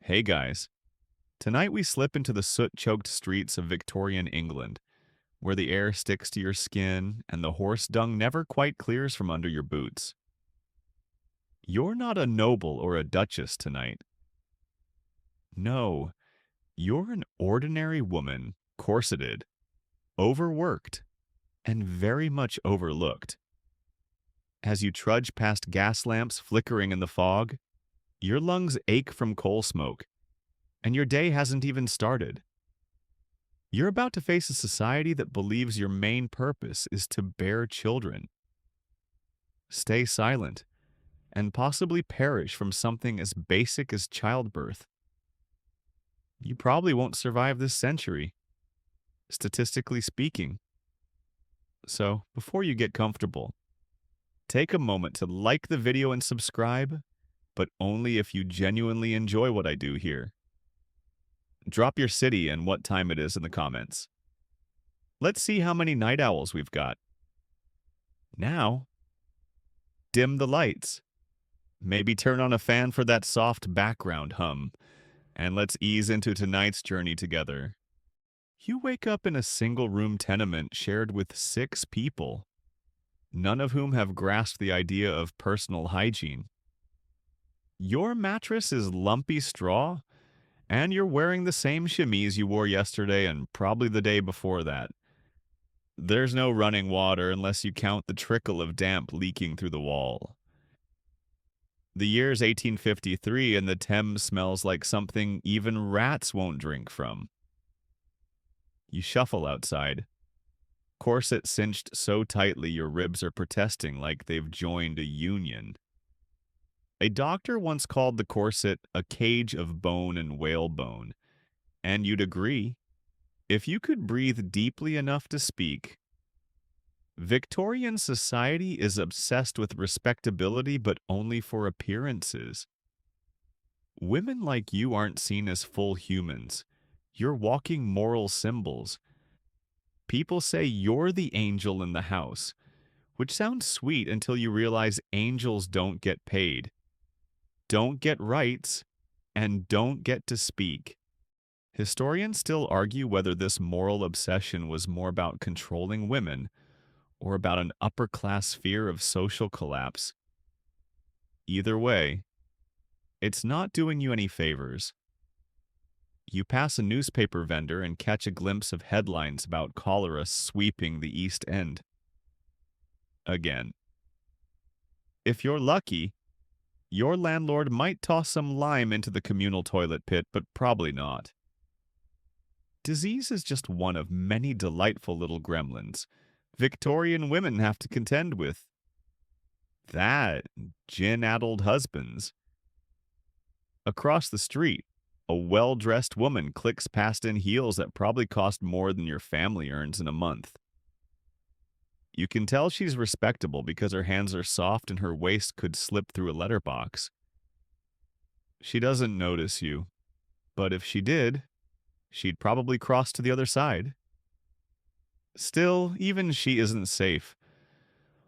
Hey guys, tonight we slip into the soot-choked streets of Victorian England, where the air sticks to your skin and the horse dung never quite clears from under your boots. You're not a noble or a duchess tonight. No, you're an ordinary woman, corseted, overworked, and very much overlooked. As you trudge past gas lamps flickering in the fog, your lungs ache from coal smoke, and your day hasn't even started. You're about to face a society that believes your main purpose is to bear children. Stay silent and possibly perish from something as basic as childbirth. You probably won't survive this century, statistically speaking. So, before you get comfortable, take a moment to like the video and subscribe, but only if you genuinely enjoy what I do here. Drop your city and what time it is in the comments. Let's see how many night owls we've got. Now, dim the lights. Maybe turn on a fan for that soft background hum, and let's ease into tonight's journey together. You wake up in a single-room tenement shared with 6 people, none of whom have grasped the idea of personal hygiene. Your mattress is lumpy straw, and you're wearing the same chemise you wore yesterday and probably the day before that. There's no running water unless you count the trickle of damp leaking through the wall. The year's 1853 and the Thames smells like something even rats won't drink from. You shuffle outside, corset cinched so tightly your ribs are protesting like they've joined a union. A doctor once called the corset a cage of bone and whalebone, and you'd agree, if you could breathe deeply enough to speak. Victorian society is obsessed with respectability, but only for appearances. Women like you aren't seen as full humans. You're walking moral symbols. People say you're the angel in the house, which sounds sweet until you realize angels don't get paid, don't get rights, and don't get to speak. Historians still argue whether this moral obsession was more about controlling women or about an upper-class fear of social collapse. Either way, it's not doing you any favors. You pass a newspaper vendor and catch a glimpse of headlines about cholera sweeping the East End. Again. If you're lucky, your landlord might toss some lime into the communal toilet pit, but probably not. Disease is just one of many delightful little gremlins Victorian women have to contend with. That, gin-addled husbands. Across the street, a well-dressed woman clicks past in heels that probably cost more than your family earns in a month. You can tell she's respectable because her hands are soft and her waist could slip through a letterbox. She doesn't notice you, but if she did, she'd probably cross to the other side. Still, even she isn't safe.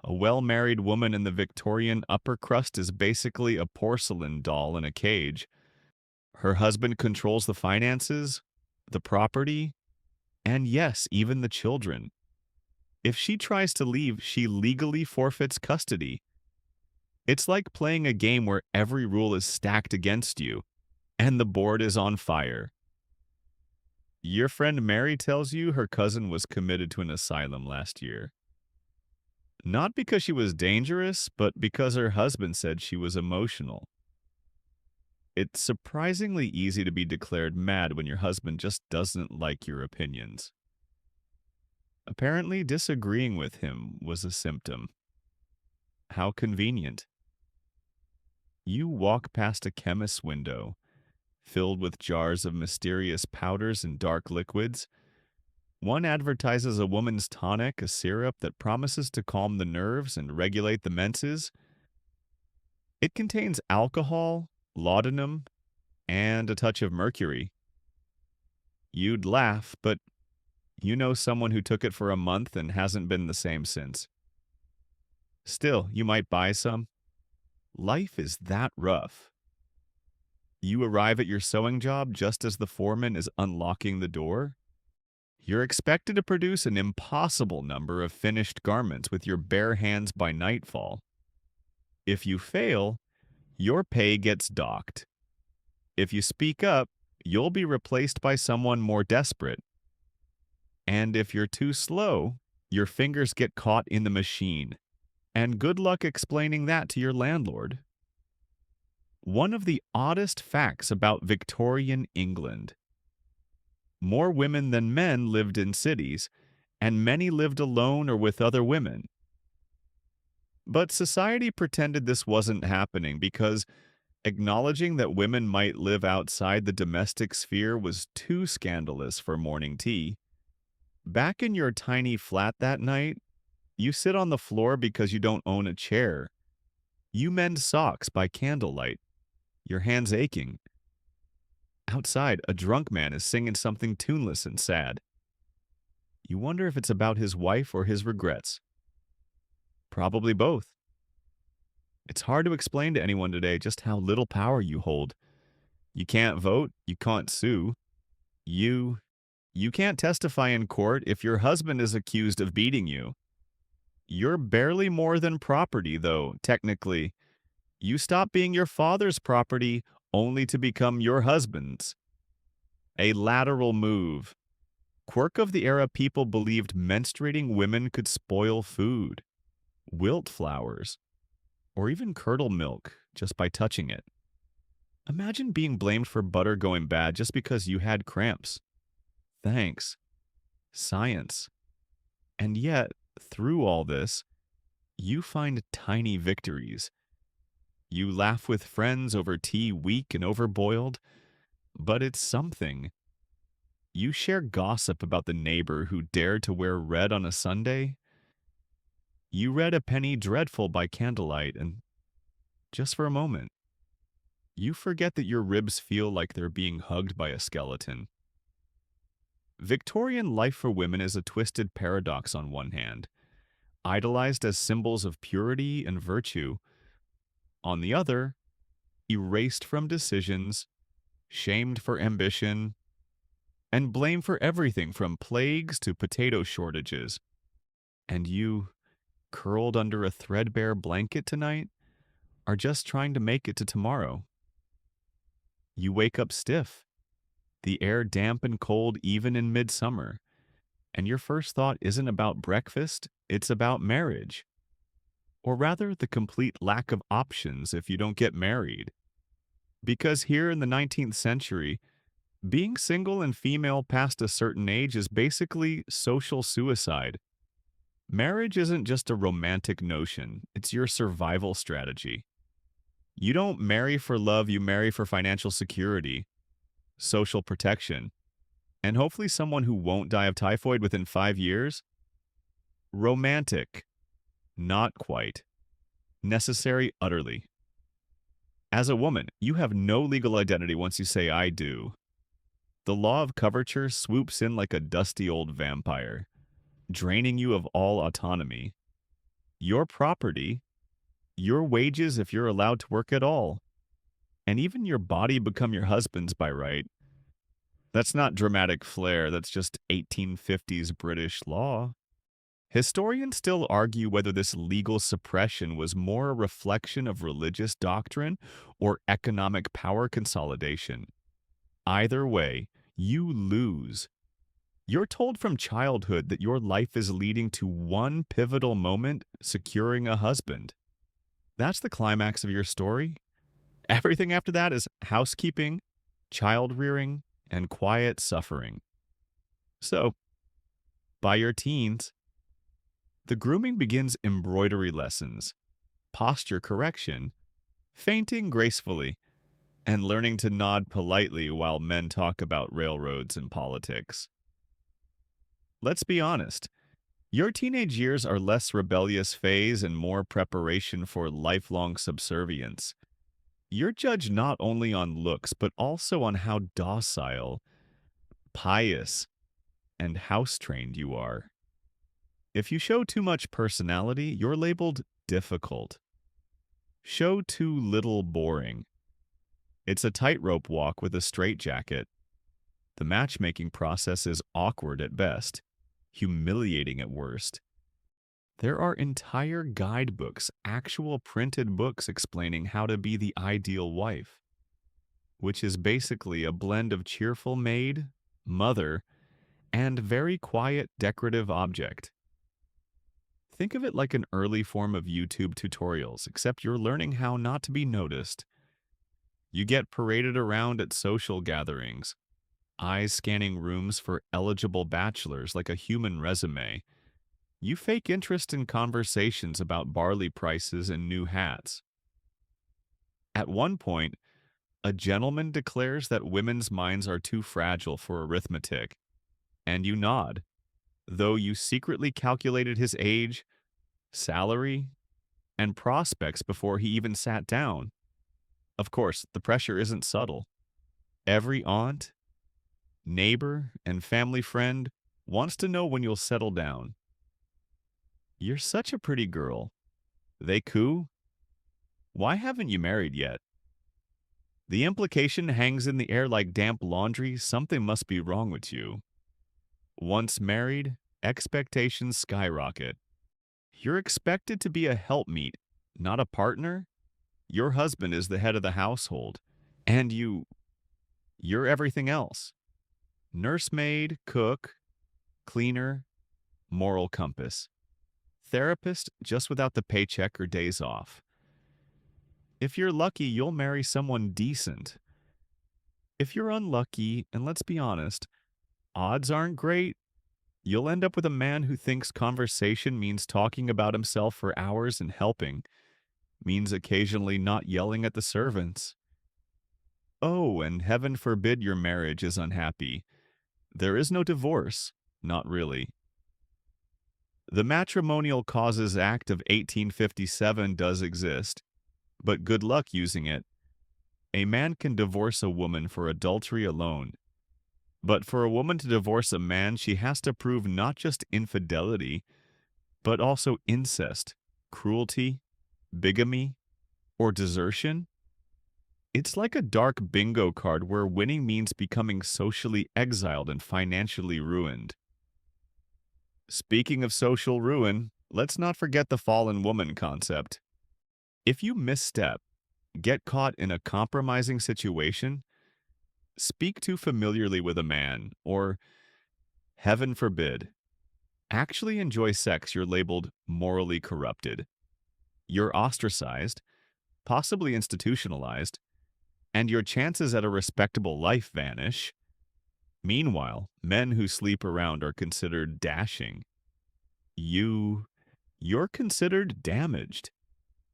A well-married woman in the Victorian upper crust is basically a porcelain doll in a cage. Her husband controls the finances, the property, and yes, even the children. If she tries to leave, she legally forfeits custody. It's like playing a game where every rule is stacked against you, and the board is on fire. Your friend Mary tells you her cousin was committed to an asylum last year. Not because she was dangerous, but because her husband said she was emotional. It's surprisingly easy to be declared mad when your husband just doesn't like your opinions. Apparently, disagreeing with him was a symptom. How convenient. You walk past a chemist's window, filled with jars of mysterious powders and dark liquids. One advertises a woman's tonic, a syrup that promises to calm the nerves and regulate the menses. It contains alcohol, laudanum, and a touch of mercury. You'd laugh, but you know someone who took it for a month and hasn't been the same since. Still, you might buy some. Life is that rough. You arrive at your sewing job just as the foreman is unlocking the door. You're expected to produce an impossible number of finished garments with your bare hands by nightfall. If you fail, your pay gets docked. If you speak up, you'll be replaced by someone more desperate. And if you're too slow, your fingers get caught in the machine. And good luck explaining that to your landlord. One of the oddest facts about Victorian England: more women than men lived in cities, and many lived alone or with other women. But society pretended this wasn't happening because acknowledging that women might live outside the domestic sphere was too scandalous for morning tea. Back in your tiny flat that night, you sit on the floor because you don't own a chair. You mend socks by candlelight, your hands aching. Outside, a drunk man is singing something tuneless and sad. You wonder if it's about his wife or his regrets. Probably both. It's hard to explain to anyone today just how little power you hold. You can't vote, you can't sue. You can't testify in court if your husband is accused of beating you. You're barely more than property, though, technically. You stop being your father's property only to become your husband's. A lateral move. Quirk of the era: people believed menstruating women could spoil food, wilt flowers, or even curdle milk just by touching it. Imagine being blamed for butter going bad just because you had cramps. Thanks. Science. And yet, through all this, you find tiny victories. You laugh with friends over tea weak and overboiled, but it's something. You share gossip about the neighbor who dared to wear red on a Sunday. You read A Penny Dreadful by candlelight, and just for a moment, you forget that your ribs feel like they're being hugged by a skeleton. Victorian life for women is a twisted paradox on one hand, idolized as symbols of purity and virtue. On the other, erased from decisions, shamed for ambition, and blamed for everything from plagues to potato shortages. And you, curled under a threadbare blanket tonight, are just trying to make it to tomorrow. You wake up stiff, the air damp and cold even in midsummer, and your first thought isn't about breakfast, it's about marriage. Or rather, the complete lack of options if you don't get married. Because here in the 19th century, being single and female past a certain age is basically social suicide. Marriage isn't just a romantic notion, it's your survival strategy. You don't marry for love, you marry for financial security, social protection, and hopefully someone who won't die of typhoid within 5 years. Romantic. Not quite. Necessary utterly. As a woman, you have no legal identity once you say "I do." The law of coverture swoops in like a dusty old vampire, draining you of all autonomy. Your property, your wages if you're allowed to work at all, and even your body become your husband's by right. That's not dramatic flair, that's just 1850s British law. Historians still argue whether this legal suppression was more a reflection of religious doctrine or economic power consolidation. Either way, you lose. You're told from childhood that your life is leading to one pivotal moment: securing a husband. That's the climax of your story. Everything after that is housekeeping, child rearing, and quiet suffering. So, by your teens, the grooming begins: embroidery lessons, posture correction, fainting gracefully, and learning to nod politely while men talk about railroads and politics. Let's be honest, your teenage years are less rebellious phase and more preparation for lifelong subservience. You're judged not only on looks, but also on how docile, pious, and house-trained you are. If you show too much personality, you're labeled difficult. Show too little, boring. It's a tightrope walk with a straitjacket. The matchmaking process is awkward at best, humiliating at worst. There are entire guidebooks, actual printed books explaining how to be the ideal wife, which is basically a blend of cheerful maid, mother, and very quiet decorative object. Think of it like an early form of YouTube tutorials, except you're learning how not to be noticed. You get paraded around at social gatherings, eyes scanning rooms for eligible bachelors like a human resume. You fake interest in conversations about barley prices and new hats. At one point, a gentleman declares that women's minds are too fragile for arithmetic, and you nod, though you secretly calculated his age, salary, and prospects before he even sat down. Of course, the pressure isn't subtle. Every aunt, neighbor, and family friend wants to know when you'll settle down. You're such a pretty girl. They coo? Why haven't you married yet? The implication hangs in the air like damp laundry. Something must be wrong with you. Once married, expectations skyrocket. You're expected to be a helpmeet, not a partner. Your husband is the head of the household, and you're everything else. Nursemaid, cook, cleaner, moral compass. Therapist just without the paycheck or days off. If you're lucky, you'll marry someone decent. If you're unlucky, and let's be honest, odds aren't great, you'll end up with a man who thinks conversation means talking about himself for hours and helping, means occasionally not yelling at the servants. Oh, and heaven forbid your marriage is unhappy. There is no divorce, not really. The Matrimonial Causes Act of 1857 does exist, but good luck using it. A man can divorce a woman for adultery alone. But for a woman to divorce a man, she has to prove not just infidelity, but also incest, cruelty, bigamy, or desertion. It's like a dark bingo card where winning means becoming socially exiled and financially ruined. Speaking of social ruin, let's not forget the fallen woman concept. If you misstep, get caught in a compromising situation, speak too familiarly with a man, or, heaven forbid, actually enjoy sex, you're labeled morally corrupted. You're ostracized, possibly institutionalized, and your chances at a respectable life vanish. Meanwhile, men who sleep around are considered dashing. You're considered damaged.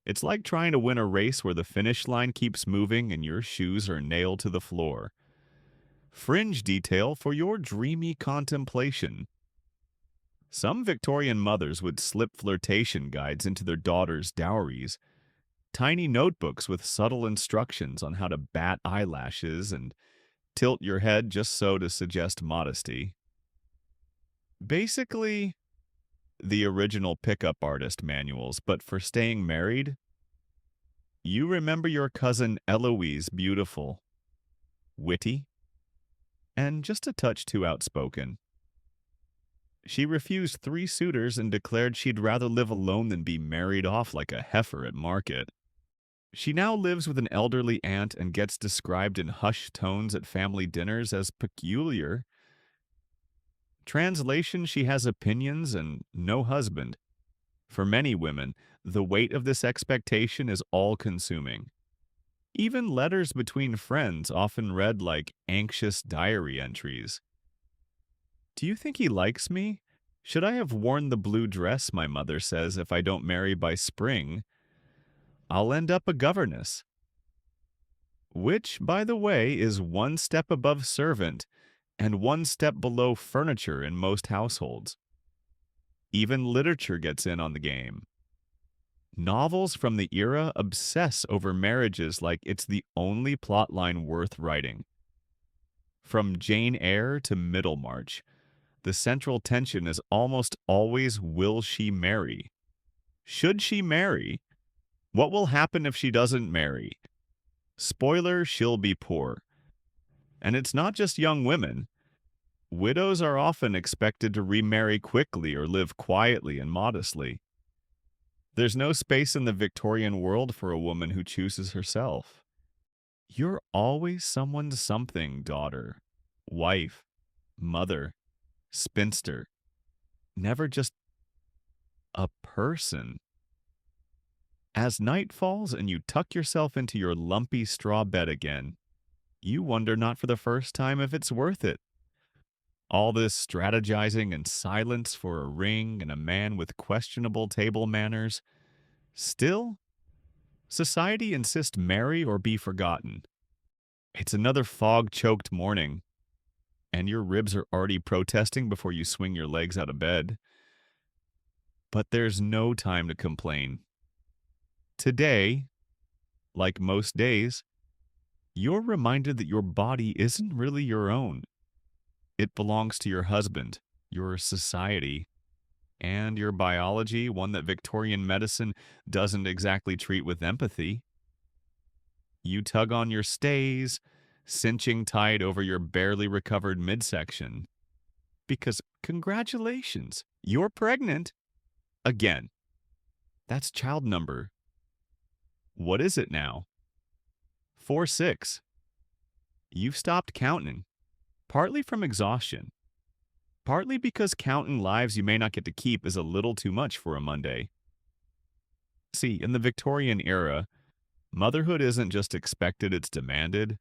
It's like trying to win a race where the finish line keeps moving and your shoes are nailed to the floor. Fringe detail for your dreamy contemplation. Some Victorian mothers would slip flirtation guides into their daughters' dowries, tiny notebooks with subtle instructions on how to bat eyelashes and tilt your head just so to suggest modesty. Basically, the original pickup artist manuals, but for staying married. You remember your cousin Eloise beautiful, witty, and just a touch too outspoken. She refused 3 suitors and declared she'd rather live alone than be married off like a heifer at market. She now lives with an elderly aunt and gets described in hushed tones at family dinners as peculiar. Translation, she has opinions and no husband. For many women, the weight of this expectation is all-consuming. Even letters between friends often read like anxious diary entries. Do you think he likes me? Should I have worn the blue dress, my mother says, if I don't marry by spring? I'll end up a governess. Which, by the way, is 1 step above servant and 1 step below furniture in most households. Even literature gets in on the game. Novels from the era obsess over marriages like it's the only plotline worth writing. From Jane Eyre to Middlemarch, the central tension is almost always, will she marry? Should she marry? What will happen if she doesn't marry? Spoiler, she'll be poor. And it's not just young women. Widows are often expected to remarry quickly or live quietly and modestly. There's no space in the Victorian world for a woman who chooses herself. You're always someone's something, daughter, wife, mother, spinster, never just a person. As night falls and you tuck yourself into your lumpy straw bed again, you wonder not for the first time if it's worth it. All this strategizing and silence for a ring and a man with questionable table manners. Still, society insists marry or be forgotten. It's another fog-choked morning, and your ribs are already protesting before you swing your legs out of bed. But there's no time to complain. Today, like most days, you're reminded that your body isn't really your own. It belongs to your husband, your society, and your biology, one that Victorian medicine doesn't exactly treat with empathy. You tug on your stays, cinching tight over your barely recovered midsection. Because congratulations, you're pregnant. Again, that's child number. What is it now? 4-6. You've stopped counting, partly from exhaustion, partly because counting lives you may not get to keep is a little too much for a Monday. See, in the Victorian era, motherhood isn't just expected, it's demanded.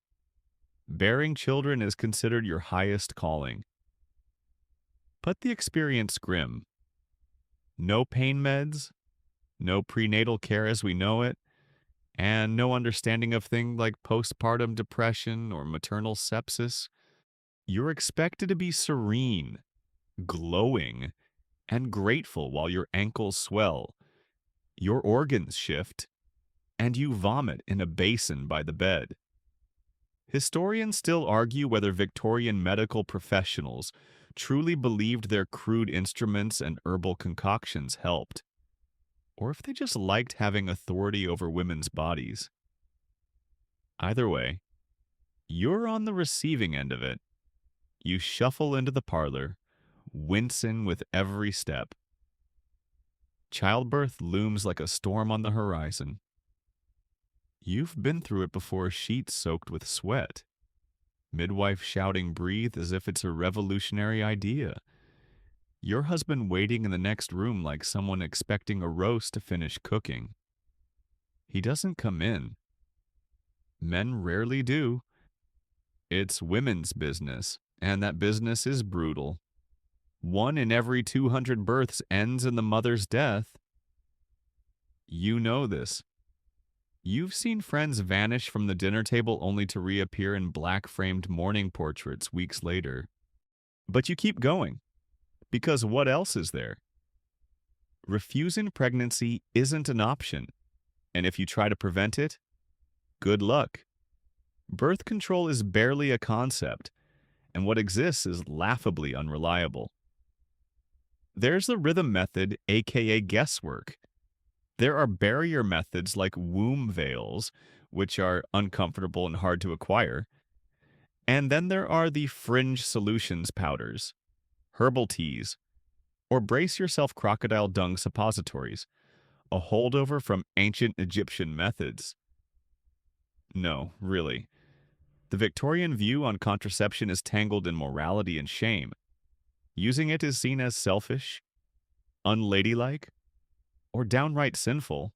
Bearing children is considered your highest calling. But the experience grim. No pain meds, no prenatal care as we know it, and no understanding of things like postpartum depression or maternal sepsis. You're expected to be serene, glowing, and grateful while your ankles swell, your organs shift, and you vomit in a basin by the bed. Historians still argue whether Victorian medical professionals truly believed their crude instruments and herbal concoctions helped, or if they just liked having authority over women's bodies. Either way, you're on the receiving end of it. You shuffle into the parlor, wincing with every step. Childbirth looms like a storm on the horizon. You've been through it before, sheets soaked with sweat. Midwife shouting breathe as if it's a revolutionary idea. Your husband waiting in the next room like someone expecting a roast to finish cooking. He doesn't come in. Men rarely do. It's women's business, and that business is brutal. 1 in every 200 births ends in the mother's death. You know this. You've seen friends vanish from the dinner table only to reappear in black-framed mourning portraits weeks later. But you keep going, because what else is there? Refusing pregnancy isn't an option, and if you try to prevent it, good luck. Birth control is barely a concept, and what exists is laughably unreliable. There's the rhythm method, aka guesswork. There are barrier methods like womb veils, which are uncomfortable and hard to acquire. And then there are the fringe solutions powders, herbal teas, or brace yourself crocodile dung suppositories, a holdover from ancient Egyptian methods. No, really. The Victorian view on contraception is tangled in morality and shame. Using it is seen as selfish, unladylike, or downright sinful.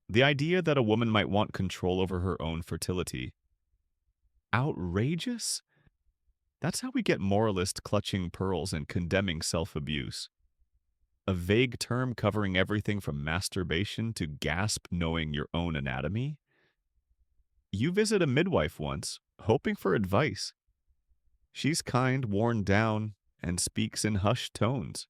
The idea that a woman might want control over her own fertility. Outrageous? That's how we get moralists clutching pearls and condemning self-abuse. A vague term covering everything from masturbation to gasp knowing your own anatomy? You visit a midwife once, hoping for advice. She's kind, worn down, and speaks in hushed tones.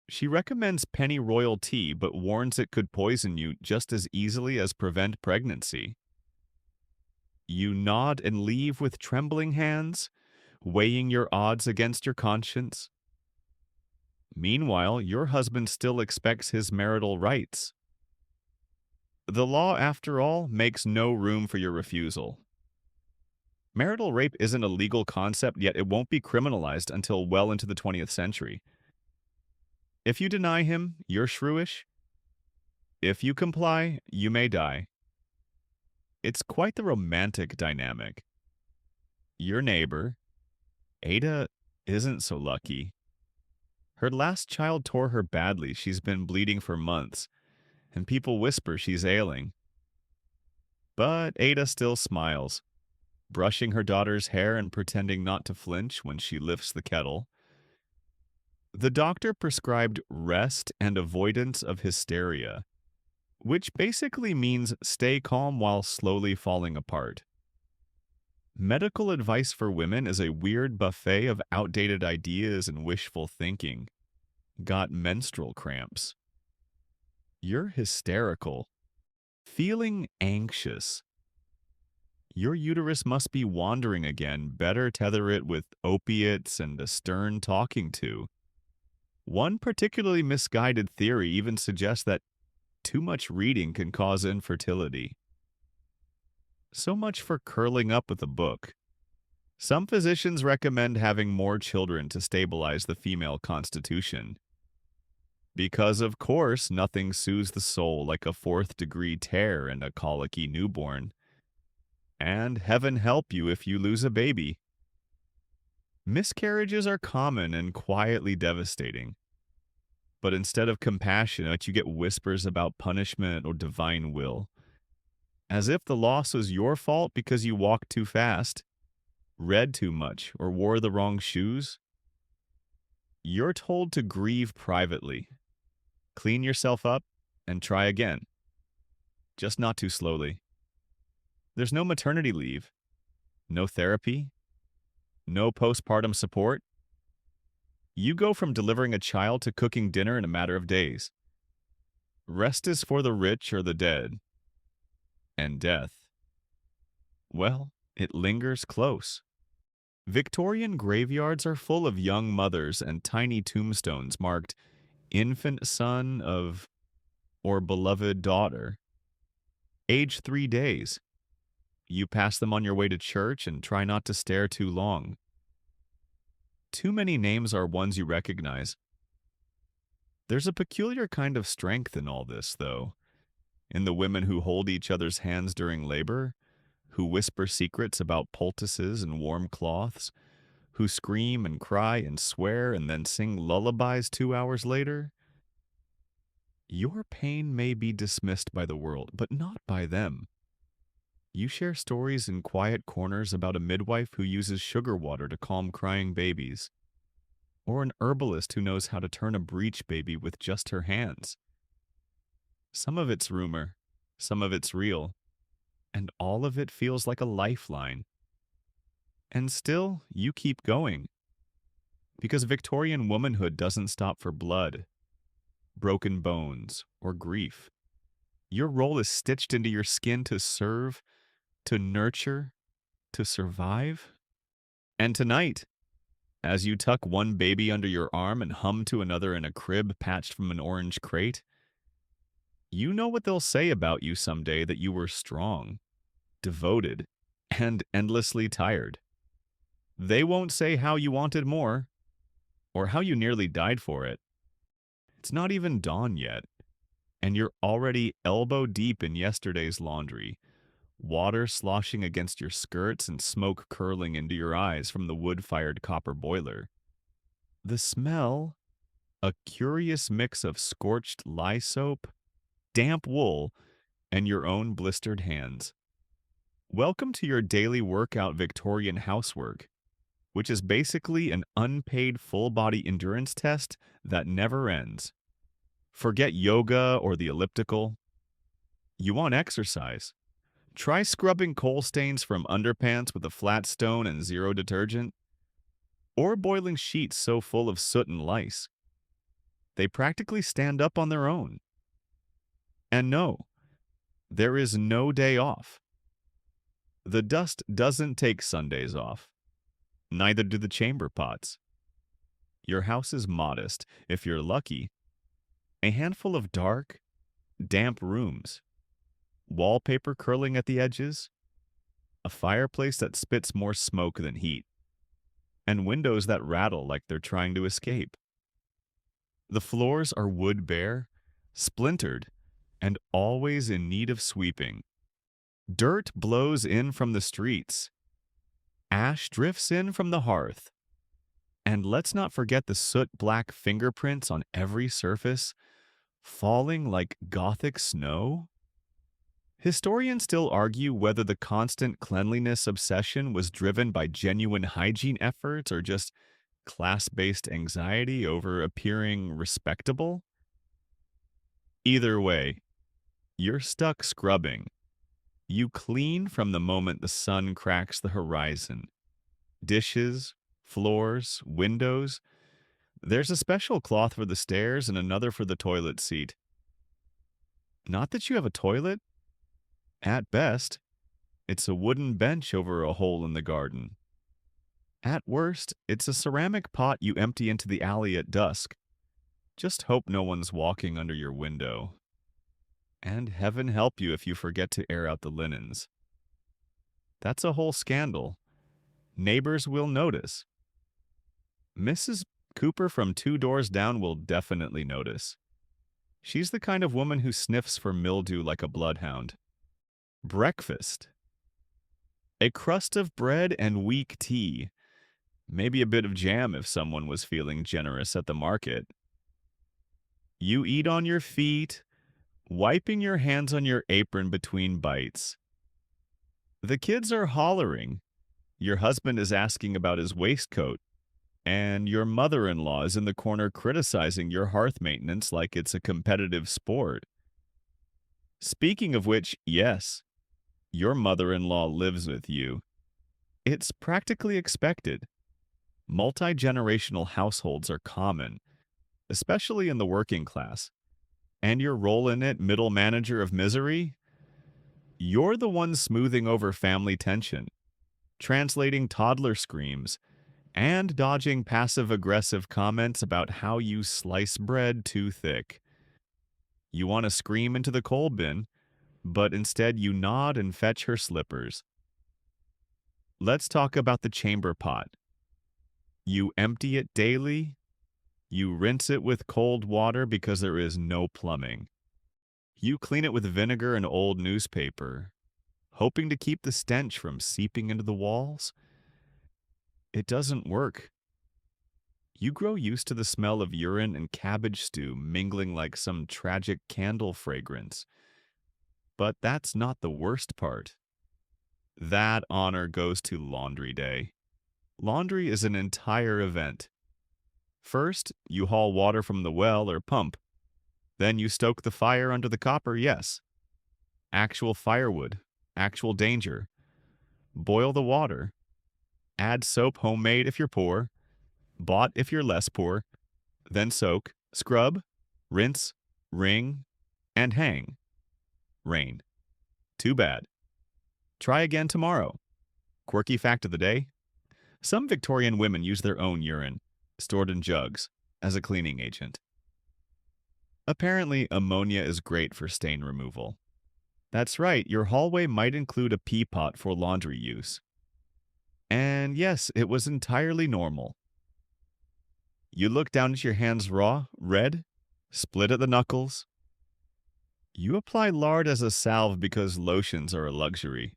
She recommends pennyroyal tea but warns it could poison you just as easily as prevent pregnancy. You nod and leave with trembling hands, weighing your odds against your conscience. Meanwhile, your husband still expects his marital rights. The law, after all, makes no room for your refusal. Marital rape isn't a legal concept, yet it won't be criminalized until well into the 20th century. If you deny him, you're shrewish. If you comply, you may die. It's quite the romantic dynamic. Your neighbor, Ada, isn't so lucky. Her last child tore her badly. She's been bleeding for months, and people whisper she's ailing. But Ada still smiles, brushing her daughter's hair and pretending not to flinch when she lifts the kettle. The doctor prescribed rest and avoidance of hysteria, which basically means stay calm while slowly falling apart. Medical advice for women is a weird buffet of outdated ideas and wishful thinking. Got menstrual cramps. You're hysterical. Feeling anxious. Your uterus must be wandering again. Better tether it with opiates and a stern talking to. One particularly misguided theory even suggests that too much reading can cause infertility. So much for curling up with a book. Some physicians recommend having more children to stabilize the female constitution. Because, of course, nothing soothes the soul like a fourth-degree tear and a colicky newborn. And heaven help you if you lose a baby. Miscarriages are common and quietly devastating. But instead of compassionate, you get whispers about punishment or divine will. As if the loss was your fault because you walked too fast, read too much, or wore the wrong shoes. You're told to grieve privately. Clean yourself up and try again. Just not too slowly. There's no maternity leave, no therapy, no postpartum support. You go from delivering a child to cooking dinner in a matter of days. Rest is for the rich or the dead. And death, well, it lingers close. Victorian graveyards are full of young mothers and tiny tombstones marked infant son of or beloved daughter. Age 3 days. You pass them on your way to church and try not to stare too long. Too many names are ones you recognize. There's a peculiar kind of strength in all this, though. In the women who hold each other's hands during labor, who whisper secrets about poultices and warm cloths, who scream and cry and swear and then sing lullabies 2 hours later. Your pain may be dismissed by the world, but not by them. You share stories in quiet corners about a midwife who uses sugar water to calm crying babies, or an herbalist who knows how to turn a breech baby with just her hands. Some of it's rumor, some of it's real, and all of it feels like a lifeline. And still, you keep going. Because Victorian womanhood doesn't stop for blood, broken bones, or grief. Your role is stitched into your skin to serve, to nurture, to survive. And tonight, as you tuck one baby under your arm and hum to another in a crib patched from an orange crate, you know what they'll say about you someday, that you were strong, devoted, and endlessly tired. They won't say how you wanted more, or how you nearly died for it. It's not even dawn yet, and you're already elbow deep in yesterday's laundry, water sloshing against your skirts and smoke curling into your eyes from the wood-fired copper boiler. The smell, a curious mix of scorched lye soap, damp wool, and your own blistered hands. Welcome to your daily workout Victorian housework, which is basically an unpaid full-body endurance test that never ends. Forget yoga or the elliptical. You want exercise? Try scrubbing coal stains from underpants with a flat stone and zero detergent, or boiling sheets so full of soot and lice. They practically stand up on their own. And no, there is no day off. The dust doesn't take Sundays off. Neither do the chamber pots. Your house is modest, if you're lucky. A handful of dark, damp rooms. wallpaper curling at the edges, a fireplace that spits more smoke than heat, and windows that rattle like they're trying to escape. The floors are wood bare, splintered, and always in need of sweeping. Dirt blows in from the streets. Ash drifts in from the hearth. And let's not forget the soot-black fingerprints on every surface, falling like Gothic snow. Historians still argue whether the constant cleanliness obsession was driven by genuine hygiene efforts or just class-based anxiety over appearing respectable. Either way, you're stuck scrubbing. You clean from the moment the sun cracks the horizon. Dishes, floors, windows. There's a special cloth for the stairs and another for the toilet seat. Not that you have a toilet. At best, it's a wooden bench over a hole in the garden. At worst, it's a ceramic pot you empty into the alley at dusk. Just hope no one's walking under your window. And heaven help you if you forget to air out the linens. That's a whole scandal. Neighbors will notice. Mrs. Cooper from 2 doors down will definitely notice. She's the kind of woman who sniffs for mildew like a bloodhound. Breakfast. A crust of bread and weak tea. Maybe a bit of jam if someone was feeling generous at the market. You eat on your feet, wiping your hands on your apron between bites. The kids are hollering. Your husband is asking about his waistcoat. And your mother-in-law is in the corner criticizing your hearth maintenance like it's a competitive sport. Speaking of which, yes, your mother-in-law lives with you. It's practically expected. Multi-generational households are common, especially in the working class. And your role in it, middle manager of misery? You're the one smoothing over family tension, translating toddler screams, and dodging passive-aggressive comments about how you slice bread too thick. You want to scream into the coal bin, but instead you nod and fetch her slippers. Let's talk about the chamber pot. You empty it daily. You rinse it with cold water because there is no plumbing. You clean it with vinegar and old newspaper, hoping to keep the stench from seeping into the walls. It doesn't work. You grow used to the smell of urine and cabbage stew mingling like some tragic candle fragrance. But that's not the worst part. That honor goes to laundry day. Laundry is an entire event. First, you haul water from the well or pump. Then you stoke the fire under the copper, yes. Actual firewood, actual danger. Boil the water. Add soap homemade if you're poor, bought if you're less poor, then soak, scrub, rinse, wring, and hang. Rain. Too bad. Try again tomorrow. Quirky fact of the day: some Victorian women use their own urine, stored in jugs, as a cleaning agent. Apparently, ammonia is great for stain removal. That's right, your hallway might include a pea pot for laundry use. And yes, it was entirely normal. You look down at your hands raw, red, split at the knuckles. You apply lard as a salve because lotions are a luxury.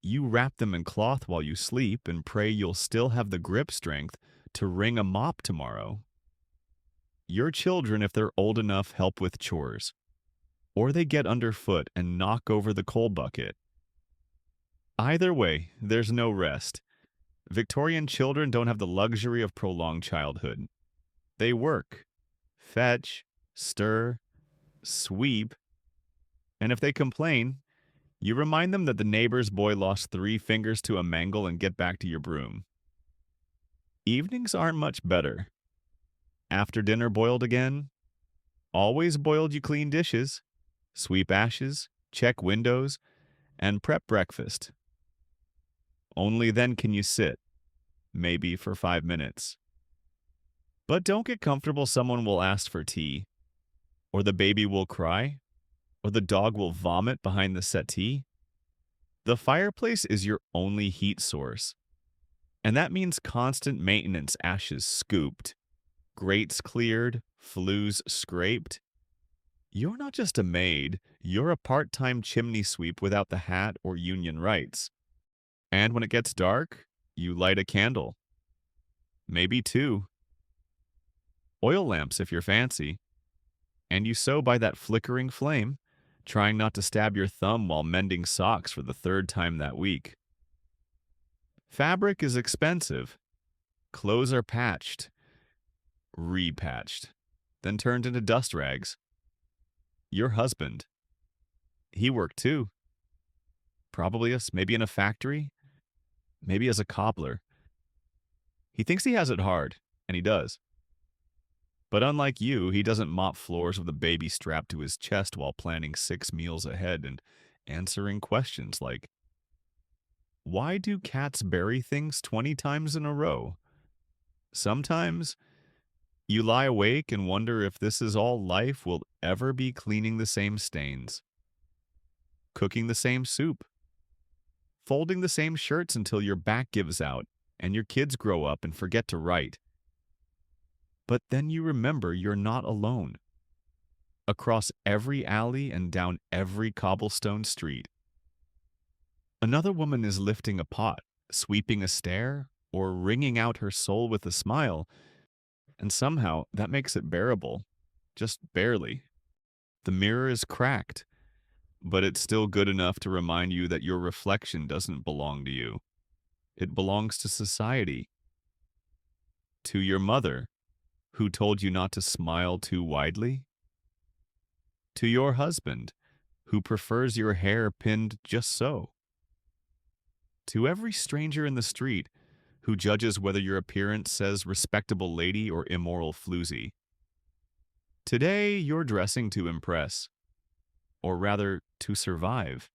You wrap them in cloth while you sleep and pray you'll still have the grip strength to wring a mop tomorrow. Your children, if they're old enough, help with chores. Or they get underfoot and knock over the coal bucket. Either way, there's no rest. Victorian children don't have the luxury of prolonged childhood. They work, fetch, stir, sweep, and if they complain, you remind them that the neighbor's boy lost 3 fingers to a mangle and get back to your broom. Evenings aren't much better. After dinner boiled again? Always boiled you clean dishes, sweep ashes, check windows, and prep breakfast. Only then can you sit, maybe for 5 minutes. But don't get comfortable, someone will ask for tea, or the baby will cry, or the dog will vomit behind the settee. The fireplace is your only heat source, and that means constant maintenance, ashes scooped, grates cleared, flues scraped. You're not just a maid, you're a part-time chimney sweep without the hat or union rights. And when it gets dark, you light a candle. Maybe two. Oil lamps if you're fancy. And you sew by that flickering flame, trying not to stab your thumb while mending socks for the third time that week. Fabric is expensive. Clothes are patched, repatched, then turned into dust rags. Your husband, he worked too. Probably maybe in a factory, maybe as a cobbler. He thinks he has it hard, and he does. But unlike you, he doesn't mop floors with a baby strapped to his chest while planning 6 meals ahead and answering questions like, why do cats bury things 20 times in a row? Sometimes you lie awake and wonder if this is all life will ever be, cleaning the same stains, cooking the same soup, folding the same shirts until your back gives out and your kids grow up and forget to write. But then you remember you're not alone. Across every alley and down every cobblestone street, another woman is lifting a pot, sweeping a stair, or wringing out her soul with a smile, and somehow that makes it bearable. Just barely. The mirror is cracked, but it's still good enough to remind you that your reflection doesn't belong to you. It belongs to society. To your mother, who told you not to smile too widely. To your husband, who prefers your hair pinned just so. To every stranger in the street, who judges whether your appearance says respectable lady or immoral floozy. Today, you're dressing to impress, or rather, to survive.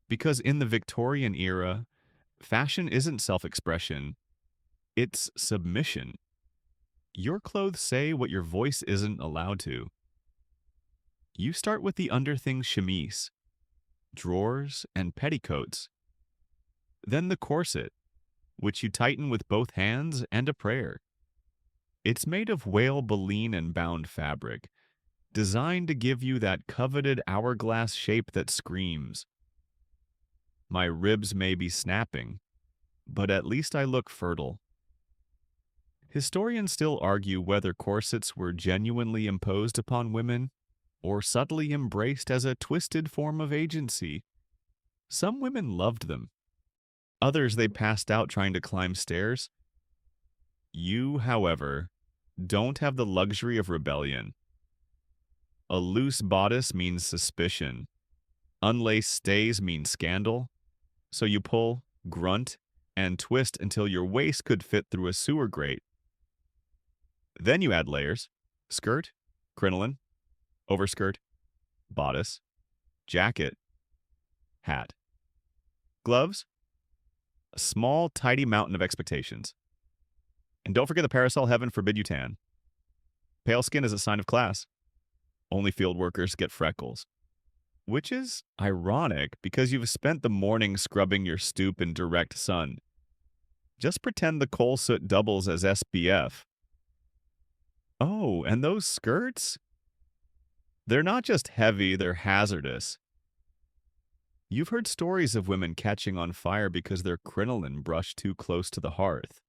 Because in the Victorian era, fashion isn't self-expression, it's submission. Your clothes say what your voice isn't allowed to. You start with the underthings chemise, drawers, and petticoats. Then the corset, which you tighten with both hands and a prayer. It's made of whale baleen and bound fabric, designed to give you that coveted hourglass shape that screams, my ribs may be snapping, but at least I look fertile. Historians still argue whether corsets were genuinely imposed upon women or subtly embraced as a twisted form of agency. Some women loved them. Others they passed out trying to climb stairs. You, however, don't have the luxury of rebellion. A loose bodice means suspicion. Unlaced stays mean scandal. So you pull, grunt, and twist until your waist could fit through a sewer grate. Then you add layers: skirt, crinoline, overskirt, bodice, jacket, hat, gloves, a small, tidy mountain of expectations. And don't forget the parasol heaven forbid you tan. Pale skin is a sign of class. Only field workers get freckles. Which is ironic because you've spent the morning scrubbing your stoop in direct sun. Just pretend the coal soot doubles as SPF. Oh, and those skirts? They're not just heavy, they're hazardous. You've heard stories of women catching on fire because their crinoline brushed too close to the hearth.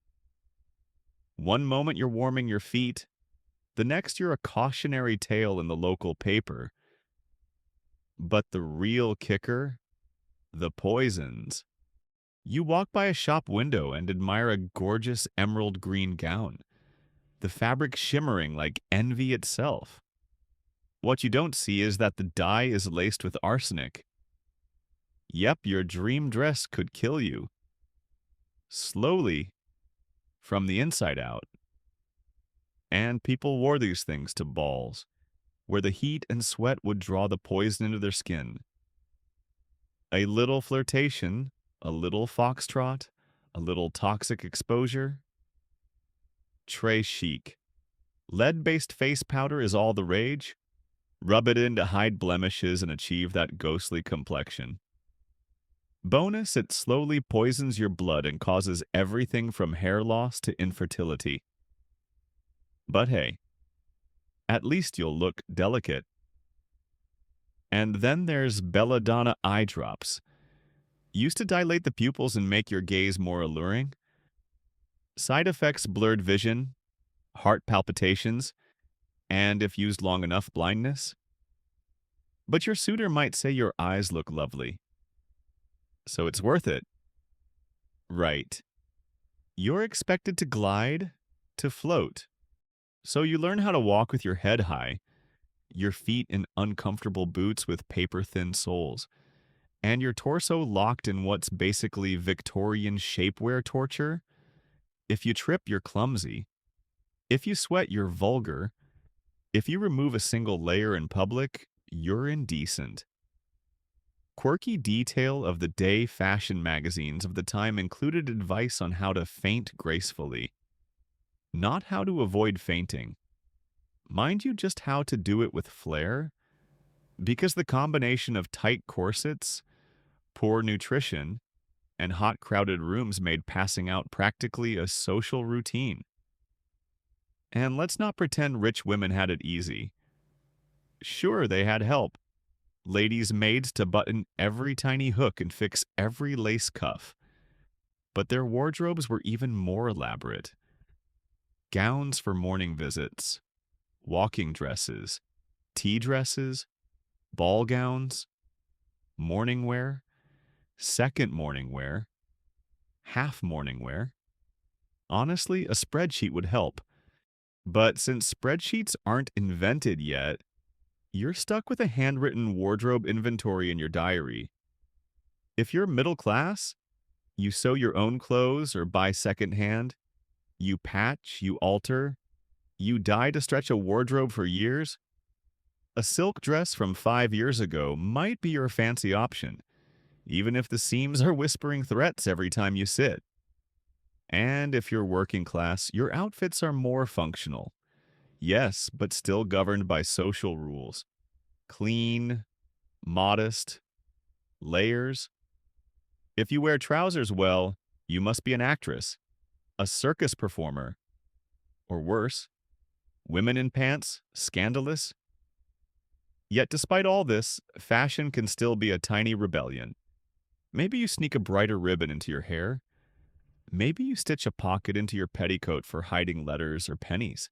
One moment you're warming your feet, the next you're a cautionary tale in the local paper. But the real kicker? The poisons. You walk by a shop window and admire a gorgeous emerald green gown, the fabric shimmering like envy itself. What you don't see is that the dye is laced with arsenic. Yep, your dream dress could kill you. Slowly, from the inside out. And people wore these things to balls, where the heat and sweat would draw the poison into their skin. A little flirtation, a little foxtrot, a little toxic exposure. Très chic. Lead-based face powder is all the rage. Rub it in to hide blemishes and achieve that ghostly complexion. Bonus, it slowly poisons your blood and causes everything from hair loss to infertility. But hey, at least you'll look delicate. And then there's belladonna eye drops. Used to dilate the pupils and make your gaze more alluring. Side effects: blurred vision, heart palpitations, and if used long enough, blindness. But your suitor might say your eyes look lovely, so it's worth it. Right. You're expected to glide, to float. So you learn how to walk with your head high, your feet in uncomfortable boots with paper-thin soles, and your torso locked in what's basically Victorian shapewear torture. If you trip, you're clumsy. If you sweat, you're vulgar. If you remove a single layer in public, you're indecent. Quirky detail of the day fashion magazines of the time included advice on how to faint gracefully, not how to avoid fainting. Mind you, just how to do it with flair, because the combination of tight corsets, poor nutrition, and hot crowded rooms made passing out practically a social routine. And let's not pretend rich women had it easy. Sure, they had help. Ladies' maids to button every tiny hook and fix every lace cuff. But their wardrobes were even more elaborate. Gowns for morning visits, walking dresses, tea dresses, ball gowns, morning wear, second morning wear, half morning wear. Honestly, a spreadsheet would help. But since spreadsheets aren't invented yet, you're stuck with a handwritten wardrobe inventory in your diary. If you're middle class, you sew your own clothes or buy secondhand, you patch, you alter, you dye to stretch a wardrobe for years. A silk dress from 5 years ago might be your fancy option, even if the seams are whispering threats every time you sit. And if you're working class, your outfits are more functional. Yes, but still governed by social rules. Clean, modest, layers. If you wear trousers well, you must be an actress, a circus performer, or worse, women in pants, scandalous. Yet despite all this, fashion can still be a tiny rebellion. Maybe you sneak a brighter ribbon into your hair. Maybe you stitch a pocket into your petticoat for hiding letters or pennies.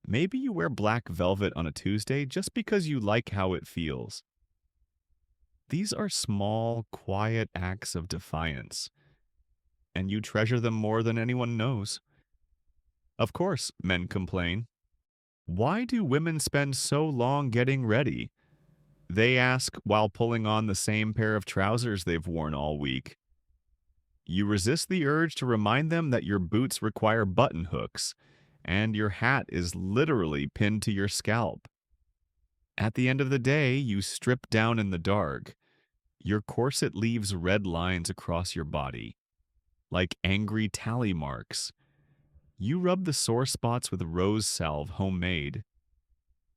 Maybe you wear black velvet on a Tuesday just because you like how it feels. These are small, quiet acts of defiance, and you treasure them more than anyone knows. Of course, men complain. Why do women spend so long getting ready? They ask while pulling on the same pair of trousers they've worn all week. You resist the urge to remind them that your boots require button hooks, and your hat is literally pinned to your scalp. At the end of the day, you strip down in the dark. Your corset leaves red lines across your body, like angry tally marks. You rub the sore spots with rose salve homemade.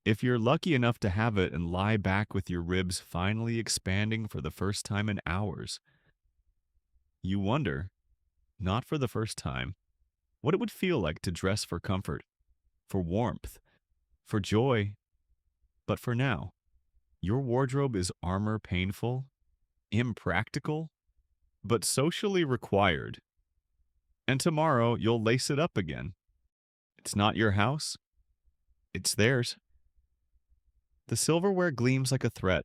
If you're lucky enough to have it, and lie back with your ribs finally expanding for the first time in hours. You wonder, not for the first time, what it would feel like to dress for comfort, for warmth, for joy. But for now, your wardrobe is armor painful, impractical, but socially required. And tomorrow you'll lace it up again. It's not your house, it's theirs. The silverware gleams like a threat.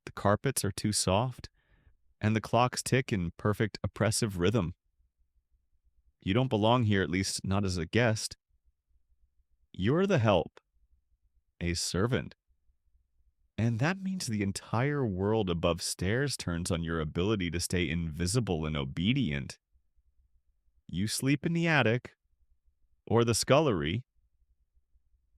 The carpets are too soft, and the clocks tick in perfect oppressive rhythm. You don't belong here, at least not as a guest. You're the help, a servant. And that means the entire world above stairs turns on your ability to stay invisible and obedient. You sleep in the attic, or the scullery,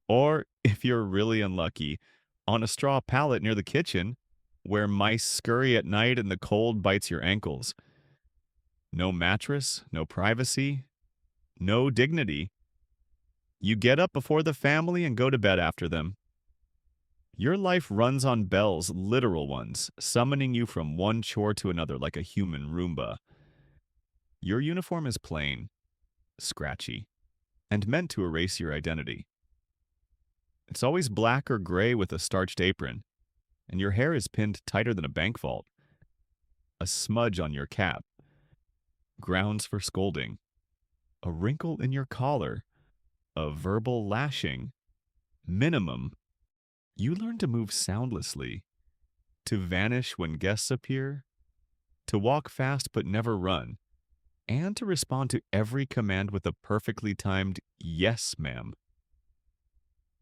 or, if you're really unlucky, on a straw pallet near the kitchen, where mice scurry at night and the cold bites your ankles. No mattress, no privacy, no dignity. You get up before the family and go to bed after them. Your life runs on bells, literal ones, summoning you from one chore to another like a human Roomba. Your uniform is plain, scratchy, and meant to erase your identity. It's always black or gray with a starched apron, and your hair is pinned tighter than a bank vault. A smudge on your cap, grounds for scolding, a wrinkle in your collar, a verbal lashing. Minimum, you learn to move soundlessly, to vanish when guests appear, to walk fast but never run, and to respond to every command with a perfectly timed "yes, ma'am."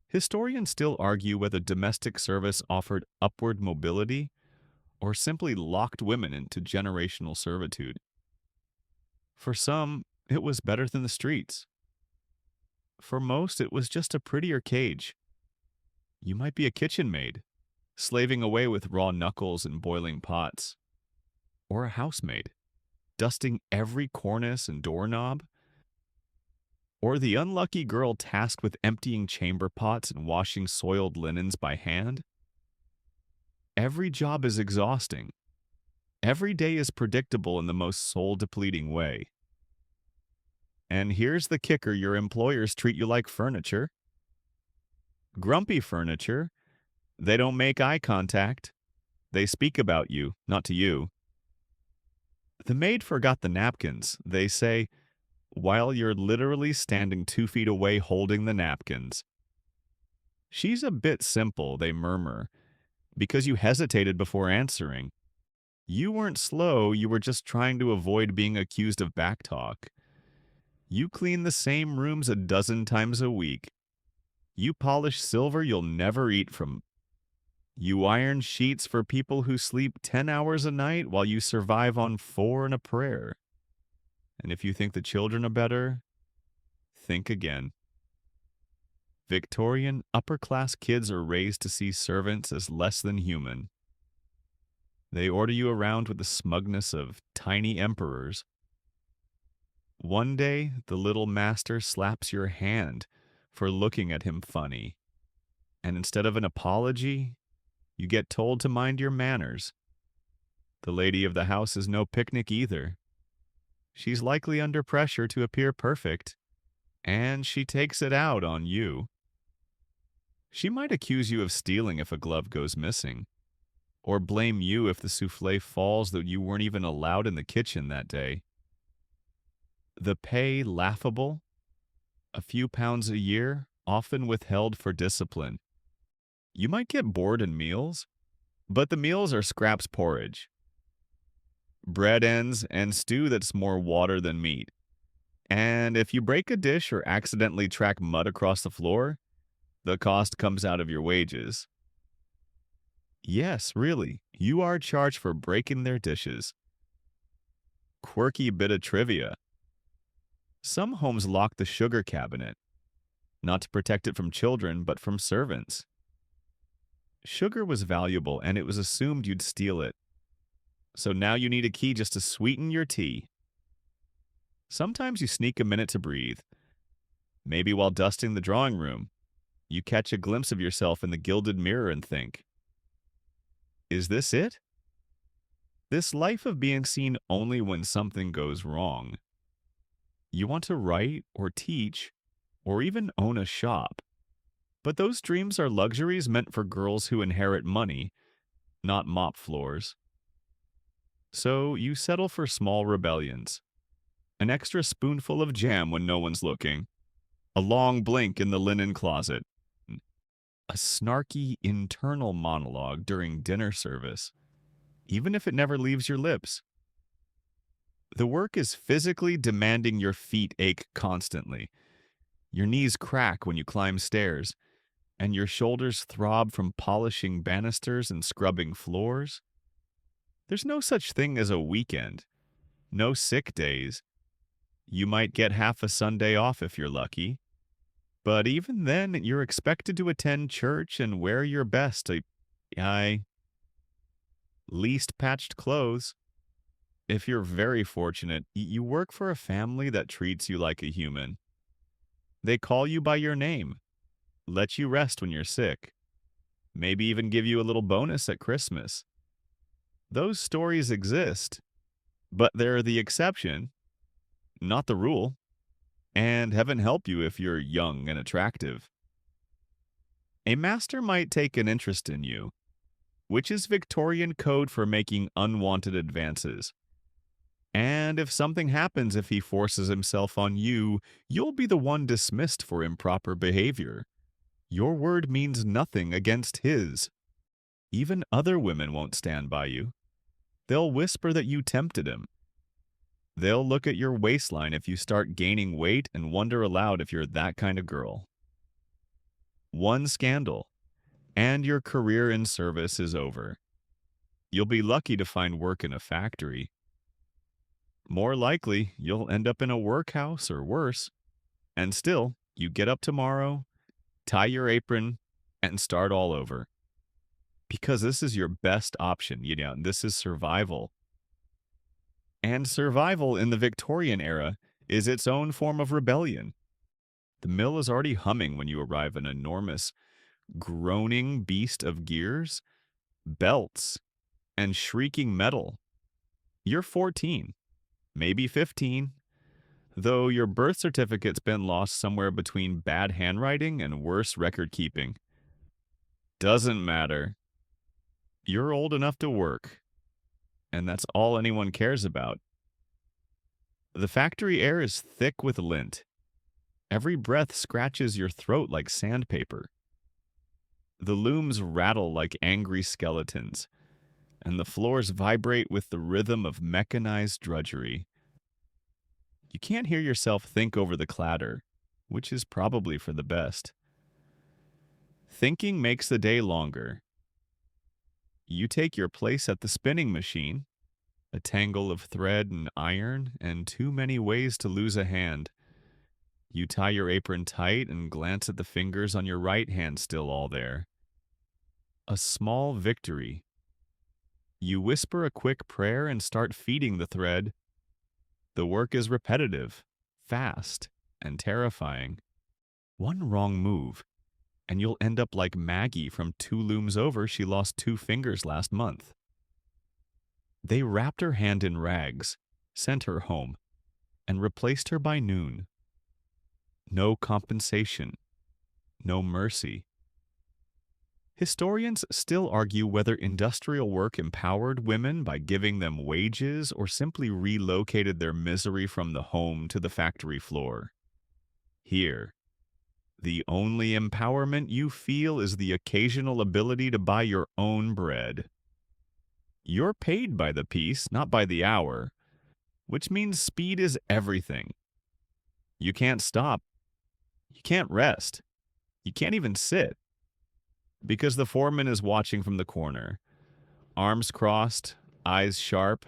Historians still argue whether domestic service offered upward mobility or simply locked women into generational servitude. For some, it was better than the streets. For most, it was just a prettier cage. You might be a kitchen maid, slaving away with raw knuckles and boiling pots, or a housemaid, dusting every cornice and doorknob, or the unlucky girl tasked with emptying chamber pots and washing soiled linens by hand. Every job is exhausting. Every day is predictable in the most soul-depleting way. And here's the kicker: your employers treat you like furniture. Grumpy furniture. They don't make eye contact. They speak about you, not to you. The maid forgot the napkins, they say, while you're literally standing 2 feet away holding the napkins. She's a bit simple, they murmur, because you hesitated before answering. You weren't slow, you were just trying to avoid being accused of backtalk. You clean the same rooms a dozen times a week. You polish silver you'll never eat from. You iron sheets for people who sleep 10 hours a night while you survive on 4 and a prayer. And if you think the children are better, think again. Victorian upper-class kids are raised to see servants as less than human. They order you around with the smugness of tiny emperors. One day, the little master slaps your hand for looking at him funny. And instead of an apology, you get told to mind your manners. The lady of the house is no picnic either. She's likely under pressure to appear perfect, and she takes it out on you. She might accuse you of stealing if a glove goes missing, or blame you if the souffle falls that you weren't even allowed in the kitchen that day. The pay laughable, a few pounds a year, often withheld for discipline. You might get bored in meals, but the meals are scraps porridge, bread ends, and stew that's more water than meat. And if you break a dish or accidentally track mud across the floor, the cost comes out of your wages. Yes, really, you are charged for breaking their dishes. Quirky bit of trivia. Some homes lock the sugar cabinet, not to protect it from children, but from servants. Sugar was valuable, and it was assumed you'd steal it. So now you need a key just to sweeten your tea. Sometimes you sneak a minute to breathe. Maybe while dusting the drawing room, you catch a glimpse of yourself in the gilded mirror and think, is this it? This life of being seen only when something goes wrong. You want to write or teach or even own a shop. But those dreams are luxuries meant for girls who inherit money, not mop floors. So you settle for small rebellions. An extra spoonful of jam when no one's looking. A long blink in the linen closet. A snarky internal monologue during dinner service, even if it never leaves your lips. The work is physically demanding your feet ache constantly. Your knees crack when you climb stairs, and your shoulders throb from polishing banisters and scrubbing floors. There's no such thing as a weekend. No sick days. You might get half a Sunday off if you're lucky. But even then, you're expected to attend church and wear your best. Least patched clothes. If you're very fortunate, you work for a family that treats you like a human. They call you by your name, let you rest when you're sick, maybe even give you a little bonus at Christmas. Those stories exist, but they're the exception, not the rule, and heaven help you if you're young and attractive. A master might take an interest in you, which is Victorian code for making unwanted advances. And if something happens if he forces himself on you, you'll be the one dismissed for improper behavior. Your word means nothing against his. Even other women won't stand by you. They'll whisper that you tempted him. They'll look at your waistline if you start gaining weight and wonder aloud if you're that kind of girl. One scandal, and your career in service is over. You'll be lucky to find work in a factory. More likely, you'll end up in a workhouse or worse. And still, you get up tomorrow, tie your apron, and start all over. Because this is your best option, this is survival. And survival in the Victorian era is its own form of rebellion. The mill is already humming when you arrive, an enormous, groaning beast of gears, belts, and shrieking metal. You're 14, maybe 15, though your birth certificate's been lost somewhere between bad handwriting and worse record keeping. Doesn't matter. You're old enough to work, and that's all anyone cares about. The factory air is thick with lint. Every breath scratches your throat like sandpaper. The looms rattle like angry skeletons, and the floors vibrate with the rhythm of mechanized drudgery. You can't hear yourself think over the clatter, which is probably for the best. Thinking makes the day longer. You take your place at the spinning machine, a tangle of thread and iron, and too many ways to lose a hand. You tie your apron tight and glance at the fingers on your right hand still all there. A small victory. You whisper a quick prayer and start feeding the thread. The work is repetitive, fast, and terrifying. One wrong move, and you'll end up like Maggie from Two Looms Over. She lost 2 fingers last month. They wrapped her hand in rags, sent her home, and replaced her by noon. No compensation, no mercy. Historians still argue whether industrial work empowered women by giving them wages or simply relocated their misery from the home to the factory floor. Here, the only empowerment you feel is the occasional ability to buy your own bread. You're paid by the piece, not by the hour, which means speed is everything. You can't stop. You can't rest. You can't even sit. Because the foreman is watching from the corner. Arms crossed, eyes sharp.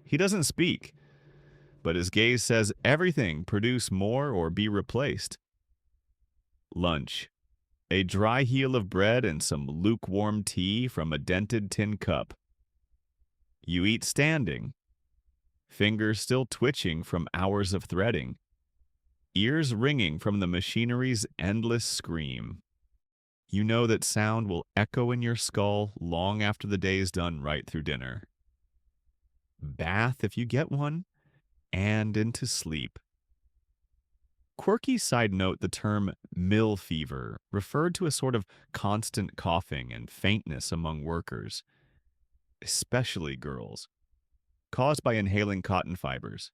He doesn't speak, but his gaze says everything: produce more or be replaced. Lunch. A dry heel of bread and some lukewarm tea from a dented tin cup. You eat standing. Fingers still twitching from hours of threading. Ears ringing from the machinery's endless scream. You know that sound will echo in your skull long after the day's done right through dinner. Bath if you get one, and into sleep. Quirky side note, the term mill fever referred to a sort of constant coughing and faintness among workers, especially girls, caused by inhaling cotton fibers,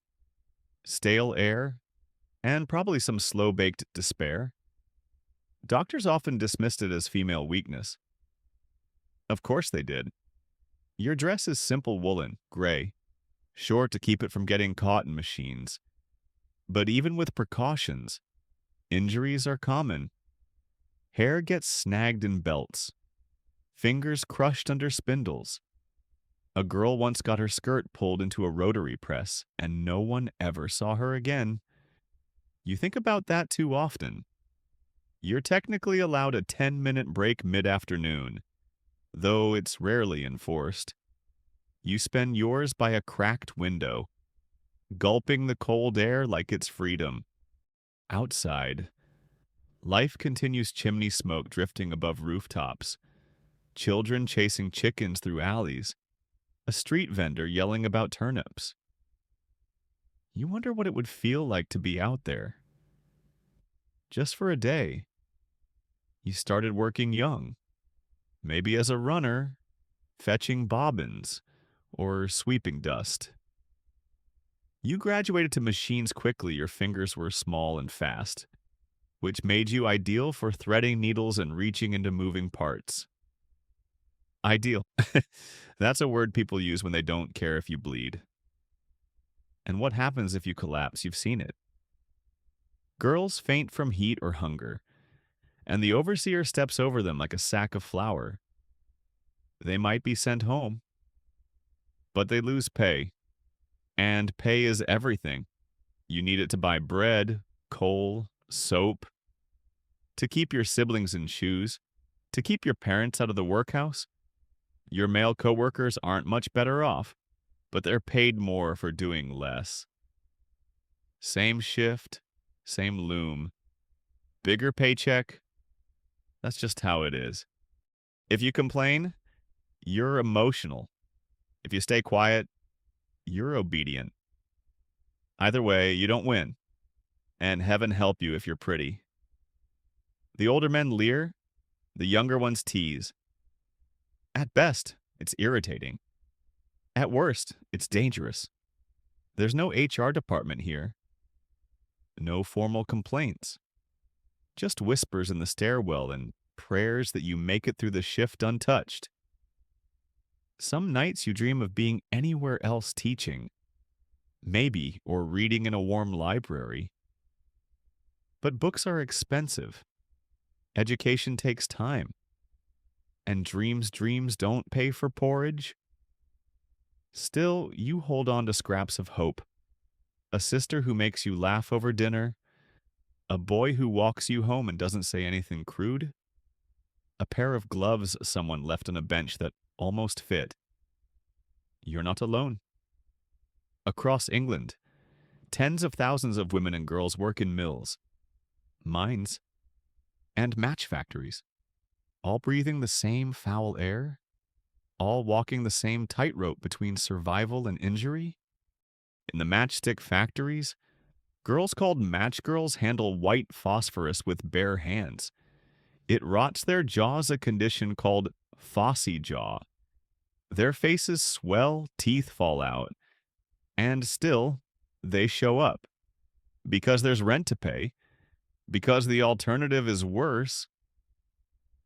stale air, and probably some slow-baked despair. Doctors often dismissed it as female weakness. Of course they did. Your dress is simple woolen, gray, sure to keep it from getting caught in machines. But even with precautions, injuries are common. Hair gets snagged in belts, fingers crushed under spindles. A girl once got her skirt pulled into a rotary press, and no one ever saw her again. You think about that too often. You're technically allowed a 10-minute break mid-afternoon, though it's rarely enforced. You spend yours by a cracked window, gulping the cold air like it's freedom. Outside, life continues, chimney smoke drifting above rooftops, children chasing chickens through alleys, a street vendor yelling about turnips. You wonder what it would feel like to be out there. Just for a day, you started working young, maybe as a runner, fetching bobbins, or sweeping dust. You graduated to machines quickly, your fingers were small and fast, which made you ideal for threading needles and reaching into moving parts. Ideal. That's a word people use when they don't care if you bleed. And what happens if you collapse? You've seen it. Girls faint from heat or hunger, and the overseer steps over them like a sack of flour. They might be sent home, but they lose pay. And pay is everything. You need it to buy bread, coal, soap, to keep your siblings in shoes, to keep your parents out of the workhouse. Your male coworkers aren't much better off, but they're paid more for doing less. Same shift, same loom, bigger paycheck. That's just how it is. If you complain, you're emotional. If you stay quiet, you're obedient. Either way, you don't win. And heaven help you if you're pretty. The older men leer, the younger ones tease. At best, it's irritating. At worst, it's dangerous. There's no HR department here. No formal complaints. Just whispers in the stairwell and prayers that you make it through the shift untouched. Some nights you dream of being anywhere else teaching. Maybe, or reading in a warm library. But books are expensive. Education takes time. And dreams don't pay for porridge. Still, you hold on to scraps of hope. A sister who makes you laugh over dinner. A boy who walks you home and doesn't say anything crude. A pair of gloves someone left on a bench that almost fit. You're not alone. Across England, tens of thousands of women and girls work in mills, mines, and match factories, all breathing the same foul air, all walking the same tightrope between survival and injury. In the matchstick factories, girls called match girls handle white phosphorus with bare hands. It rots their jaws, a condition called phossy jaw. Their faces swell, teeth fall out, and still, they show up. Because there's rent to pay, because the alternative is worse.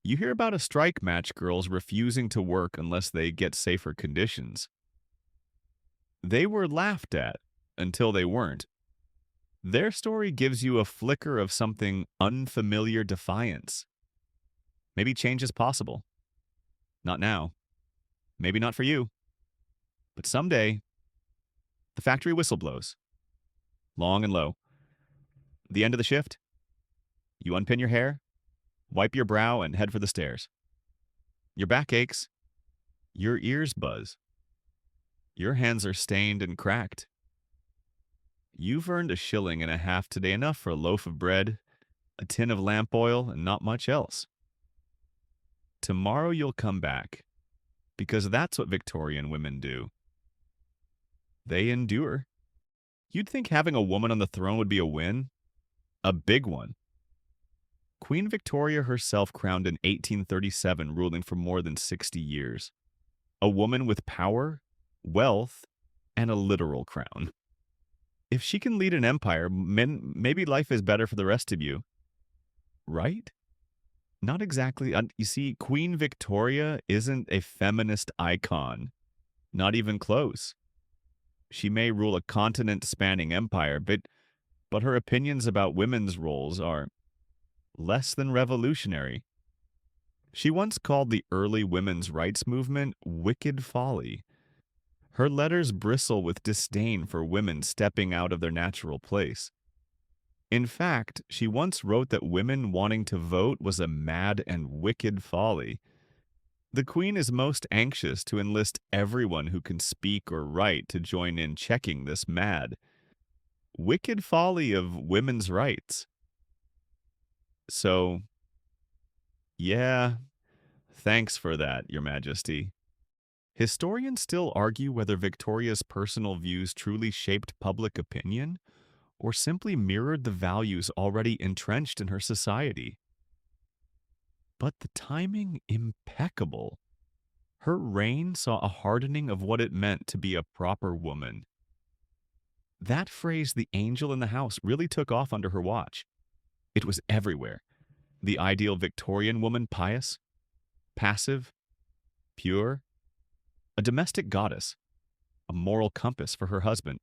You hear about a strike match girls refusing to work unless they get safer conditions. They were laughed at until they weren't. Their story gives you a flicker of something unfamiliar defiance. Maybe change is possible. Not now. Maybe not for you. But someday, the factory whistle blows. Long and low. The end of the shift. You unpin your hair, wipe your brow, and head for the stairs. Your back aches. Your ears buzz. Your hands are stained and cracked. You've earned $1.50 today, enough for a loaf of bread, a tin of lamp oil, and not much else. Tomorrow you'll come back, because that's what Victorian women do. They endure. You'd think having a woman on the throne would be a win. A big one. Queen Victoria herself crowned in 1837, ruling for more than 60 years. A woman with power, wealth, and a literal crown. If she can lead an empire, maybe life is better for the rest of you. Right? Not exactly. You see, Queen Victoria isn't a feminist icon. Not even close. She may rule a continent-spanning empire, but her opinions about women's roles are less than revolutionary. She once called the early women's rights movement wicked folly. Her letters bristle with disdain for women stepping out of their natural place. In fact, she once wrote that women wanting to vote was a mad and wicked folly. The Queen is most anxious to enlist everyone who can speak or write to join in checking this mad, wicked folly of women's rights. So, yeah, Thanks for that, Your Majesty. Historians still argue whether Victoria's personal views truly shaped public opinion or simply mirrored the values already entrenched in her society. But the timing impeccable. Her reign saw a hardening of what it meant to be a proper woman. That phrase, the angel in the house, really took off under her watch. It was everywhere. The ideal Victorian woman, pious, passive, pure, a domestic goddess, a moral compass for her husband.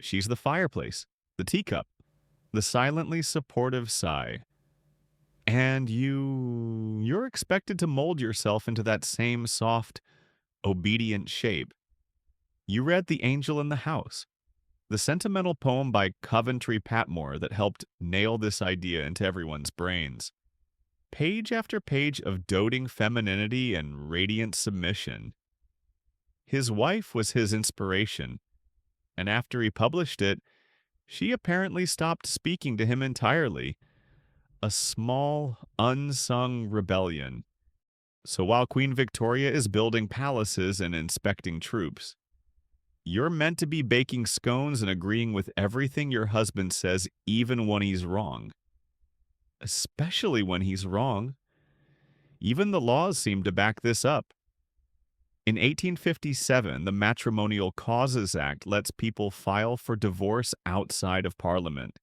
She's the fireplace, the teacup, the silently supportive sigh. And you're expected to mold yourself into that same soft, obedient shape. You read The Angel in the House, the sentimental poem by Coventry Patmore that helped nail this idea into everyone's brains. Page after page of doting femininity and radiant submission. His wife was his inspiration, and after he published it, she apparently stopped speaking to him entirely. A small, unsung rebellion. So while Queen Victoria is building palaces and inspecting troops, you're meant to be baking scones and agreeing with everything your husband says, even when he's wrong. Especially when he's wrong. Even the laws seem to back this up. In 1857, the Matrimonial Causes Act lets people file for divorce outside of Parliament,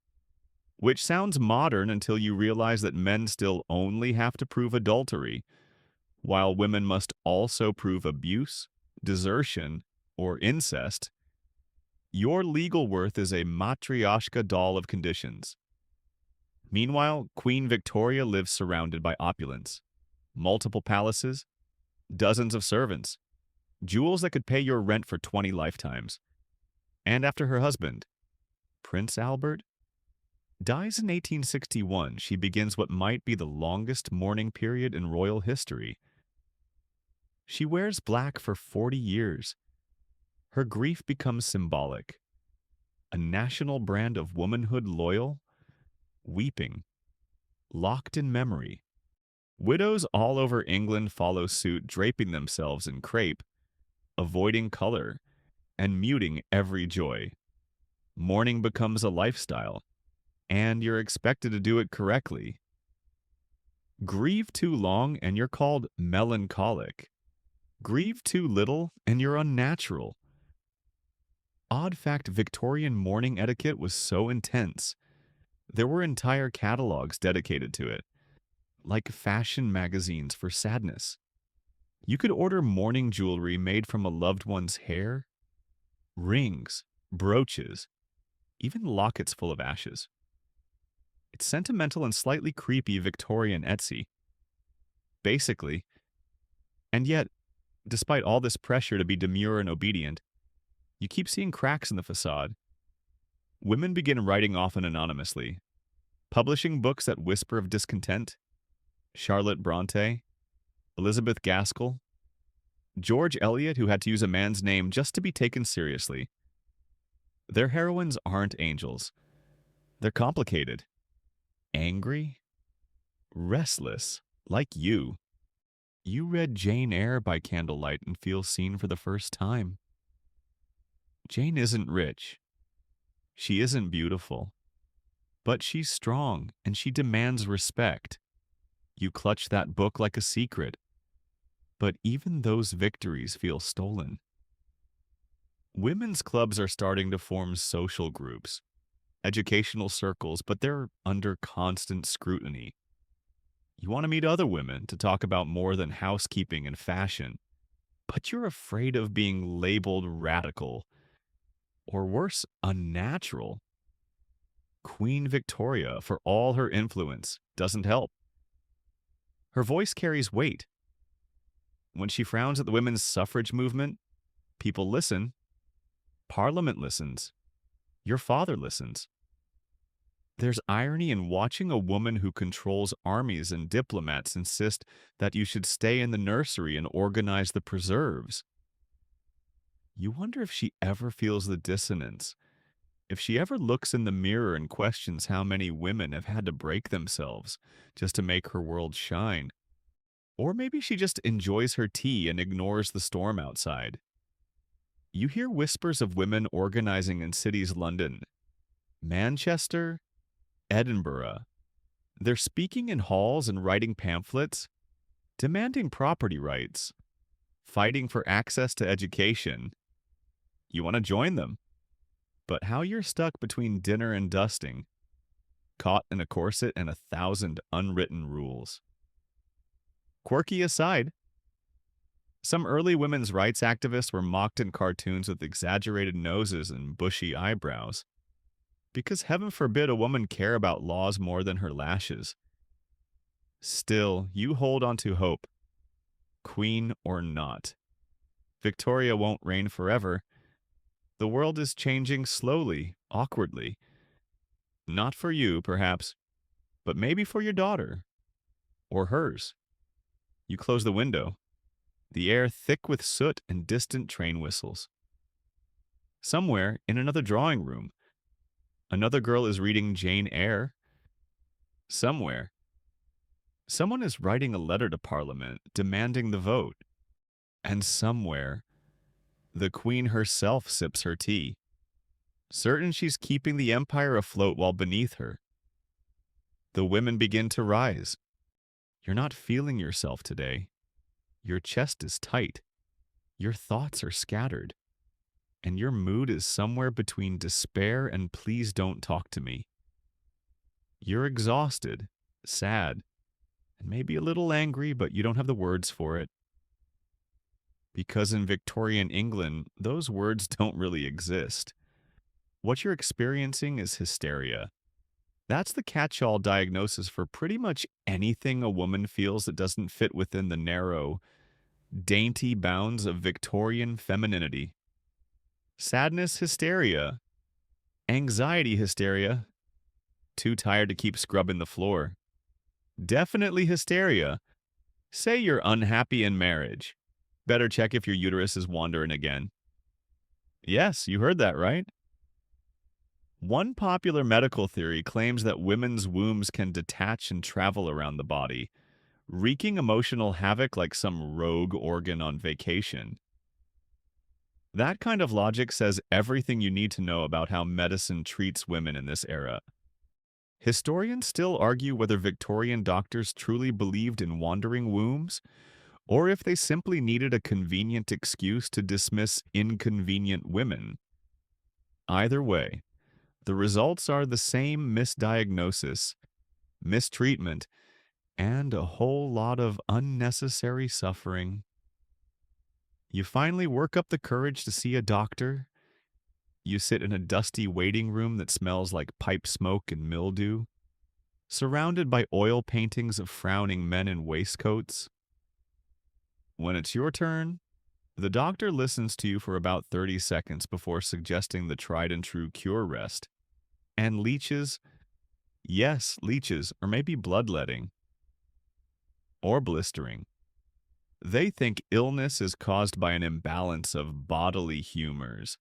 which sounds modern until you realize that men still only have to prove adultery, while women must also prove abuse, desertion, or incest. Your legal worth is a matryoshka doll of conditions. Meanwhile, Queen Victoria lives surrounded by opulence, multiple palaces, dozens of servants, jewels that could pay your rent for 20 lifetimes. And after her husband, Prince Albert, dies in 1861, she begins what might be the longest mourning period in royal history. She wears black for 40 years. Her grief becomes symbolic. A national brand of womanhood loyal, weeping, locked in memory. Widows all over England follow suit, draping themselves in crepe, avoiding color, and muting every joy. Mourning becomes a lifestyle, and you're expected to do it correctly. Grieve too long, and you're called melancholic. Grieve too little, and you're unnatural. Odd fact, Victorian mourning etiquette was so intense, there were entire catalogs dedicated to it, like fashion magazines for sadness. You could order mourning jewelry made from a loved one's hair, rings, brooches, even lockets full of ashes. It's sentimental and slightly creepy Victorian Etsy. Basically, and yet, despite all this pressure to be demure and obedient, you keep seeing cracks in the facade. Women begin writing often anonymously, publishing books that whisper of discontent. Charlotte Bronte, Elizabeth Gaskell, George Eliot, who had to use a man's name just to be taken seriously. Their heroines aren't angels. They're complicated, angry, restless, like you. You read Jane Eyre by candlelight and feel seen for the first time. Jane isn't rich. She isn't beautiful. But she's strong, and she demands respect. You clutch that book like a secret. But even those victories feel stolen. Women's clubs are starting to form social groups, educational circles, but they're under constant scrutiny. You want to meet other women to talk about more than housekeeping and fashion, but you're afraid of being labeled radical, or worse, unnatural. Queen Victoria, for all her influence, doesn't help. Her voice carries weight. When she frowns at the women's suffrage movement, people listen. Parliament listens. Your father listens. There's irony in watching a woman who controls armies and diplomats insist that you should stay in the nursery and organize the preserves. You wonder if she ever feels the dissonance, if she ever looks in the mirror and questions how many women have had to break themselves just to make her world shine. Or maybe she just enjoys her tea and ignores the storm outside. You hear whispers of women organizing in cities London, Manchester, Edinburgh. They're speaking in halls and writing pamphlets, demanding property rights, fighting for access to education. You want to join them, but how you're stuck between dinner and dusting, caught in a corset and 1,000 unwritten rules. Quirky aside, some early women's rights activists were mocked in cartoons with exaggerated noses and bushy eyebrows, because heaven forbid a woman care about laws more than her lashes. Still, you hold on to hope, queen or not. Victoria won't reign forever. The world is changing slowly, awkwardly. Not for you, perhaps, but maybe for your daughter. Or hers. You close the window, the air thick with soot and distant train whistles. Somewhere, in another drawing room, another girl is reading Jane Eyre. Somewhere, someone is writing a letter to Parliament demanding the vote. And somewhere, the Queen herself sips her tea, certain she's keeping the empire afloat while beneath her. The women begin to rise. You're not feeling yourself today. Your chest is tight. Your thoughts are scattered. And your mood is somewhere between despair and please don't talk to me. You're exhausted, sad, and maybe a little angry, but you don't have the words for it. Because in Victorian England, those words don't really exist. What you're experiencing is hysteria. That's the catch-all diagnosis for pretty much anything a woman feels that doesn't fit within the narrow, dainty bounds of Victorian femininity. Sadness hysteria. Anxiety hysteria. Too tired to keep scrubbing the floor. Definitely hysteria. Say you're unhappy in marriage. Better check if your uterus is wandering again. Yes, you heard that right. One popular medical theory claims that women's wombs can detach and travel around the body, wreaking emotional havoc like some rogue organ on vacation. That kind of logic says everything you need to know about how medicine treats women in this era. Historians still argue whether Victorian doctors truly believed in wandering wombs, or if they simply needed a convenient excuse to dismiss inconvenient women. Either way, the results are the same misdiagnosis, mistreatment, and a whole lot of unnecessary suffering. You finally work up the courage to see a doctor. You sit in a dusty waiting room that smells like pipe smoke and mildew, surrounded by oil paintings of frowning men in waistcoats. When it's your turn, the doctor listens to you for about 30 seconds before suggesting the tried and true cure rest. And leeches, yes, leeches, or maybe bloodletting, or blistering. They think illness is caused by an imbalance of bodily humors.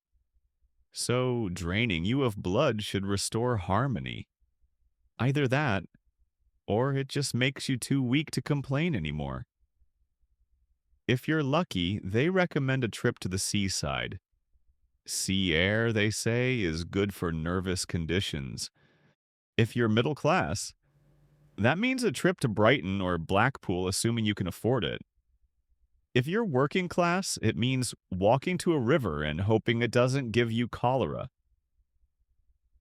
So draining you of blood should restore harmony. Either that, or it just makes you too weak to complain anymore. If you're lucky, they recommend a trip to the seaside. Sea air, they say, is good for nervous conditions. If you're middle class, that means a trip to Brighton or Blackpool, assuming you can afford it. If you're working class, it means walking to a river and hoping it doesn't give you cholera.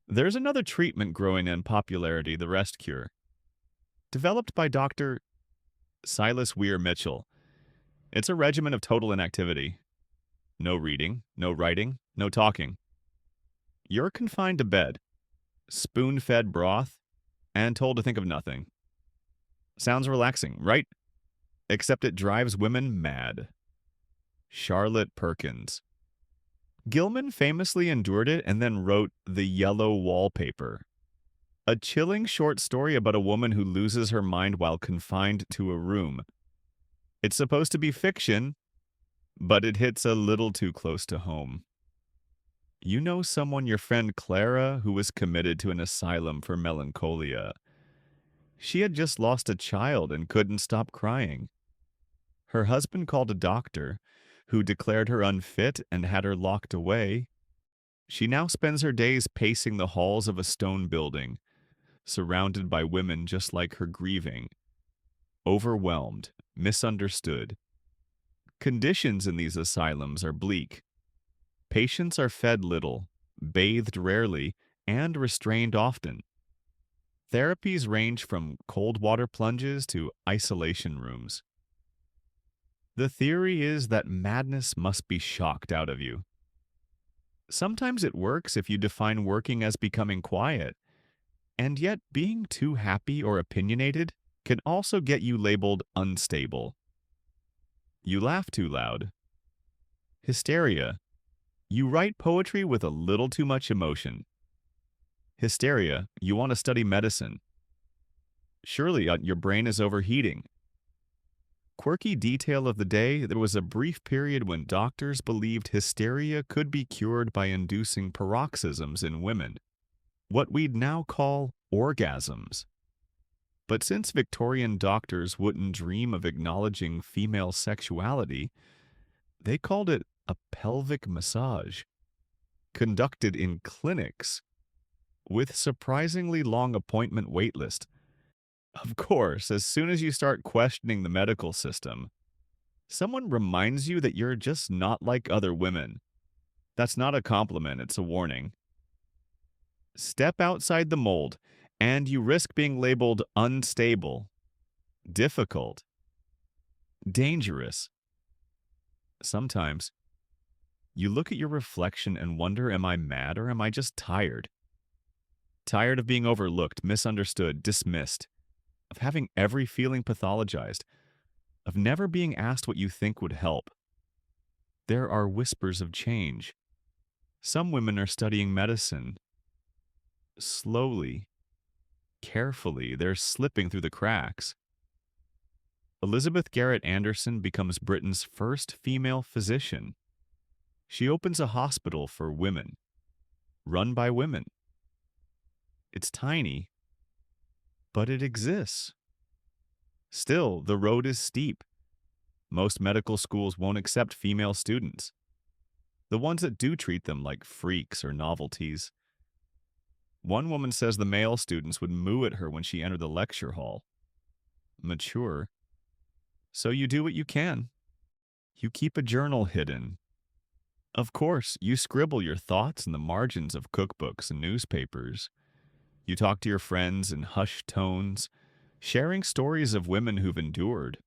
There's another treatment growing in popularity, the rest cure. Developed by Dr. Silas Weir Mitchell. It's a regimen of total inactivity. No reading, no writing, no talking. You're confined to bed, spoon-fed broth, and told to think of nothing. Sounds relaxing, right? Except it drives women mad. Charlotte Perkins. Gilman famously endured it and then wrote The Yellow Wallpaper, a chilling short story about a woman who loses her mind while confined to a room. It's supposed to be fiction, but it hits a little too close to home. You know someone, your friend Clara, who was committed to an asylum for melancholia. She had just lost a child and couldn't stop crying. Her husband called a doctor, who declared her unfit and had her locked away. She now spends her days pacing the halls of a stone building, surrounded by women just like her, grieving, overwhelmed, misunderstood. Conditions in these asylums are bleak. Patients are fed little, bathed rarely, and restrained often. Therapies range from cold water plunges to isolation rooms. The theory is that madness must be shocked out of you. Sometimes it works if you define working as becoming quiet, and yet being too happy or opinionated can also get you labeled unstable. You laugh too loud. Hysteria. You write poetry with a little too much emotion. Hysteria. You want to study medicine. Surely your brain is overheating. Quirky detail of the day, there was a brief period when doctors believed hysteria could be cured by inducing paroxysms in women, what we'd now call orgasms. But since Victorian doctors wouldn't dream of acknowledging female sexuality, they called it a pelvic massage, conducted in clinics, with surprisingly long appointment waitlist. Of course, as soon as you start questioning the medical system, someone reminds you that you're just not like other women. That's not a compliment, it's a warning. Step outside the mold, and you risk being labeled unstable, difficult, dangerous. Sometimes, you look at your reflection and wonder, am I mad or am I just tired? Tired of being overlooked, misunderstood, dismissed, of having every feeling pathologized, of never being asked what you think would help. There are whispers of change. Some women are studying medicine. Slowly, carefully, they're slipping through the cracks. Elizabeth Garrett Anderson becomes Britain's first female physician. She opens a hospital for women, run by women. It's tiny, but it exists. Still, the road is steep. Most medical schools won't accept female students. The ones that do treat them like freaks or novelties. One woman says the male students would moo at her when she entered the lecture hall. Mature. So you do what you can. You keep a journal hidden. Of course, you scribble your thoughts in the margins of cookbooks and newspapers. You talk to your friends in hushed tones, sharing stories of women who've endured.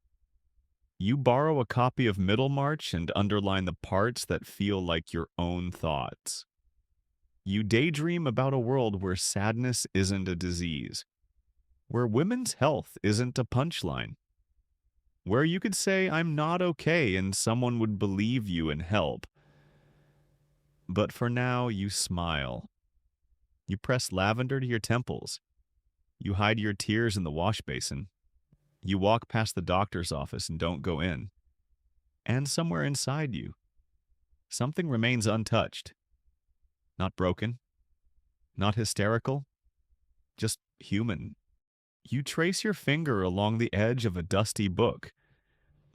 You borrow a copy of Middlemarch and underline the parts that feel like your own thoughts. You daydream about a world where sadness isn't a disease, where women's health isn't a punchline, where you could say, I'm not okay, and someone would believe you and help. But for now, you smile. You press lavender to your temples. You hide your tears in the wash basin. You walk past the doctor's office and don't go in. And somewhere inside you, something remains untouched. Not broken, not hysterical, just human. You trace your finger along the edge of a dusty book,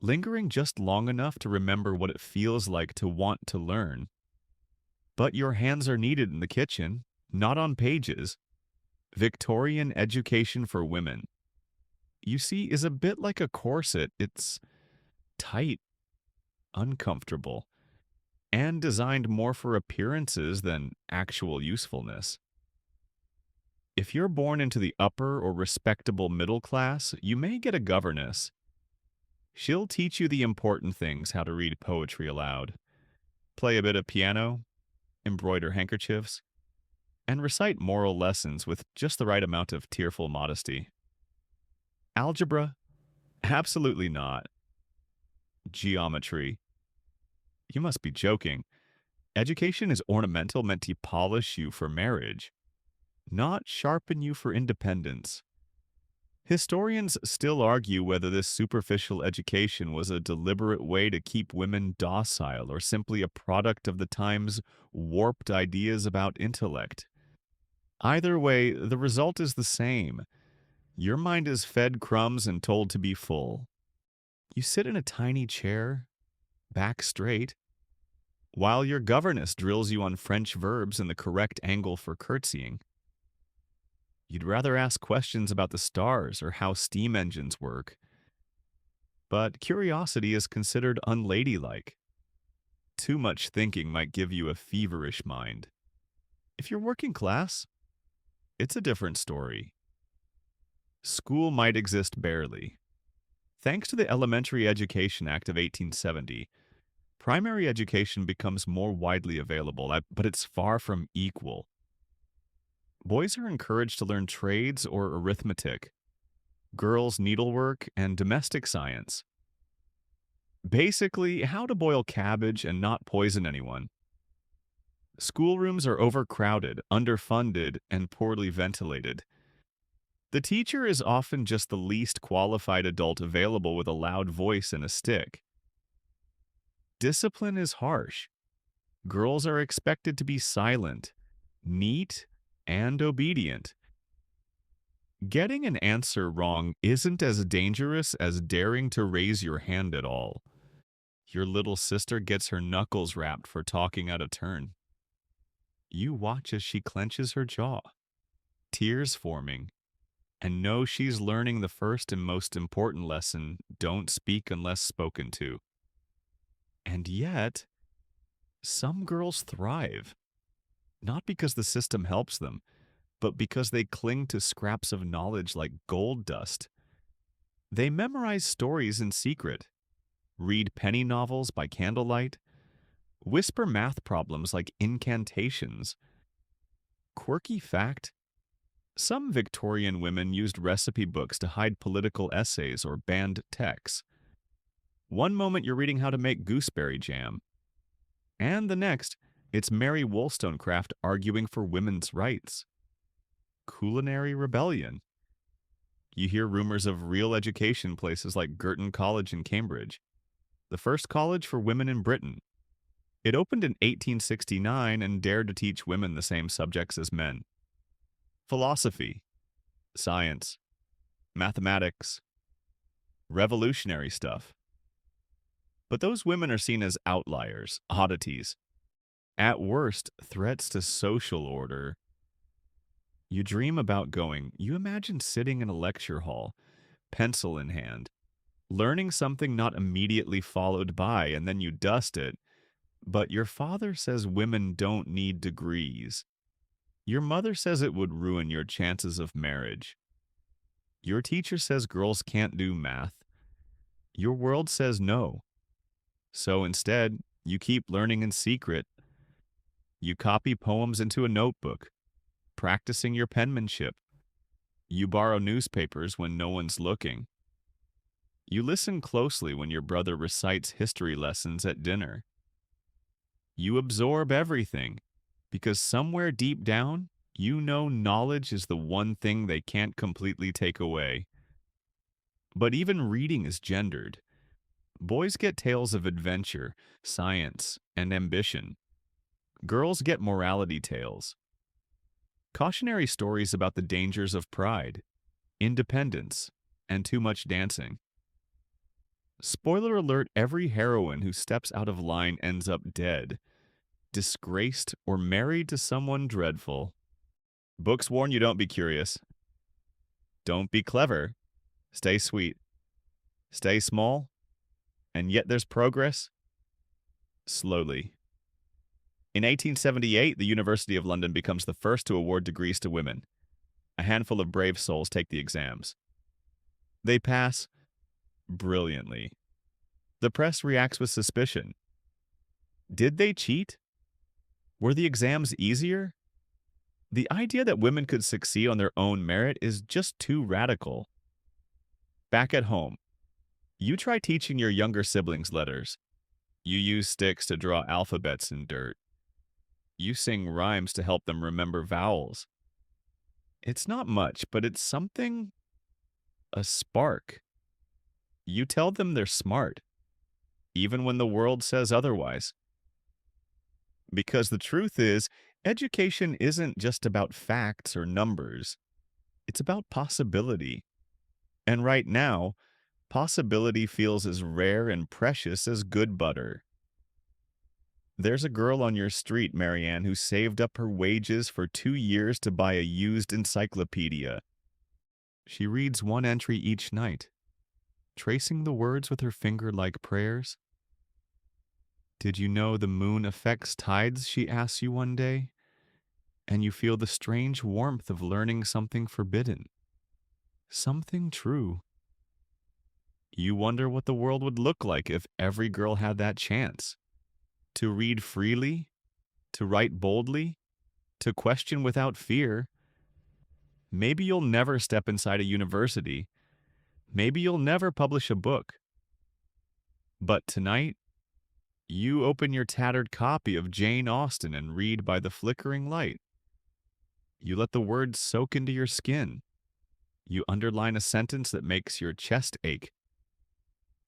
lingering just long enough to remember what it feels like to want to learn. But your hands are needed in the kitchen, not on pages. Victorian Education for Women, you see, is a bit like a corset. It's tight, uncomfortable, and designed more for appearances than actual usefulness. If you're born into the upper or respectable middle class, you may get a governess. She'll teach you the important things, how to read poetry aloud, play a bit of piano, embroider handkerchiefs, and recite moral lessons with just the right amount of tearful modesty. Algebra? Absolutely not. Geometry? You must be joking. Education is ornamental, meant to polish you for marriage, not sharpen you for independence. Historians still argue whether this superficial education was a deliberate way to keep women docile or simply a product of the time's warped ideas about intellect. Either way, the result is the same. Your mind is fed crumbs and told to be full. You sit in a tiny chair, back straight, while your governess drills you on French verbs and the correct angle for curtsying. You'd rather ask questions about the stars or how steam engines work, but curiosity is considered unladylike. Too much thinking might give you a feverish mind. If you're working class, it's a different story. School might exist barely. Thanks to the Elementary Education Act of 1870, primary education becomes more widely available, but it's far from equal. Boys are encouraged to learn trades or arithmetic, girls needlework and domestic science. Basically, how to boil cabbage and not poison anyone. Schoolrooms are overcrowded, underfunded, and poorly ventilated. The teacher is often just the least qualified adult available with a loud voice and a stick. Discipline is harsh. Girls are expected to be silent, neat, and obedient. Getting an answer wrong isn't as dangerous as daring to raise your hand at all. Your little sister gets her knuckles rapped for talking out of turn. You watch as she clenches her jaw, tears forming, and know she's learning the first and most important lesson: don't speak unless spoken to. And yet, some girls thrive, not because the system helps them, but because they cling to scraps of knowledge like gold dust. They memorize stories in secret, read penny novels by candlelight, whisper math problems like incantations. Quirky fact: some Victorian women used recipe books to hide political essays or banned texts. One moment you're reading how to make gooseberry jam, and the next, it's Mary Wollstonecraft arguing for women's rights. Culinary rebellion. You hear rumors of real education places like Girton College in Cambridge, the first college for women in Britain. It opened in 1869 and dared to teach women the same subjects as men. Philosophy, science, mathematics, revolutionary stuff. But those women are seen as outliers, oddities, at worst, threats to social order. You dream about going, you imagine sitting in a lecture hall, pencil in hand, learning something not immediately followed by, and then you dust it. But your father says women don't need degrees. Your mother says it would ruin your chances of marriage. Your teacher says girls can't do math. Your world says no. So instead, you keep learning in secret. You copy poems into a notebook, practicing your penmanship. You borrow newspapers when no one's looking. You listen closely when your brother recites history lessons at dinner. You absorb everything, because somewhere deep down, you know knowledge is the one thing they can't completely take away. But even reading is gendered. Boys get tales of adventure, science, and ambition. Girls get morality tales. Cautionary stories about the dangers of pride, independence, and too much dancing. Spoiler alert, every heroine who steps out of line ends up dead, disgraced, or married to someone dreadful. Books warn you, don't be curious. Don't be clever. Stay sweet. Stay small. And yet there's progress. Slowly. In 1878, the University of London becomes the first to award degrees to women. A handful of brave souls take the exams. They pass brilliantly. The press reacts with suspicion. Did they cheat? Were the exams easier? The idea that women could succeed on their own merit is just too radical. Back at home, you try teaching your younger siblings letters. You use sticks to draw alphabets in dirt. You sing rhymes to help them remember vowels. It's not much, but it's something, a spark. You tell them they're smart, even when the world says otherwise. Because the truth is, education isn't just about facts or numbers. It's about possibility. And right now, Possibility feels as rare and precious as good butter. There's a girl on your street, Marianne, who saved up her wages for 2 years to buy a used encyclopedia. She reads one entry each night, tracing the words with her finger like prayers. Did you know the moon affects tides, she asks you one day, and you feel the strange warmth of learning something forbidden, something true. You wonder what the world would look like if every girl had that chance. To read freely, to write boldly, to question without fear. Maybe you'll never step inside a university. Maybe you'll never publish a book. But tonight, you open your tattered copy of Jane Austen and read by the flickering light. You let the words soak into your skin. You underline a sentence that makes your chest ache.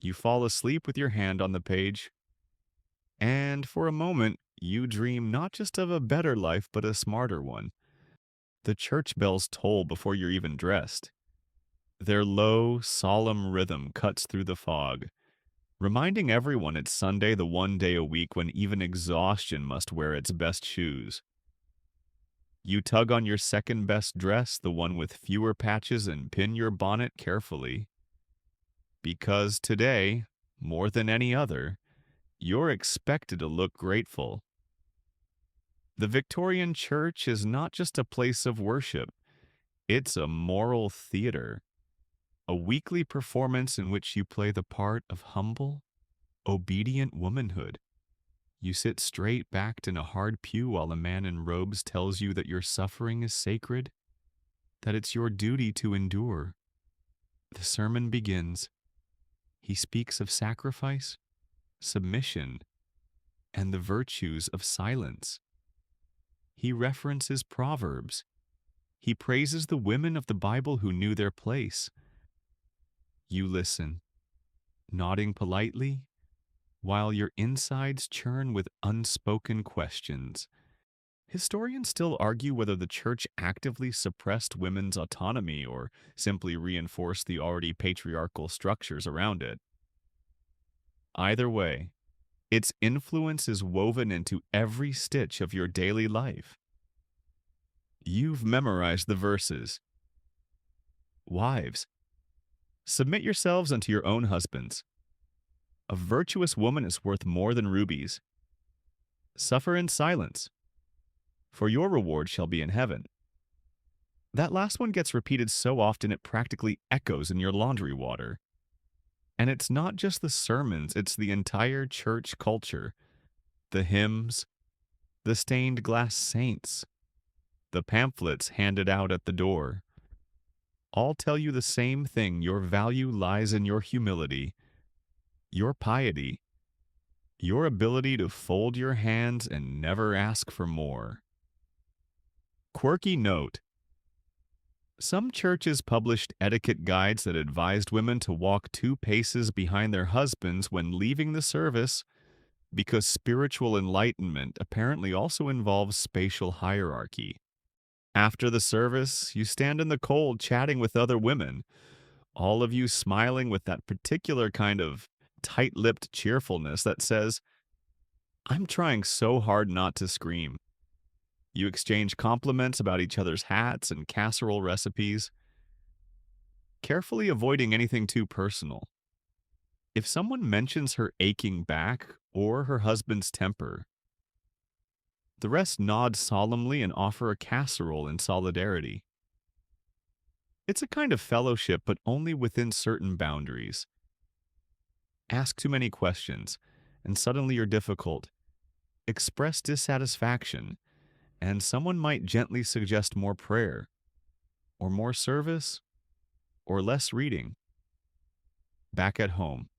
You fall asleep with your hand on the page. And for a moment, you dream not just of a better life, but a smarter one. The church bells toll before you're even dressed. Their low, solemn rhythm cuts through the fog, reminding everyone it's Sunday, the one day a week when even exhaustion must wear its best shoes. You tug on your second best dress, the one with fewer patches, and pin your bonnet carefully. Because today, more than any other, you're expected to look grateful. The Victorian Church is not just a place of worship, it's a moral theater, a weekly performance in which you play the part of humble, obedient womanhood. You sit straight-backed in a hard pew while a man in robes tells you that your suffering is sacred, that it's your duty to endure. The sermon begins. He speaks of sacrifice, submission, and the virtues of silence. He references Proverbs. He praises the women of the Bible who knew their place. You listen, nodding politely, while your insides churn with unspoken questions. Historians still argue whether the church actively suppressed women's autonomy or simply reinforced the already patriarchal structures around it. Either way, its influence is woven into every stitch of your daily life. You've memorized the verses. Wives, submit yourselves unto your own husbands. A virtuous woman is worth more than rubies. Suffer in silence, for your reward shall be in heaven. That last one gets repeated so often it practically echoes in your laundry water. And it's not just the sermons, it's the entire church culture. The hymns, the stained glass saints, the pamphlets handed out at the door. All tell you the same thing: your value lies in your humility, your piety, your ability to fold your hands and never ask for more. Quirky note: some churches published etiquette guides that advised women to walk 2 paces behind their husbands when leaving the service, because spiritual enlightenment apparently also involves spatial hierarchy. After the service, you stand in the cold chatting with other women, all of you smiling with that particular kind of tight-lipped cheerfulness that says, "I'm trying so hard not to scream." You exchange compliments about each other's hats and casserole recipes, carefully avoiding anything too personal. If someone mentions her aching back or her husband's temper, the rest nod solemnly and offer a casserole in solidarity. It's a kind of fellowship, but only within certain boundaries. Ask too many questions, and suddenly you're difficult. Express dissatisfaction, and someone might gently suggest more prayer, or more service, or less reading. Back at home,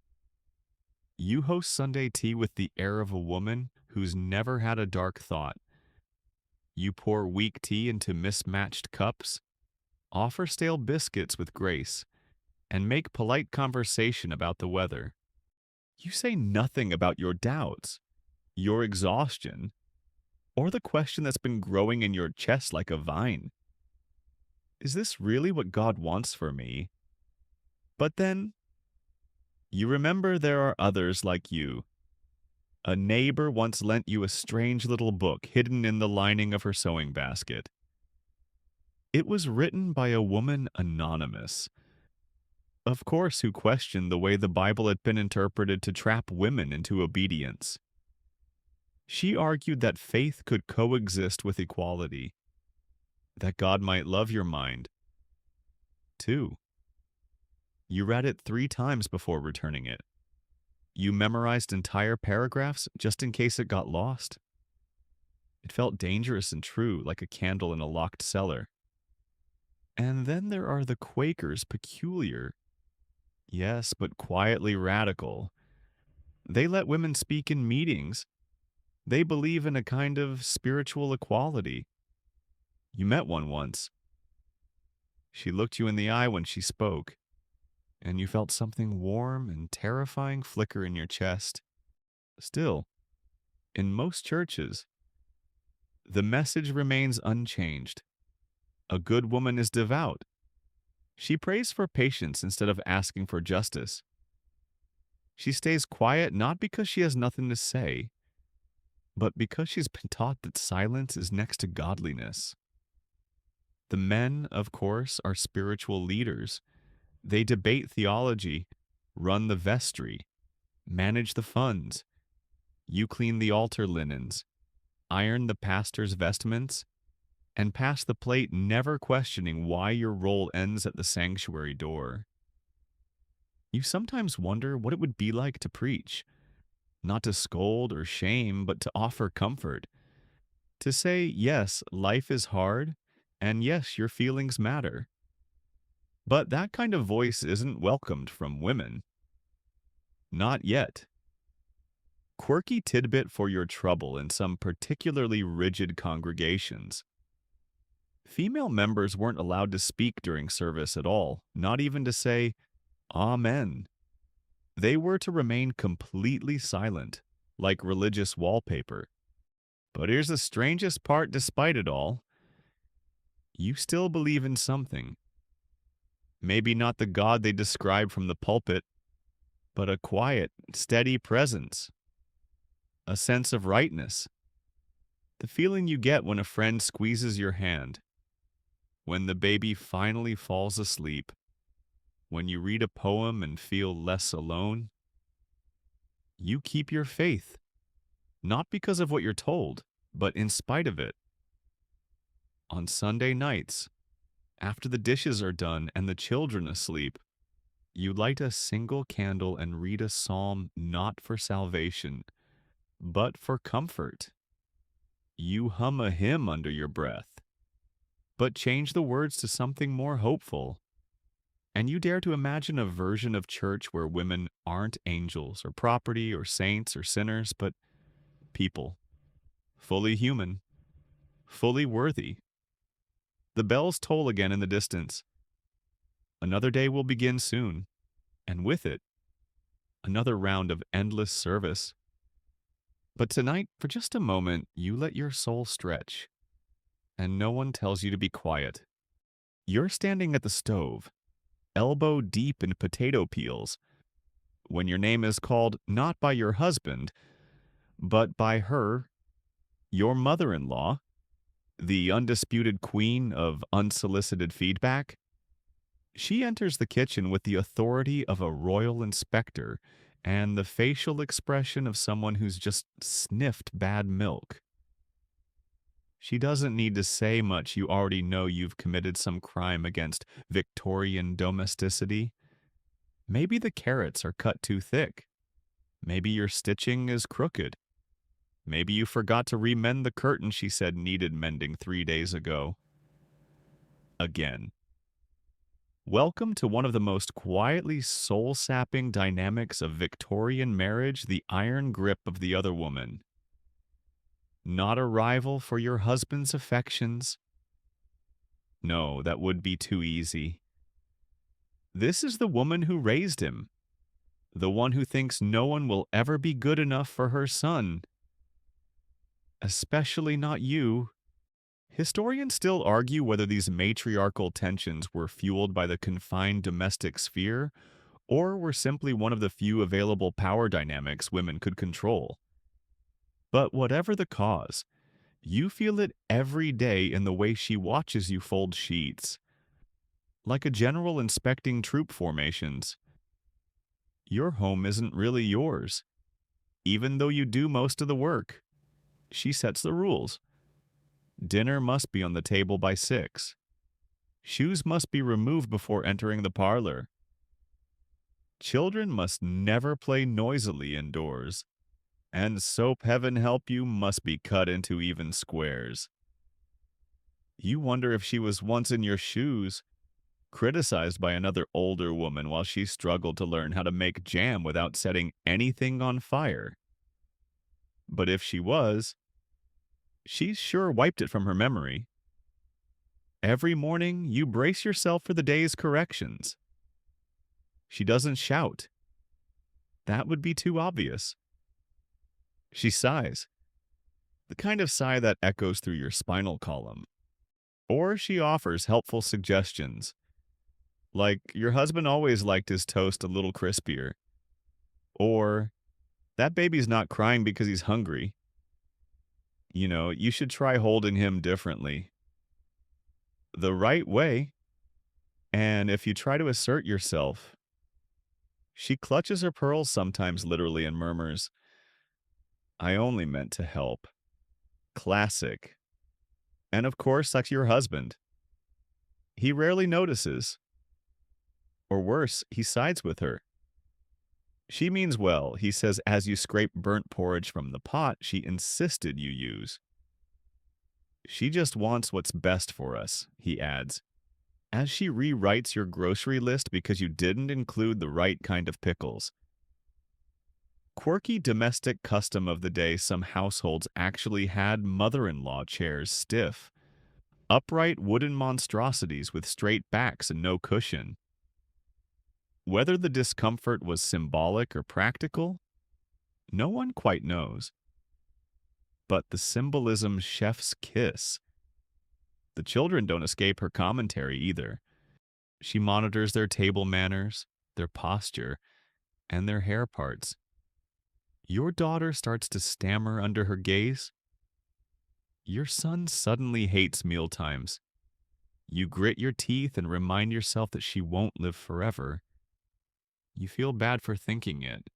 you host Sunday tea with the air of a woman who's never had a dark thought. You pour weak tea into mismatched cups, offer stale biscuits with grace, and make polite conversation about the weather. You say nothing about your doubts, your exhaustion, or the question that's been growing in your chest like a vine. Is this really what God wants for me? But then, You remember there are others like you. A neighbor once lent you a strange little book hidden in the lining of her sewing basket. It was written by a woman anonymous, of course, who questioned the way the Bible had been interpreted to trap women into obedience. She argued that faith could coexist with equality, that God might love your mind, too. You read it 3 times before returning it. You memorized entire paragraphs just in case it got lost. It felt dangerous and true, like a candle in a locked cellar. And then there are the Quakers, peculiar, yes, but quietly radical. They let women speak in meetings. They believe in a kind of spiritual equality. You met one once. She looked you in the eye when she spoke, and you felt something warm and terrifying flicker in your chest. Still, in most churches, the message remains unchanged. A good woman is devout. She prays for patience instead of asking for justice. She stays quiet not because she has nothing to say, but because she's been taught that silence is next to godliness. The men, of course, are spiritual leaders. They debate theology, run the vestry, manage the funds. You clean the altar linens, iron the pastor's vestments, and pass the plate, never questioning why your role ends at the sanctuary door. You sometimes wonder what it would be like to preach, not to scold or shame, but to offer comfort. To say, yes, life is hard, and yes, your feelings matter. But that kind of voice isn't welcomed from women. Not yet. Quirky tidbit for your trouble in some particularly rigid congregations. Female members weren't allowed to speak during service at all, not even to say, Amen. They were to remain completely silent, like religious wallpaper. But here's the strangest part despite it all. You still believe in something. Maybe not the God they describe from the pulpit, but a quiet, steady presence, a sense of rightness, the feeling you get when a friend squeezes your hand, when the baby finally falls asleep, when you read a poem and feel less alone. You keep your faith, not because of what you're told, but in spite of it. On Sunday nights, after the dishes are done and the children asleep, you light a single candle and read a psalm not for salvation, but for comfort. You hum a hymn under your breath, but change the words to something more hopeful. And you dare to imagine a version of church where women aren't angels or property or saints or sinners, but people, fully human, fully worthy. The bells toll again in the distance. Another day will begin soon, and with it, another round of endless service. But tonight, for just a moment, you let your soul stretch, and no one tells you to be quiet. You're standing at the stove, elbow deep in potato peels, when your name is called not by your husband, but by her, your mother-in-law, the undisputed queen of unsolicited feedback. She enters the kitchen with the authority of a royal inspector and the facial expression of someone who's just sniffed bad milk. She doesn't need to say much. You already know you've committed some crime against Victorian domesticity. Maybe the carrots are cut too thick. Maybe your stitching is crooked. Maybe you forgot to remend the curtain she said needed mending 3 days ago. Again. Welcome to one of the most quietly soul-sapping dynamics of Victorian marriage, the iron grip of the other woman. Not a rival for your husband's affections. No, that would be too easy. This is the woman who raised him, the one who thinks no one will ever be good enough for her son. Especially not you. Historians still argue whether these matriarchal tensions were fueled by the confined domestic sphere or were simply one of the few available power dynamics women could control. But whatever the cause, you feel it every day in the way she watches you fold sheets. Like a general inspecting troop formations, your home isn't really yours. Even though you do most of the work, she sets the rules. Dinner must be on the table by 6. Shoes must be removed before entering the parlor. Children must never play noisily indoors. And soap, heaven help you, must be cut into even squares. You wonder if she was once in your shoes, criticized by another older woman while she struggled to learn how to make jam without setting anything on fire. But if she was, she's sure wiped it from her memory. Every morning, you brace yourself for the day's corrections. She doesn't shout. That would be too obvious. She sighs, the kind of sigh that echoes through your spinal column. Or she offers helpful suggestions, like your husband always liked his toast a little crispier, or that baby's not crying because he's hungry. You should try holding him differently. The right way. And if you try to assert yourself, she clutches her pearls sometimes literally and murmurs, I only meant to help. Classic. And of course, like your husband. He rarely notices. Or worse, he sides with her. She means well, he says, as you scrape burnt porridge from the pot she insisted you use. She just wants what's best for us, he adds, as she rewrites your grocery list because you didn't include the right kind of pickles. Quirky domestic custom of the day, some households actually had mother-in-law chairs stiff, upright wooden monstrosities with straight backs and no cushion. Whether the discomfort was symbolic or practical, no one quite knows. But the symbolism chef's kiss. The children don't escape her commentary either. She monitors their table manners, their posture, and their hair parts. Your daughter starts to stammer under her gaze. Your son suddenly hates mealtimes. You grit your teeth and remind yourself that she won't live forever. You feel bad for thinking it.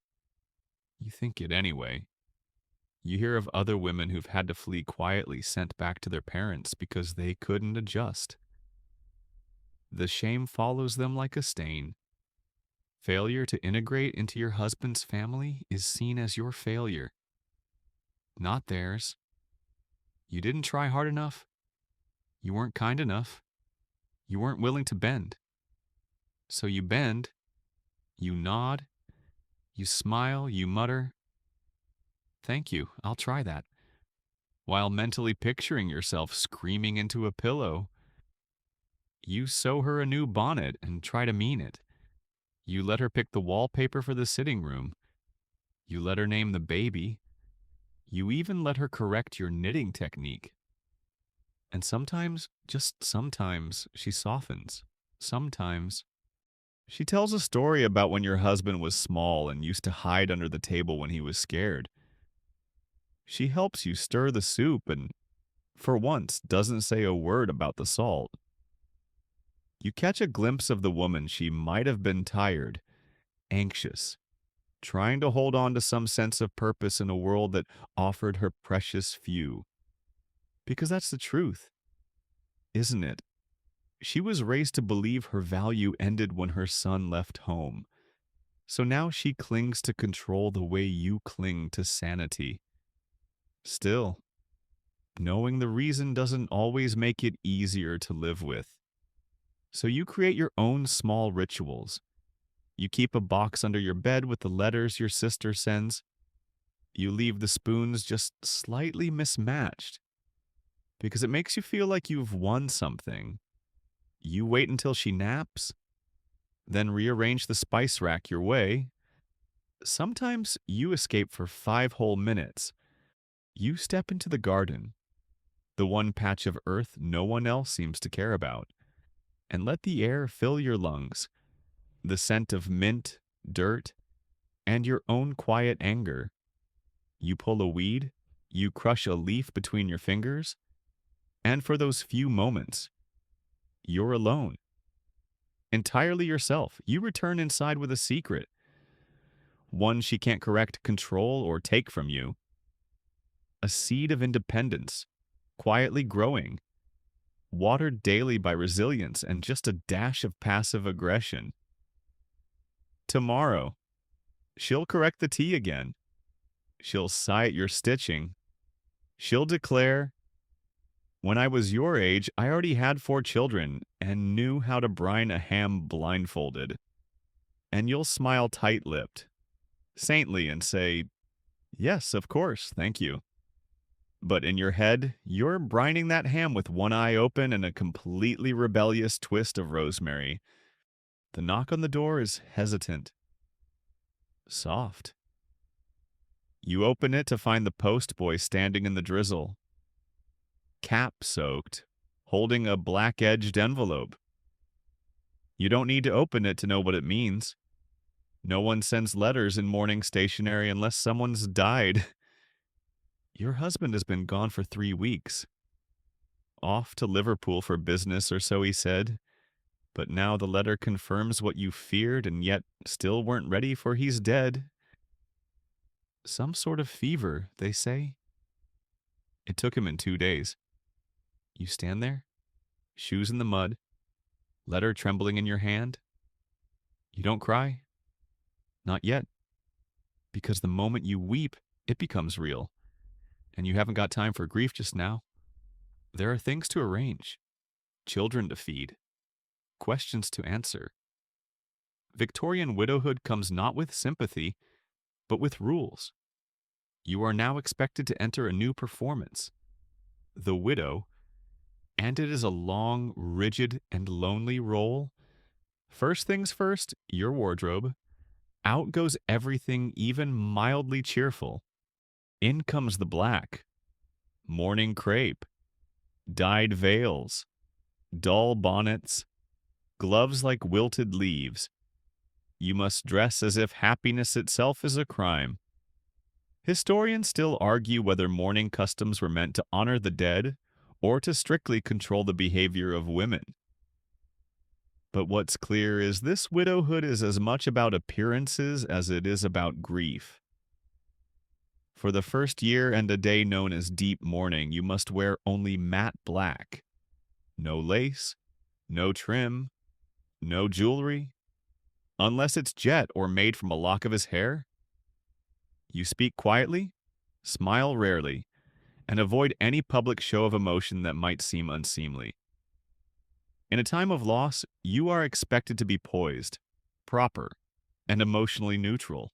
You think it anyway. You hear of other women who've had to flee quietly, sent back to their parents because they couldn't adjust. The shame follows them like a stain. Failure to integrate into your husband's family is seen as your failure, not theirs. You didn't try hard enough. You weren't kind enough. You weren't willing to bend. So you bend, you nod, you smile, you mutter, thank you, I'll try that, while mentally picturing yourself screaming into a pillow. You sew her a new bonnet and try to mean it. You let her pick the wallpaper for the sitting room. You let her name the baby. You even let her correct your knitting technique. And sometimes, just sometimes, she softens. Sometimes. She tells a story about when your husband was small and used to hide under the table when he was scared. She helps you stir the soup and, for once, doesn't say a word about the salt. You catch a glimpse of the woman. She might have been tired, anxious, trying to hold on to some sense of purpose in a world that offered her precious few. Because that's the truth, isn't it? She was raised to believe her value ended when her son left home. So now she clings to control the way you cling to sanity. Still, knowing the reason doesn't always make it easier to live with. So you create your own small rituals. You keep a box under your bed with the letters your sister sends. You leave the spoons just slightly mismatched because it makes you feel like you've won something. You wait until she naps, then rearrange the spice rack your way. Sometimes you escape for 5 whole minutes. You step into the garden, the one patch of earth no one else seems to care about, and let the air fill your lungs. the scent of mint, dirt, and your own quiet anger. You pull a weed, you crush a leaf between your fingers, and for those few moments, you're alone. Entirely yourself, you return inside with a secret, one she can't correct, control, or take from you. A seed of independence, quietly growing, watered daily by resilience and just a dash of passive aggression. Tomorrow, she'll correct the tea again. She'll sigh at your stitching. She'll declare, "When I was your age, I already had 4 children and knew how to brine a ham blindfolded." And you'll smile tight-lipped, saintly, and say, "Yes, of course, thank you." But in your head, you're brining that ham with one eye open and a completely rebellious twist of rosemary. The knock on the door is hesitant, soft. You open it to find the postboy standing in the drizzle, cap-soaked, holding a black-edged envelope. You don't need to open it to know what it means. No one sends letters in morning stationery unless someone's died. Your husband has been gone for 3 weeks. Off to Liverpool for business or so he said. But now the letter confirms what you feared and yet still weren't ready for. He's dead. Some sort of fever, they say. It took him in 2 days. You stand there, shoes in the mud, letter trembling in your hand. You don't cry. Not yet. Because the moment you weep, it becomes real. And you haven't got time for grief just now. There are things to arrange, children to feed, questions to answer. Victorian widowhood comes not with sympathy, but with rules. You are now expected to enter a new performance, the widow, and it is a long, rigid, and lonely role. First things first, your wardrobe. Out goes everything even mildly cheerful. In comes the black, mourning crepe, dyed veils, dull bonnets, gloves like wilted leaves. You must dress as if happiness itself is a crime. Historians still argue whether mourning customs were meant to honor the dead or to strictly control the behavior of women. But what's clear is this widowhood is as much about appearances as it is about grief. For the first year and a day known as deep mourning, you must wear only matte black. No lace, no trim, no jewelry, unless it's jet or made from a lock of his hair. You speak quietly, smile rarely, and avoid any public show of emotion that might seem unseemly. In a time of loss, you are expected to be poised, proper, and emotionally neutral.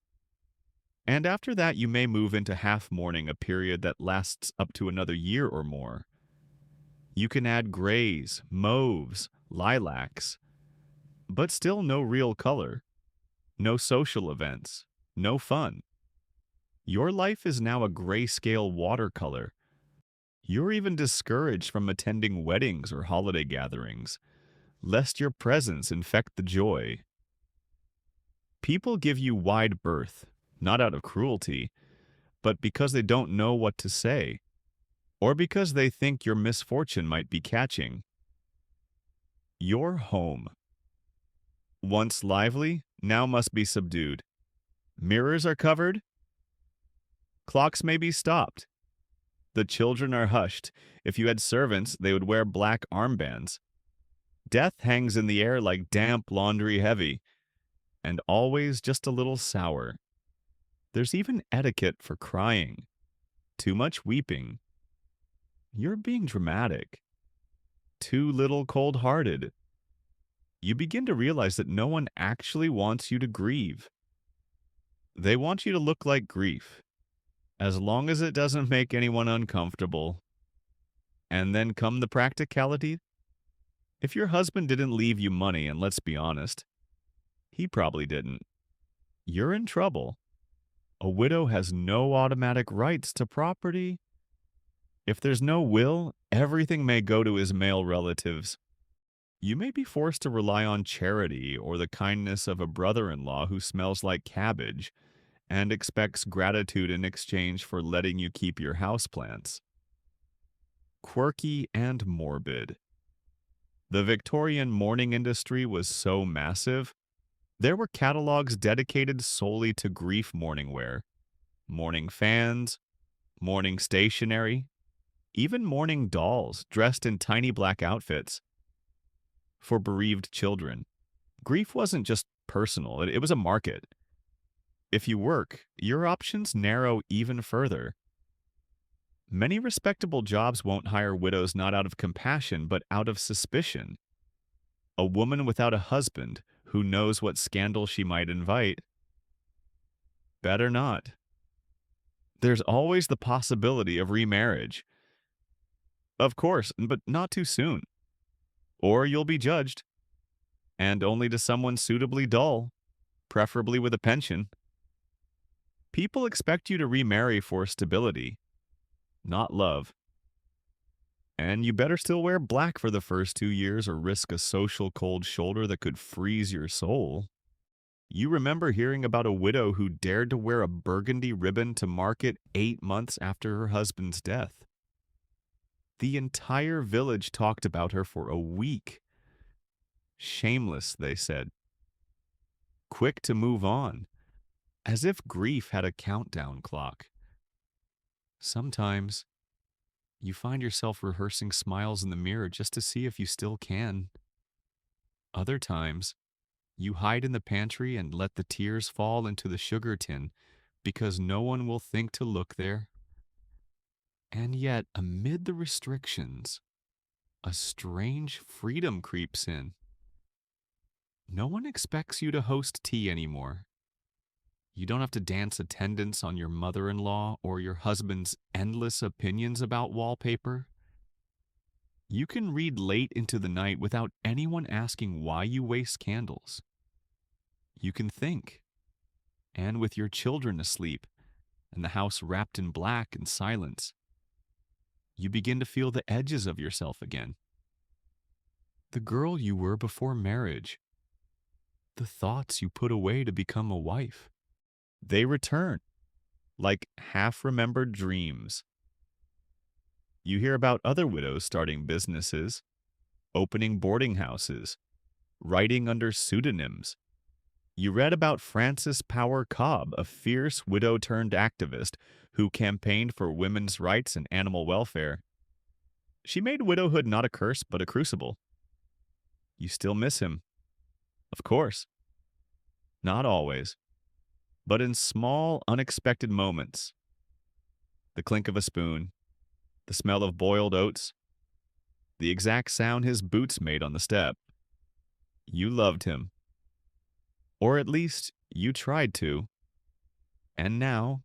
And after that, you may move into half mourning, a period that lasts up to another year or more. You can add grays, mauves, lilacs, but still no real color, no social events, no fun. Your life is now a grayscale watercolor. You're even discouraged from attending weddings or holiday gatherings, lest your presence infect the joy. People give you wide berth, not out of cruelty, but because they don't know what to say, or because they think your misfortune might be catching. Your home, once lively, now must be subdued. Mirrors are covered. Clocks may be stopped. The children are hushed. If you had servants, they would wear black armbands. Death hangs in the air like damp laundry heavy, and always just a little sour. There's even etiquette for crying. Too much weeping. You're being dramatic. Too little cold-hearted. You begin to realize that no one actually wants you to grieve. They want you to look like grief, as long as it doesn't make anyone uncomfortable. And then come the practicality. If your husband didn't leave you money, and let's be honest, he probably didn't, you're in trouble. A widow has no automatic rights to property. If there's no will, everything may go to his male relatives. You may be forced to rely on charity or the kindness of a brother-in-law who smells like cabbage and expects gratitude in exchange for letting you keep your houseplants. Quirky and morbid. The Victorian mourning industry was so massive, there were catalogs dedicated solely to grief mourning wear, mourning fans, mourning stationery, even mourning dolls dressed in tiny black outfits for bereaved children. Grief wasn't just personal, it was a market. If you work, your options narrow even further. Many respectable jobs won't hire widows not out of compassion, but out of suspicion. A woman without a husband who knows what scandal she might invite? Better not. There's always the possibility of remarriage. Of course, but not too soon. Or you'll be judged, and only to someone suitably dull, preferably with a pension. People expect you to remarry for stability, not love. And you better still wear black for the first 2 years or risk a social cold shoulder that could freeze your soul. You remember hearing about a widow who dared to wear a burgundy ribbon to market 8 months after her husband's death. The entire village talked about her for a week. Shameless, they said. Quick to move on, as if grief had a countdown clock. Sometimes, you find yourself rehearsing smiles in the mirror just to see if you still can. Other times, you hide in the pantry and let the tears fall into the sugar tin because no one will think to look there. And yet, amid the restrictions, a strange freedom creeps in. No one expects you to host tea anymore. You don't have to dance attendance on your mother-in-law or your husband's endless opinions about wallpaper. You can read late into the night without anyone asking why you waste candles. You can think, and with your children asleep and the house wrapped in black and silence, you begin to feel the edges of yourself again. The girl you were before marriage, the thoughts you put away to become a wife. They return, like half-remembered dreams. You hear about other widows starting businesses, opening boarding houses, writing under pseudonyms. You read about Frances Power Cobb, a fierce widow-turned-activist who campaigned for women's rights and animal welfare. She made widowhood not a curse, but a crucible. You still miss him. Of course. Not always, but in small, unexpected moments. The clink of a spoon, the smell of boiled oats, the exact sound his boots made on the step. You loved him. Or at least, you tried to. And now,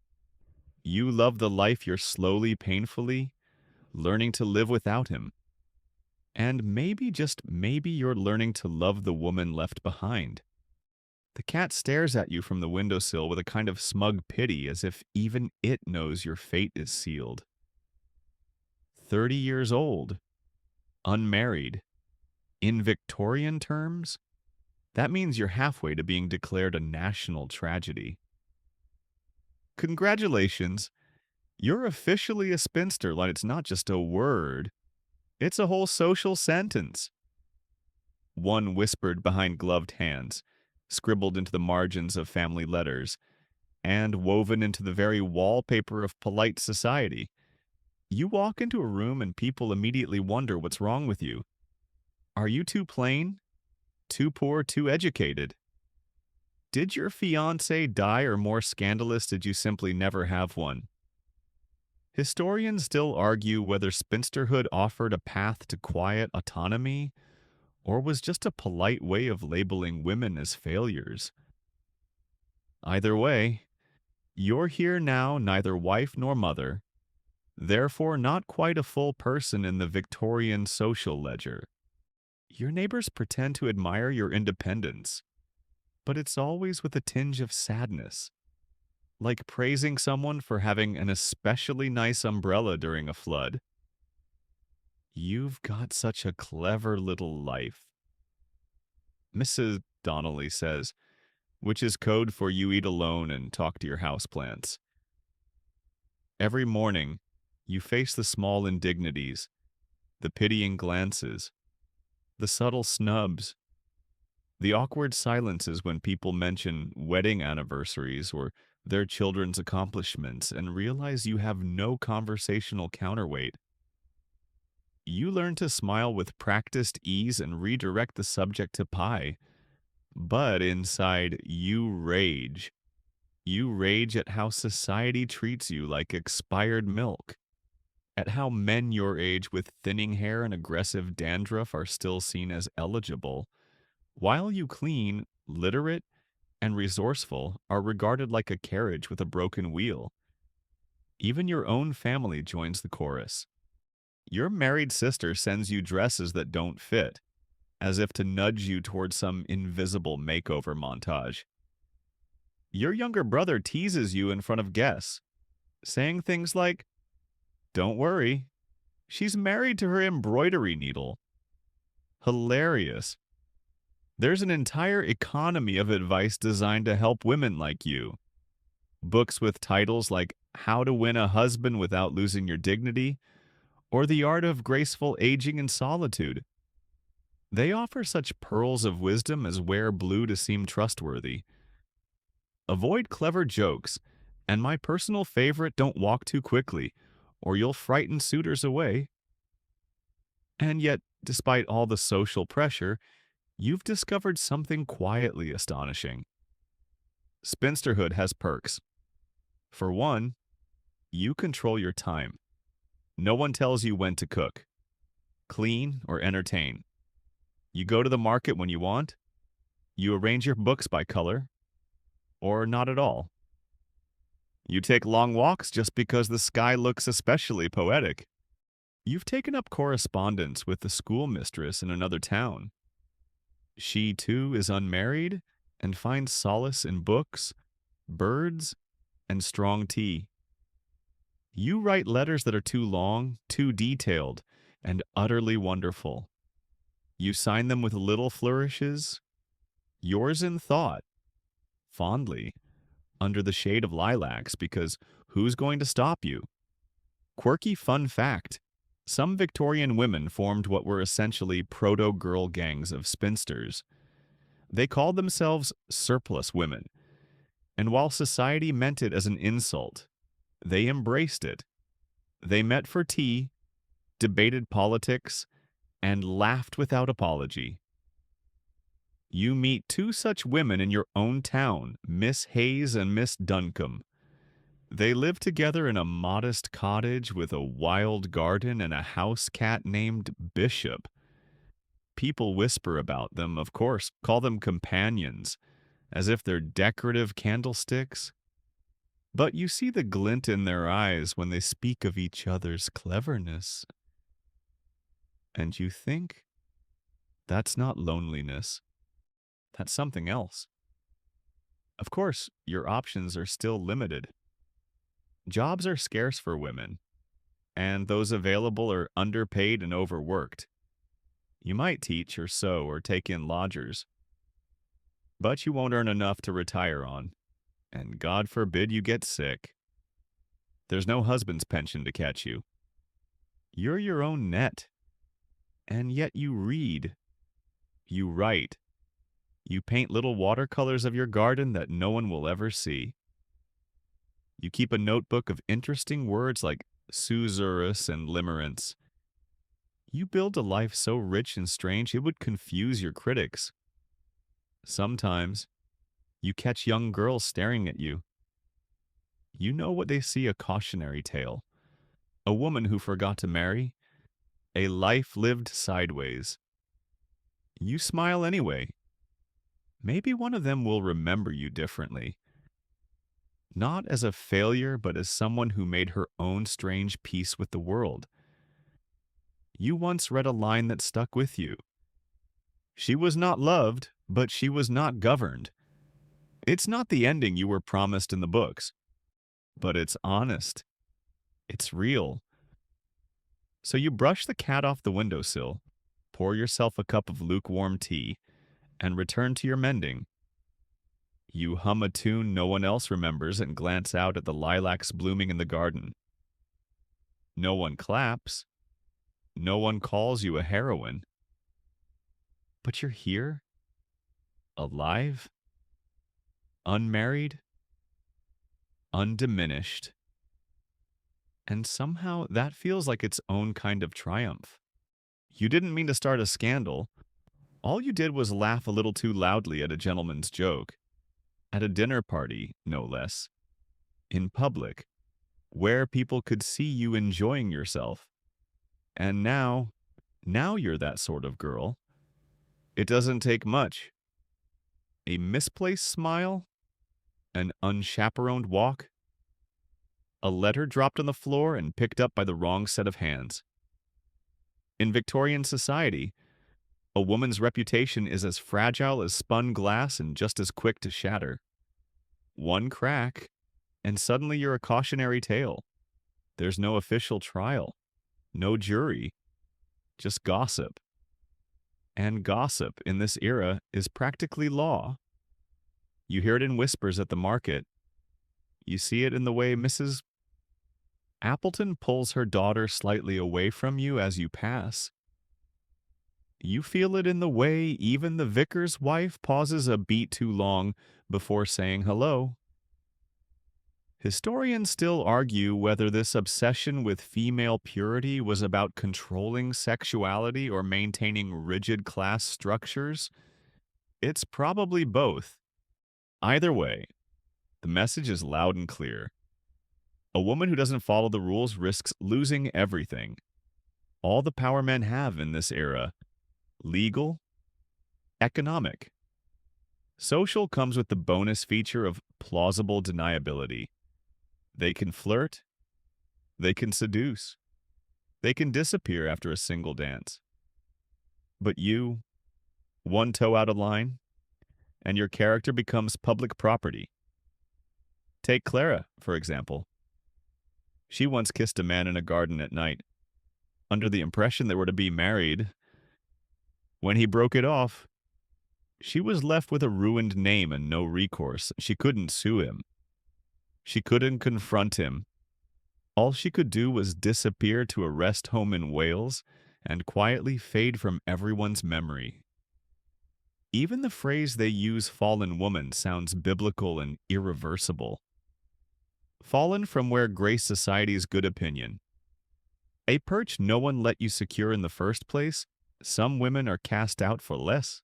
you love the life you're slowly, painfully learning to live without him. And maybe, just maybe, you're learning to love the woman left behind. The cat stares at you from the windowsill with a kind of smug pity, as if even it knows your fate is sealed. 30 years old, unmarried. In Victorian terms, that means you're halfway to being declared a national tragedy. Congratulations, you're officially a spinster, like it's not just a word. It's a whole social sentence. One whispered behind gloved hands, scribbled into the margins of family letters, and woven into the very wallpaper of polite society. You walk into a room and people immediately wonder what's wrong with you. Are you too plain? Too poor? Too educated? Did your fiancé die, or more scandalous, did you simply never have one? Historians still argue whether spinsterhood offered a path to quiet autonomy, or was just a polite way of labeling women as failures. Either way, you're here now, neither wife nor mother, therefore not quite a full person in the Victorian social ledger. Your neighbors pretend to admire your independence, but it's always with a tinge of sadness, like praising someone for having an especially nice umbrella during a flood. You've got such a clever little life. Mrs. Donnelly says, which is code for you eat alone and talk to your houseplants. Every morning, you face the small indignities, the pitying glances, the subtle snubs, the awkward silences when people mention wedding anniversaries or their children's accomplishments and realize you have no conversational counterweight. You learn to smile with practiced ease and redirect the subject to pie. But inside, you rage. You rage at how society treats you like expired milk, at how men your age with thinning hair and aggressive dandruff are still seen as eligible, while you clean, literate, and resourceful are regarded like a carriage with a broken wheel. Even your own family joins the chorus. Your married sister sends you dresses that don't fit, as if to nudge you toward some invisible makeover montage. Your younger brother teases you in front of guests, saying things like, "Don't worry, she's married to her embroidery needle." Hilarious. There's an entire economy of advice designed to help women like you. Books with titles like How to Win a Husband Without Losing Your Dignity or The Art of Graceful Aging in Solitude. They offer such pearls of wisdom as wear blue to seem trustworthy. Avoid clever jokes, and my personal favorite, don't walk too quickly, or you'll frighten suitors away. And yet, despite all the social pressure, you've discovered something quietly astonishing. Spinsterhood has perks. For one, you control your time. No one tells you when to cook, clean, or entertain. You go to the market when you want. You arrange your books by color, or not at all. You take long walks just because the sky looks especially poetic. You've taken up correspondence with the schoolmistress in another town. She, too, is unmarried and finds solace in books, birds, and strong tea. You write letters that are too long, too detailed, and utterly wonderful. You sign them with little flourishes, yours in thought, fondly, under the shade of lilacs, because who's going to stop you? Quirky fun fact. Some Victorian women formed what were essentially proto-girl gangs of spinsters. They called themselves surplus women, and while society meant it as an insult, they embraced it. They met for tea, debated politics, and laughed without apology. You meet two such women in your own town, Miss Hayes and Miss Duncombe. They live together in a modest cottage with a wild garden and a house cat named Bishop. People whisper about them, of course, call them companions, as if they're decorative candlesticks. But you see the glint in their eyes when they speak of each other's cleverness. And you think, that's not loneliness. That's something else. Of course, your options are still limited. Jobs are scarce for women, and those available are underpaid and overworked. You might teach or sew or take in lodgers, but you won't earn enough to retire on, and God forbid you get sick. There's no husband's pension to catch you. You're your own net, and yet you read, you write, you paint little watercolors of your garden that no one will ever see. You keep a notebook of interesting words like susurrus and limerence. You build a life so rich and strange it would confuse your critics. Sometimes, you catch young girls staring at you. You know what they see: a cautionary tale, a woman who forgot to marry, a life lived sideways. You smile anyway. Maybe one of them will remember you differently. Not as a failure, but as someone who made her own strange peace with the world. You once read a line that stuck with you. She was not loved, but she was not governed. It's not the ending you were promised in the books, but it's honest. It's real. So you brush the cat off the windowsill, pour yourself a cup of lukewarm tea, and return to your mending. You hum a tune no one else remembers and glance out at the lilacs blooming in the garden. No one claps. No one calls you a heroine. But you're here, alive, unmarried, undiminished. And somehow that feels like its own kind of triumph. You didn't mean to start a scandal. All you did was laugh a little too loudly at a gentleman's joke. At a dinner party, no less. In public, where people could see you enjoying yourself. And now you're that sort of girl. It doesn't take much. A misplaced smile, an unchaperoned walk, a letter dropped on the floor and picked up by the wrong set of hands. In Victorian society, a woman's reputation is as fragile as spun glass and just as quick to shatter. One crack, and suddenly you're a cautionary tale. There's no official trial, no jury, just gossip. And gossip in this era is practically law. You hear it in whispers at the market. You see it in the way Mrs. Appleton pulls her daughter slightly away from you as you pass. You feel it in the way even the vicar's wife pauses a beat too long before saying hello. Historians still argue whether this obsession with female purity was about controlling sexuality or maintaining rigid class structures. It's probably both. Either way, the message is loud and clear. A woman who doesn't follow the rules risks losing everything. All the power men have in this era: legal, economic. Social comes with the bonus feature of plausible deniability. They can flirt, they can seduce, they can disappear after a single dance. But you, one toe out of line, and your character becomes public property. Take Clara, for example. She once kissed a man in a garden at night, under the impression they were to be married. When he broke it off, she was left with a ruined name and no recourse. She couldn't sue him. She couldn't confront him. All she could do was disappear to a rest home in Wales and quietly fade from everyone's memory. Even the phrase they use, fallen woman, sounds biblical and irreversible. Fallen from where grace society's good opinion. A perch no one let you secure in the first place, some women are cast out for less.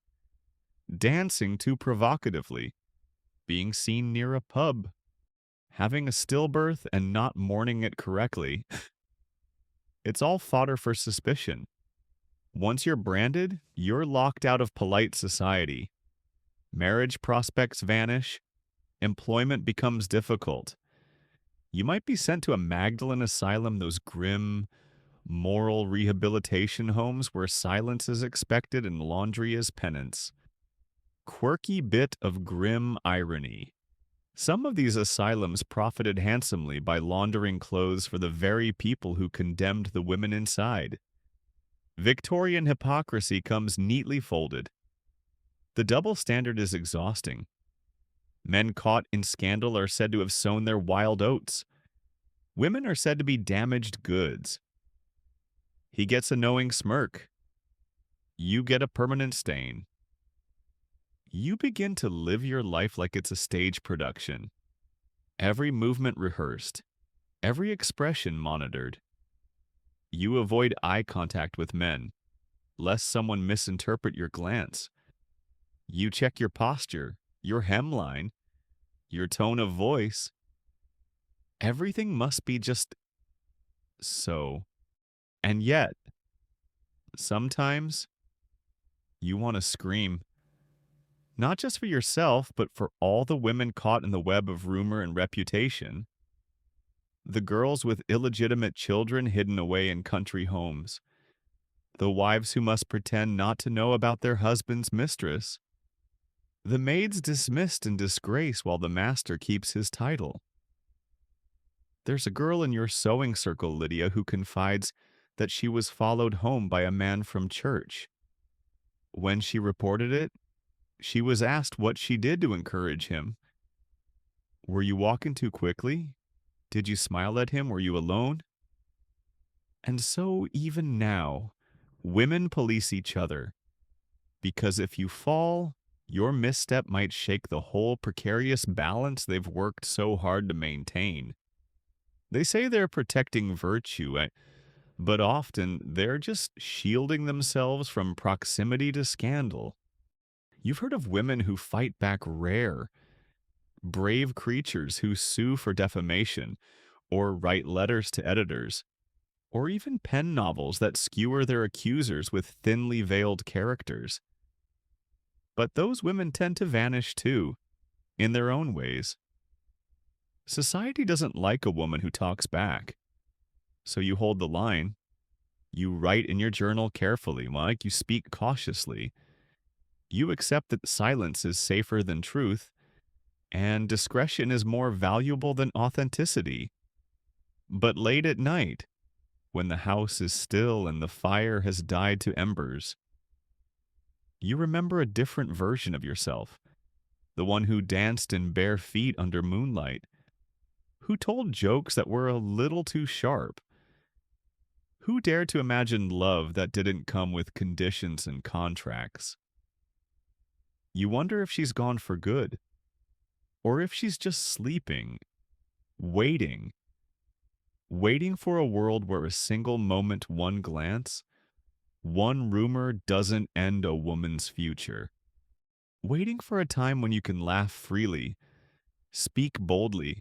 Dancing too provocatively, being seen near a pub, having a stillbirth and not mourning it correctly. It's all fodder for suspicion. Once you're branded, you're locked out of polite society. Marriage prospects vanish. Employment becomes difficult. You might be sent to a Magdalene asylum, those grim, moral rehabilitation homes where silence is expected and laundry is penance. Quirky bit of grim irony. Some of these asylums profited handsomely by laundering clothes for the very people who condemned the women inside. Victorian hypocrisy comes neatly folded. The double standard is exhausting. Men caught in scandal are said to have sown their wild oats. Women are said to be damaged goods. He gets a knowing smirk. You get a permanent stain. You begin to live your life like it's a stage production. Every movement rehearsed. Every expression monitored. You avoid eye contact with men, lest someone misinterpret your glance. You check your posture, your hemline, your tone of voice. Everything must be just so. And yet, sometimes, you want to scream. Not just for yourself, but for all the women caught in the web of rumor and reputation. The girls with illegitimate children hidden away in country homes. The wives who must pretend not to know about their husband's mistress. The maids dismissed in disgrace while the master keeps his title. There's a girl in your sewing circle, Lydia, who confides that she was followed home by a man from church. When she reported it, She was asked what she did to encourage him. Were you walking too quickly? Did you smile at him? Were you alone? And so, even now, women police each other because if you fall, your misstep might shake the whole precarious balance they've worked so hard to maintain. They say they're protecting virtue, but often they're just shielding themselves from proximity to scandal. You've heard of women who fight back rare, brave creatures who sue for defamation, or write letters to editors, or even pen novels that skewer their accusers with thinly veiled characters. But those women tend to vanish too, in their own ways. Society doesn't like a woman who talks back. So you hold the line. You write in your journal carefully, Mike. You speak cautiously. You accept that silence is safer than truth, and discretion is more valuable than authenticity. But late at night, when the house is still and the fire has died to embers, you remember a different version of yourself, the one who danced in bare feet under moonlight, who told jokes that were a little too sharp, who dared to imagine love that didn't come with conditions and contracts. You wonder if she's gone for good, or if she's just sleeping, waiting, waiting for a world where a single moment, one glance, one rumor doesn't end a woman's future. Waiting for a time when you can laugh freely, speak boldly,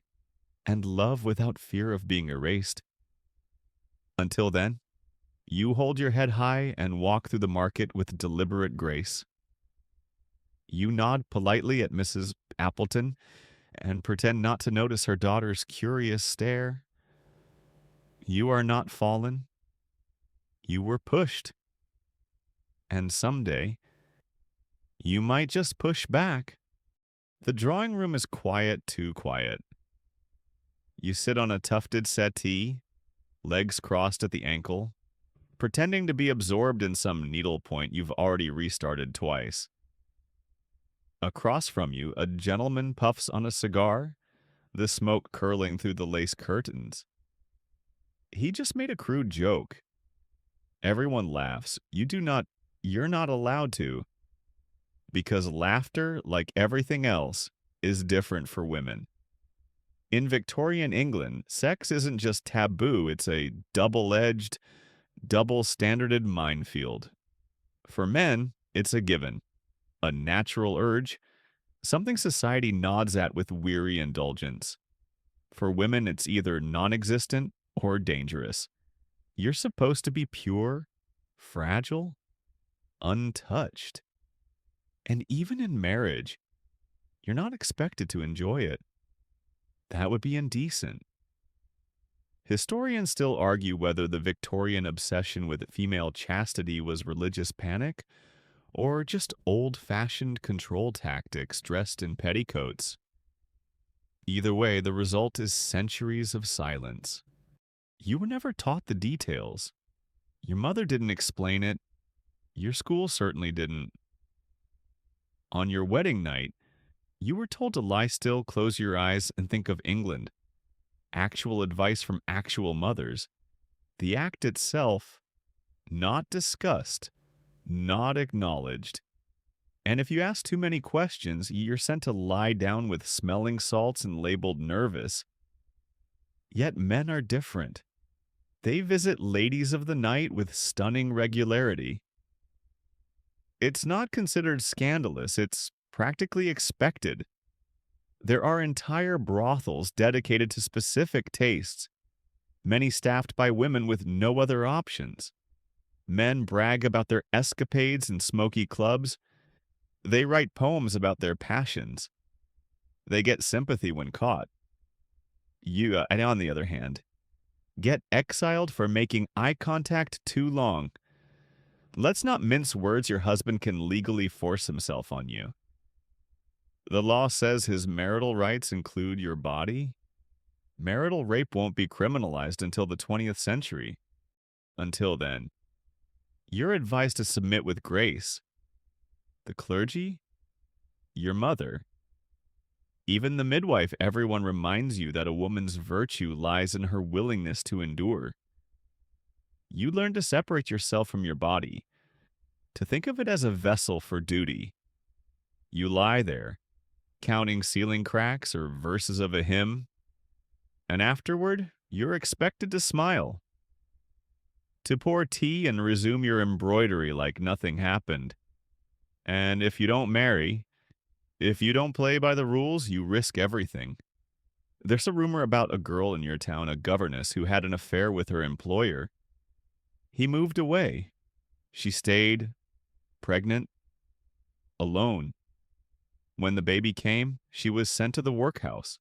and love without fear of being erased. Until then, you hold your head high and walk through the market with deliberate grace. You nod politely at Mrs. Appleton and pretend not to notice her daughter's curious stare. You are not fallen. You were pushed. And someday, you might just push back. The drawing room is quiet, too quiet. You sit on a tufted settee, legs crossed at the ankle, pretending to be absorbed in some needlepoint you've already restarted twice. Across from you, a gentleman puffs on a cigar, the smoke curling through the lace curtains. He just made a crude joke. Everyone laughs. You're not allowed to. Because laughter, like everything else, is different for women. In Victorian England, sex isn't just taboo, it's a double-edged, double-standarded minefield. For men, it's a given, a natural urge, something society nods at with weary indulgence. For women, it's either non-existent or dangerous. You're supposed to be pure, fragile, untouched. And even in marriage, you're not expected to enjoy it. That would be indecent. Historians still argue whether the Victorian obsession with female chastity was religious panic or just old-fashioned control tactics dressed in petticoats. Either way, the result is centuries of silence. You were never taught the details. Your mother didn't explain it. Your school certainly didn't. On your wedding night, you were told to lie still, close your eyes, and think of England. Actual advice from actual mothers. The act itself, not discussed, not acknowledged. And if you ask too many questions, you're sent to lie down with smelling salts and labeled nervous. Yet men are different. They visit ladies of the night with stunning regularity. It's not considered scandalous, it's practically expected. There are entire brothels dedicated to specific tastes, many staffed by women with no other options. Men brag about their escapades in smoky clubs. They write poems about their passions. They get sympathy when caught. You, on the other hand, get exiled for making eye contact too long. Let's not mince words. Your husband can legally force himself on you. The law says his marital rights include your body. Marital rape won't be criminalized until the 20th century. Until then, you're advised to submit with grace. The clergy? your mother. Even the midwife, everyone reminds you that a woman's virtue lies in her willingness to endure. You learn to separate yourself from your body, to think of it as a vessel for duty. You lie there, counting ceiling cracks or verses of a hymn, and afterward, you're expected to smile, to pour tea and resume your embroidery like nothing happened. And if you don't marry, if you don't play by the rules, you risk everything. There's a rumor about a girl in your town, a governess, who had an affair with her employer. He moved away. She stayed, pregnant, alone. When the baby came, she was sent to the workhouse.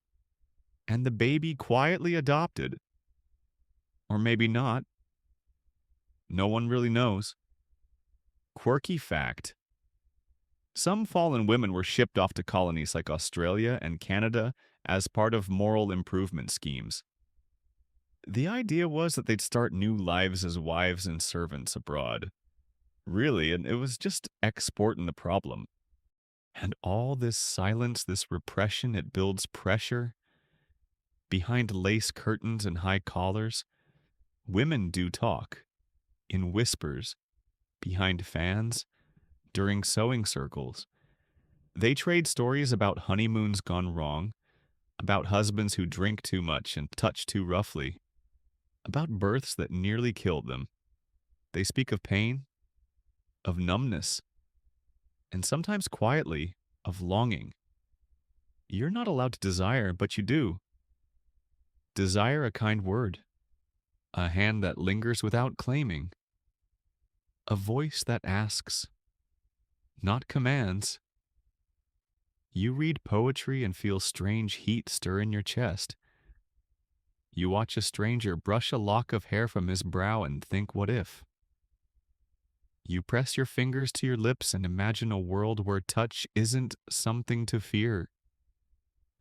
And the baby quietly adopted. Or maybe not. No one really knows. Quirky fact. Some fallen women were shipped off to colonies like Australia and Canada as part of moral improvement schemes. The idea was that they'd start new lives as wives and servants abroad. Really, and it was just exporting the problem. And all this silence, this repression, it builds pressure. Behind lace curtains and high collars, women do talk, in whispers, behind fans, during sewing circles. They trade stories about honeymoons gone wrong, about husbands who drink too much and touch too roughly, about births that nearly killed them. They speak of pain, of numbness, and sometimes quietly, of longing. You're not allowed to desire, but you do. Desire a kind word, a hand that lingers without claiming, a voice that asks, not commands. You read poetry and feel strange heat stir in your chest. You watch a stranger brush a lock of hair from his brow and think, what if? You press your fingers to your lips and imagine a world where touch isn't something to fear.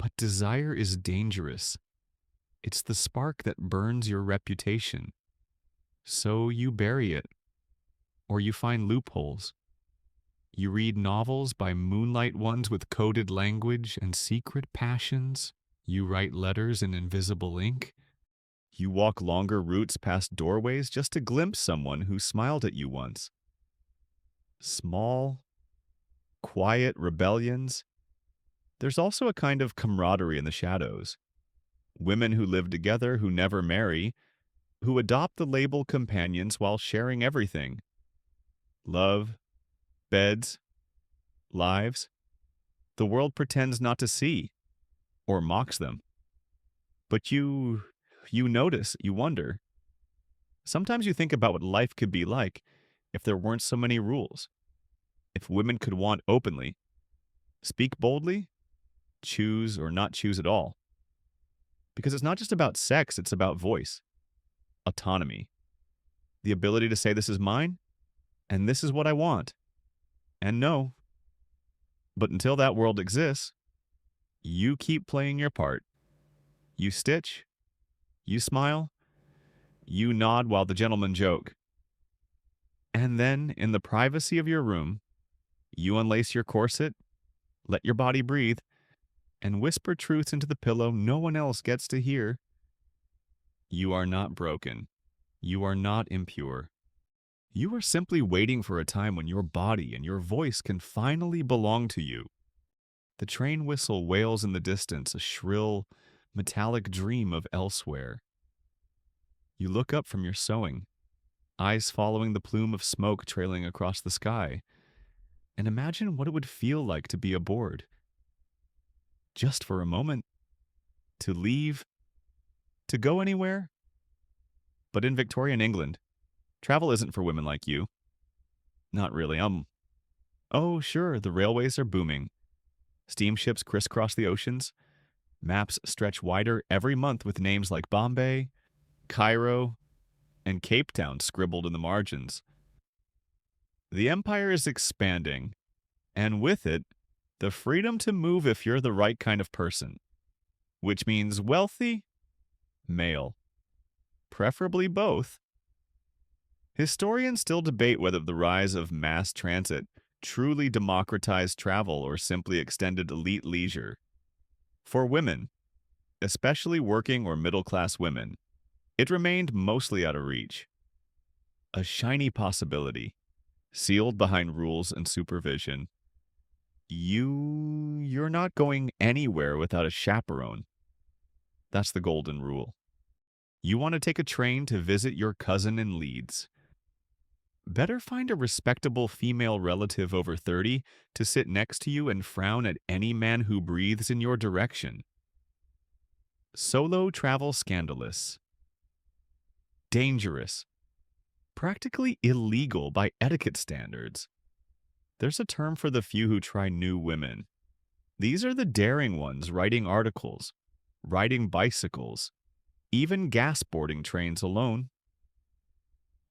But desire is dangerous. It's the spark that burns your reputation. So you bury it, or you find loopholes. You read novels by moonlight ones with coded language and secret passions. You write letters in invisible ink. You walk longer routes past doorways just to glimpse someone who smiled at you once. Small, quiet rebellions. There's also a kind of camaraderie in the shadows. Women who live together, who never marry, who adopt the label companions while sharing everything. Love, beds, lives. The world pretends not to see, or mocks them. But you notice, you wonder. Sometimes you think about what life could be like if there weren't so many rules. If women could want openly, speak boldly, choose or not choose at all. Because it's not just about sex, it's about voice, autonomy, the ability to say this is mine, and this is what I want. And no. But until that world exists, you keep playing your part. You stitch, you smile, you nod while the gentlemen joke. And then, in the privacy of your room, you unlace your corset, let your body breathe, and whisper truths into the pillow no one else gets to hear. You are not broken. You are not impure. You are simply waiting for a time when your body and your voice can finally belong to you. The train whistle wails in the distance, a shrill, metallic dream of elsewhere. You look up from your sewing, eyes following the plume of smoke trailing across the sky, and imagine what it would feel like to be aboard. Just for a moment. To leave. To go anywhere. But in Victorian England, travel isn't for women like you. Not really. Oh, sure, the railways are booming. Steamships crisscross the oceans. Maps stretch wider every month with names like Bombay, Cairo, and Cape Town scribbled in the margins. The empire is expanding, and with it, the freedom to move if you're the right kind of person, which means wealthy, male, preferably both. Historians still debate whether the rise of mass transit truly democratized travel or simply extended elite leisure. For women, especially working or middle-class women, it remained mostly out of reach. A shiny possibility, sealed behind rules and supervision. You're not going anywhere without a chaperone. That's the golden rule. You want to take a train to visit your cousin in Leeds. Better find a respectable female relative over 30 to sit next to you and frown at any man who breathes in your direction. Solo travel scandalous. Dangerous. Practically illegal by etiquette standards. There's a term for the few who try new women. These are the daring ones writing articles, riding bicycles, even gas-boarding trains alone.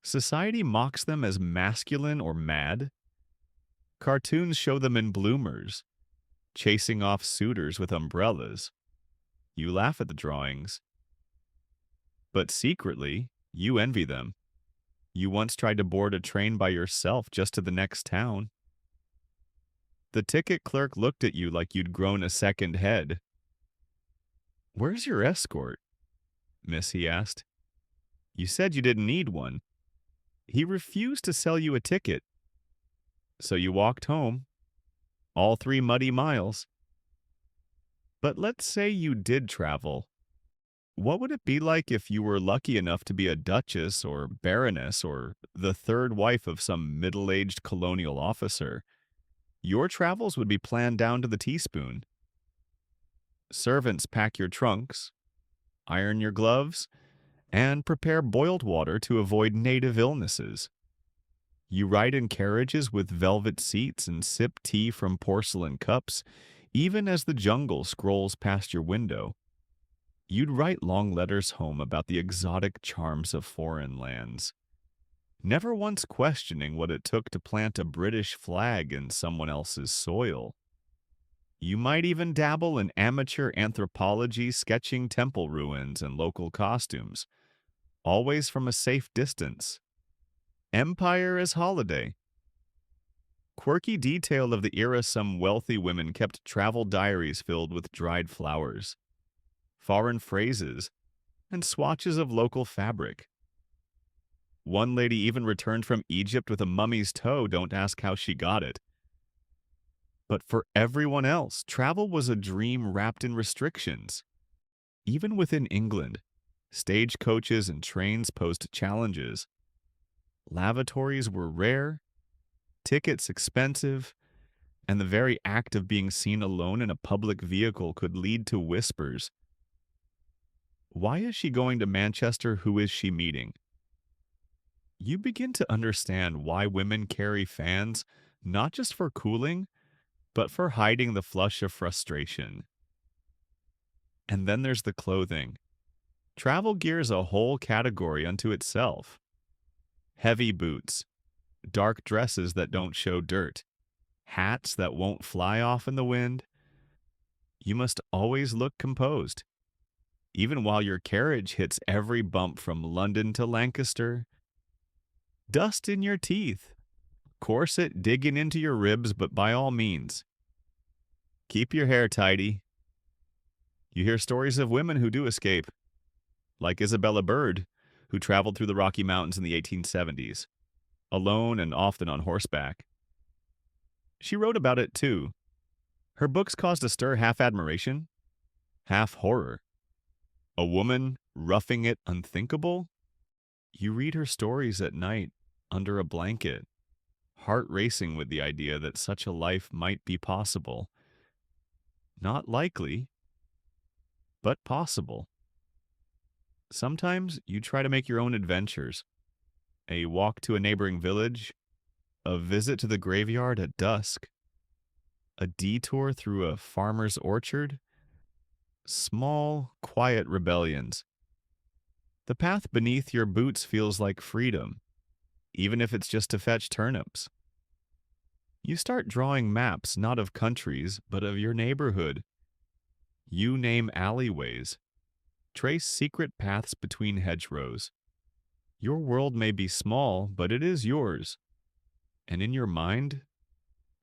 Society mocks them as masculine or mad. Cartoons show them in bloomers, chasing off suitors with umbrellas. You laugh at the drawings. But secretly, you envy them. You once tried to board a train by yourself just to the next town. The ticket clerk looked at you like you'd grown a second head. "Where's your escort, miss?" he asked. "You said you didn't need one." He refused to sell you a ticket. So you walked home, all 3 muddy miles. But let's say you did travel. What would it be like if you were lucky enough to be a duchess or baroness or the third wife of some middle-aged colonial officer? Your travels would be planned down to the teaspoon. Servants pack your trunks, iron your gloves, and prepare boiled water to avoid native illnesses. You ride in carriages with velvet seats and sip tea from porcelain cups, even as the jungle scrolls past your window. You'd write long letters home about the exotic charms of foreign lands, never once questioning what it took to plant a British flag in someone else's soil. You might even dabble in amateur anthropology, sketching temple ruins and local costumes, always from a safe distance. Empire as holiday. Quirky detail of the era, some wealthy women kept travel diaries filled with dried flowers, foreign phrases, and swatches of local fabric. One lady even returned from Egypt with a mummy's toe. Don't ask how she got it. But for everyone else, travel was a dream wrapped in restrictions. Even within England, stagecoaches and trains posed challenges. Lavatories were rare, tickets expensive, and the very act of being seen alone in a public vehicle could lead to whispers. Why is she going to Manchester? Who is she meeting? You begin to understand why women carry fans, not just for cooling, but for hiding the flush of frustration. And then there's the clothing. Travel gear is a whole category unto itself. Heavy boots, dark dresses that don't show dirt, hats that won't fly off in the wind. You must always look composed, even while your carriage hits every bump from London to Lancaster. Dust in your teeth, corset digging into your ribs, but by all means, keep your hair tidy. You hear stories of women who do escape, like Isabella Bird, who traveled through the Rocky Mountains in the 1870s, alone and often on horseback. She wrote about it too. Her books caused a stir, half admiration, half horror. A woman roughing it unthinkable? You read her stories at night, under a blanket, heart racing with the idea that such a life might be possible. Not likely, but possible. Sometimes you try to make your own adventures. A walk to a neighboring village, a visit to the graveyard at dusk, a detour through a farmer's orchard. Small, quiet rebellions. The path beneath your boots feels like freedom, even if it's just to fetch turnips. You start drawing maps not of countries, but of your neighborhood. You name alleyways. Trace secret paths between hedgerows. Your world may be small, but it is yours. And in your mind,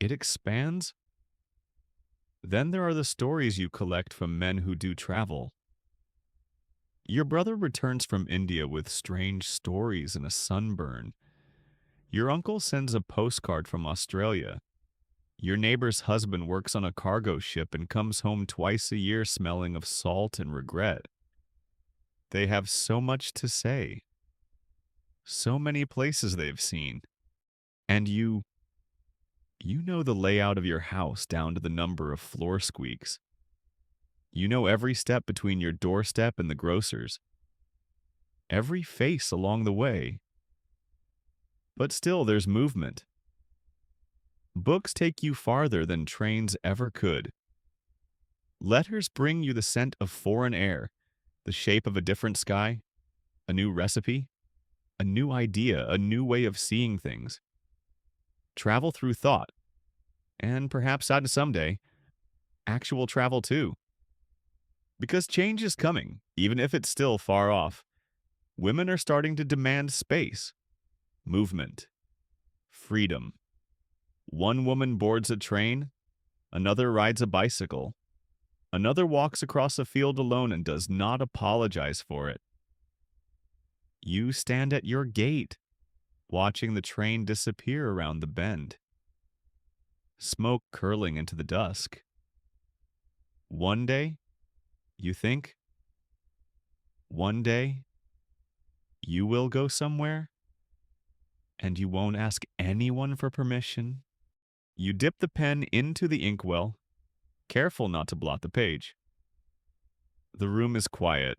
It expands. Then there are the stories you collect from men who do travel. Your brother returns from India with strange stories and a sunburn. Your uncle sends a postcard from Australia. Your neighbor's husband works on a cargo ship and comes home twice a year smelling of salt and regret. They have so much to say, so many places they've seen. And you know the layout of your house down to the number of floor squeaks. You know every step between your doorstep and the grocer's, every face along the way. But still, there's movement. Books take you farther than trains ever could. Letters bring you the scent of foreign air, the shape of a different sky, a new recipe, a new idea, a new way of seeing things. Travel through thought, and perhaps out of someday, actual travel too. Because change is coming, even if it's still far off. Women are starting to demand space, movement, freedom. One woman boards a train, another rides a bicycle, another walks across a field alone and does not apologize for it. You stand at your gate, watching the train disappear around the bend, smoke curling into the dusk. One day, you think, one day, you will go somewhere, and you won't ask anyone for permission. You dip the pen into the inkwell, careful not to blot the page. The room is quiet.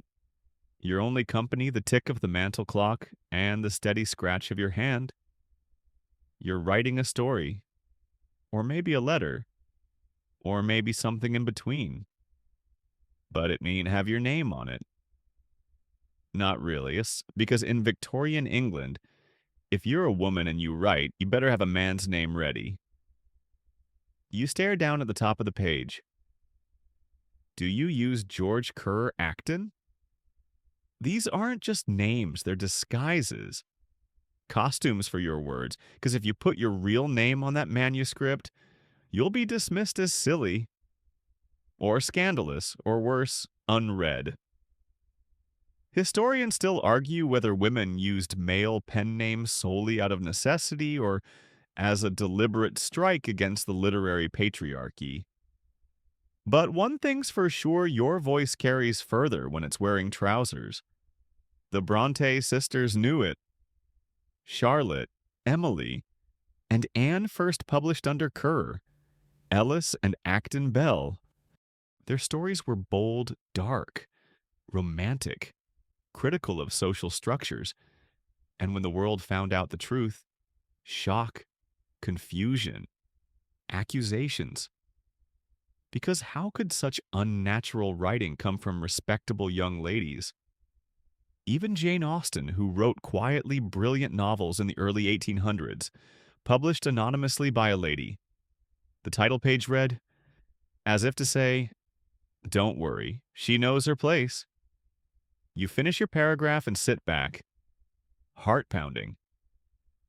Your only company, the tick of the mantel clock and the steady scratch of your hand. You're writing a story, or maybe a letter, or maybe something in between. But it mayn't have your name on it. Not really, because in Victorian England, if you're a woman and you write, you better have a man's name ready. You stare down at the top of the page. Do you use George Kerr Acton? These aren't just names, they're disguises. Costumes for your words, because if you put your real name on that manuscript, you'll be dismissed as silly, or scandalous, or worse, unread. Historians still argue whether women used male pen names solely out of necessity or as a deliberate strike against the literary patriarchy. But one thing's for sure, your voice carries further when it's wearing trousers. The Bronte sisters knew it. Charlotte, Emily, and Anne first published under Kerr. Ellis and Acton Bell. Their stories were bold, dark, romantic, critical of social structures. And when the world found out the truth, shock, confusion, accusations. Because how could such unnatural writing come from respectable young ladies? Even Jane Austen, who wrote quietly brilliant novels in the early 1800s, published anonymously by a lady. The title page read, as if to say, don't worry, she knows her place. You finish your paragraph and sit back. Heart-pounding.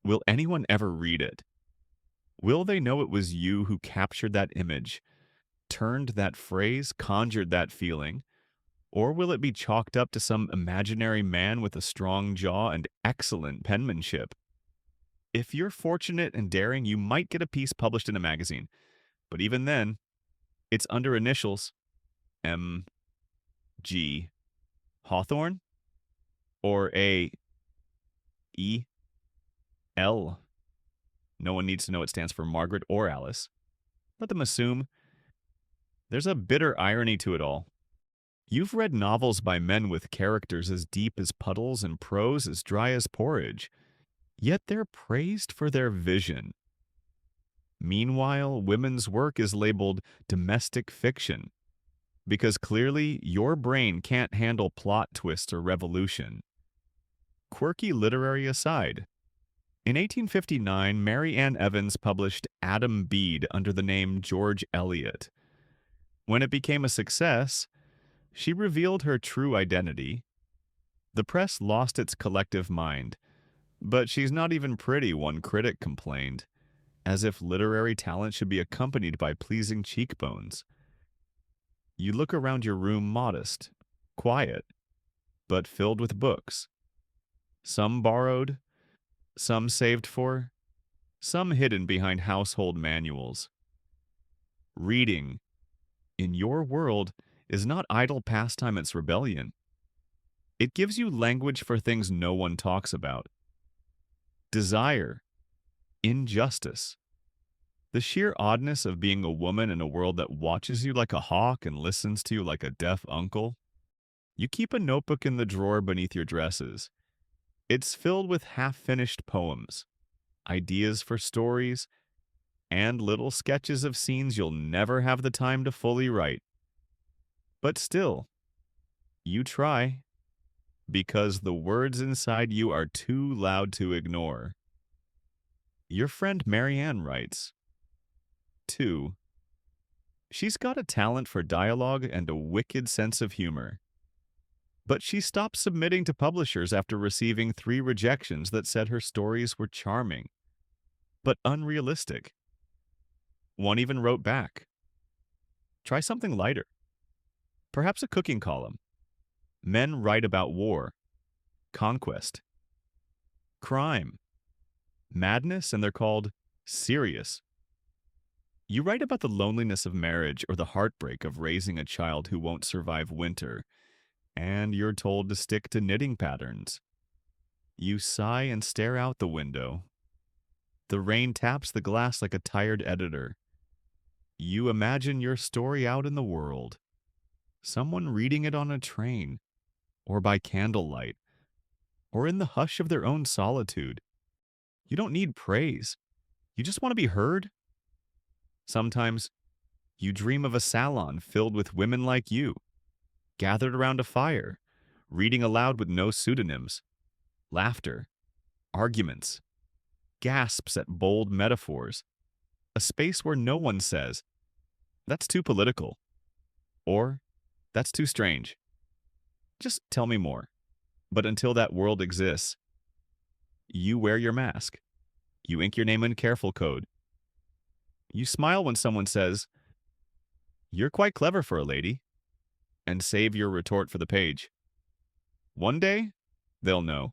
Will anyone ever read it? Will they know it was you who captured that image, turned that phrase, conjured that feeling? Or will it be chalked up to some imaginary man with a strong jaw and excellent penmanship? If you're fortunate and daring, you might get a piece published in a magazine. But even then, it's under initials M. G. Hawthorne? Or A. E. L. No one needs to know it stands for Margaret or Alice. Let them assume. There's a bitter irony to it all. You've read novels by men with characters as deep as puddles and prose as dry as porridge, yet they're praised for their vision. Meanwhile, women's work is labeled domestic fiction, because clearly your brain can't handle plot twists or revolution. Quirky literary aside, in 1859, Mary Ann Evans published Adam Bede under the name George Eliot. When it became a success, she revealed her true identity. The press lost its collective mind, but she's not even pretty, one critic complained. as if literary talent should be accompanied by pleasing cheekbones. You look around your room modest, quiet, but filled with books. Some borrowed, some saved for, some hidden behind household manuals. Reading, in your world, is not idle pastime, it's rebellion. It gives you language for things no one talks about. Desire, injustice, the sheer oddness of being a woman in a world that watches you like a hawk and listens to you like a deaf uncle. You keep a notebook in the drawer beneath your dresses. It's filled with half-finished poems, ideas for stories, and little sketches of scenes you'll never have the time to fully write. But still, you try, because the words inside you are too loud to ignore. Your friend Marianne writes, 2. She's got a talent for dialogue and a wicked sense of humor. But she stopped submitting to publishers after receiving 3 rejections that said her stories were charming, but unrealistic. One even wrote back, try something lighter. Perhaps a cooking column. Men write about war, conquest, crime, madness, and they're called serious. You write about the loneliness of marriage or the heartbreak of raising a child who won't survive winter, and you're told to stick to knitting patterns. You sigh and stare out the window. The rain taps the glass like a tired editor. You imagine your story out in the world. Someone reading it on a train, or by candlelight, or in the hush of their own solitude. You don't need praise. You just want to be heard. Sometimes you dream of a salon filled with women like you, gathered around a fire, reading aloud with no pseudonyms, laughter, arguments, gasps at bold metaphors, a space where no one says, that's too political, or that's too strange. Just tell me more. But until that world exists, you wear your mask. You ink your name in careful code. You smile when someone says, you're quite clever for a lady, and save your retort for the page. One day, they'll know.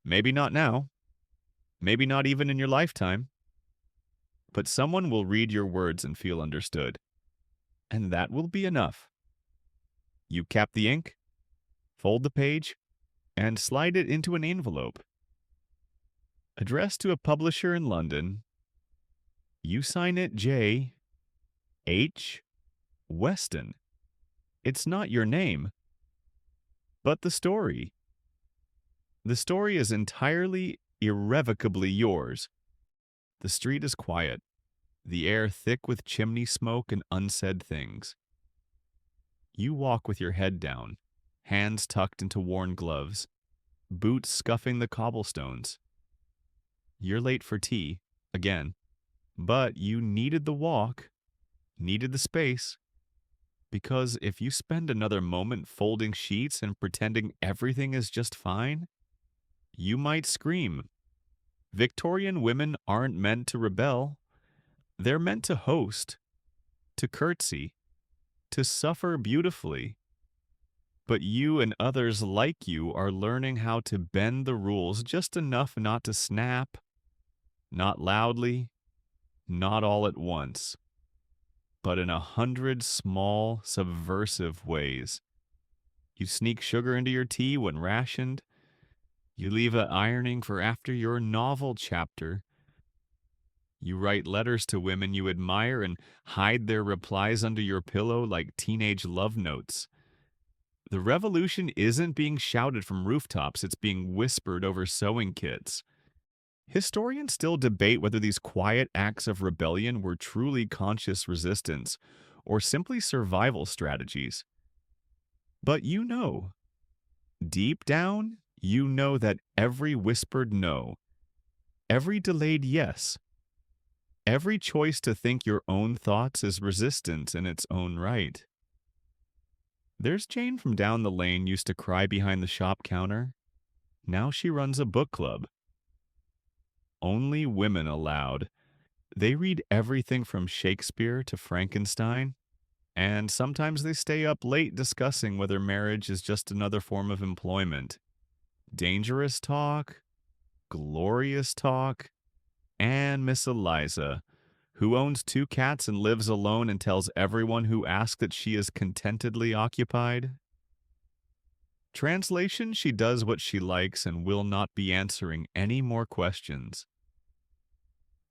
Maybe not now. Maybe not even in your lifetime. But someone will read your words and feel understood. And that will be enough. You cap the ink, fold the page, and slide it into an envelope. Addressed to a publisher in London, you sign it J. H. Weston. It's not your name, but the story. The story is entirely, irrevocably yours. The street is quiet, the air thick with chimney smoke and unsaid things. You walk with your head down, hands tucked into worn gloves, boots scuffing the cobblestones. You're late for tea, again, but you needed the walk, needed the space, because if you spend another moment folding sheets and pretending everything is just fine, you might scream. Victorian women aren't meant to rebel. They're meant to host, to curtsy, to suffer beautifully. But you and others like you are learning how to bend the rules just enough not to snap, not loudly, not all at once, but in 100 small, subversive ways. You sneak sugar into your tea when rationed. You leave it ironing for after your novel chapter. You write letters to women you admire and hide their replies under your pillow like teenage love notes. The revolution isn't being shouted from rooftops, it's being whispered over sewing kits. Historians still debate whether these quiet acts of rebellion were truly conscious resistance or simply survival strategies. But you know, deep down, you know that every whispered no, every delayed yes, every choice to think your own thoughts is resistance in its own right. There's Jane from down the lane used to cry behind the shop counter. Now she runs a book club. Only women allowed. They read everything from Shakespeare to Frankenstein, and sometimes they stay up late discussing whether marriage is just another form of employment. Dangerous talk, glorious talk, and Miss Eliza, who owns two cats and lives alone and tells everyone who asks that she is contentedly occupied. Translation, she does what she likes and will not be answering any more questions.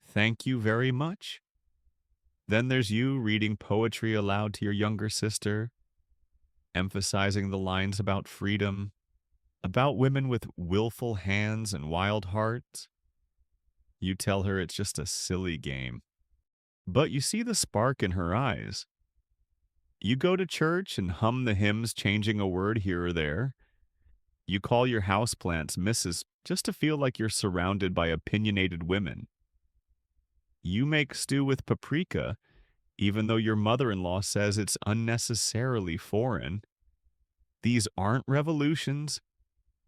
Thank you very much. Then there's you reading poetry aloud to your younger sister, emphasizing the lines about freedom, about women with willful hands and wild hearts. You tell her it's just a silly game, but you see the spark in her eyes. You go to church and hum the hymns, changing a word here or there. You call your houseplants Mrs. just to feel like you're surrounded by opinionated women. You make stew with paprika, even though your mother-in-law says it's unnecessarily foreign. These aren't revolutions,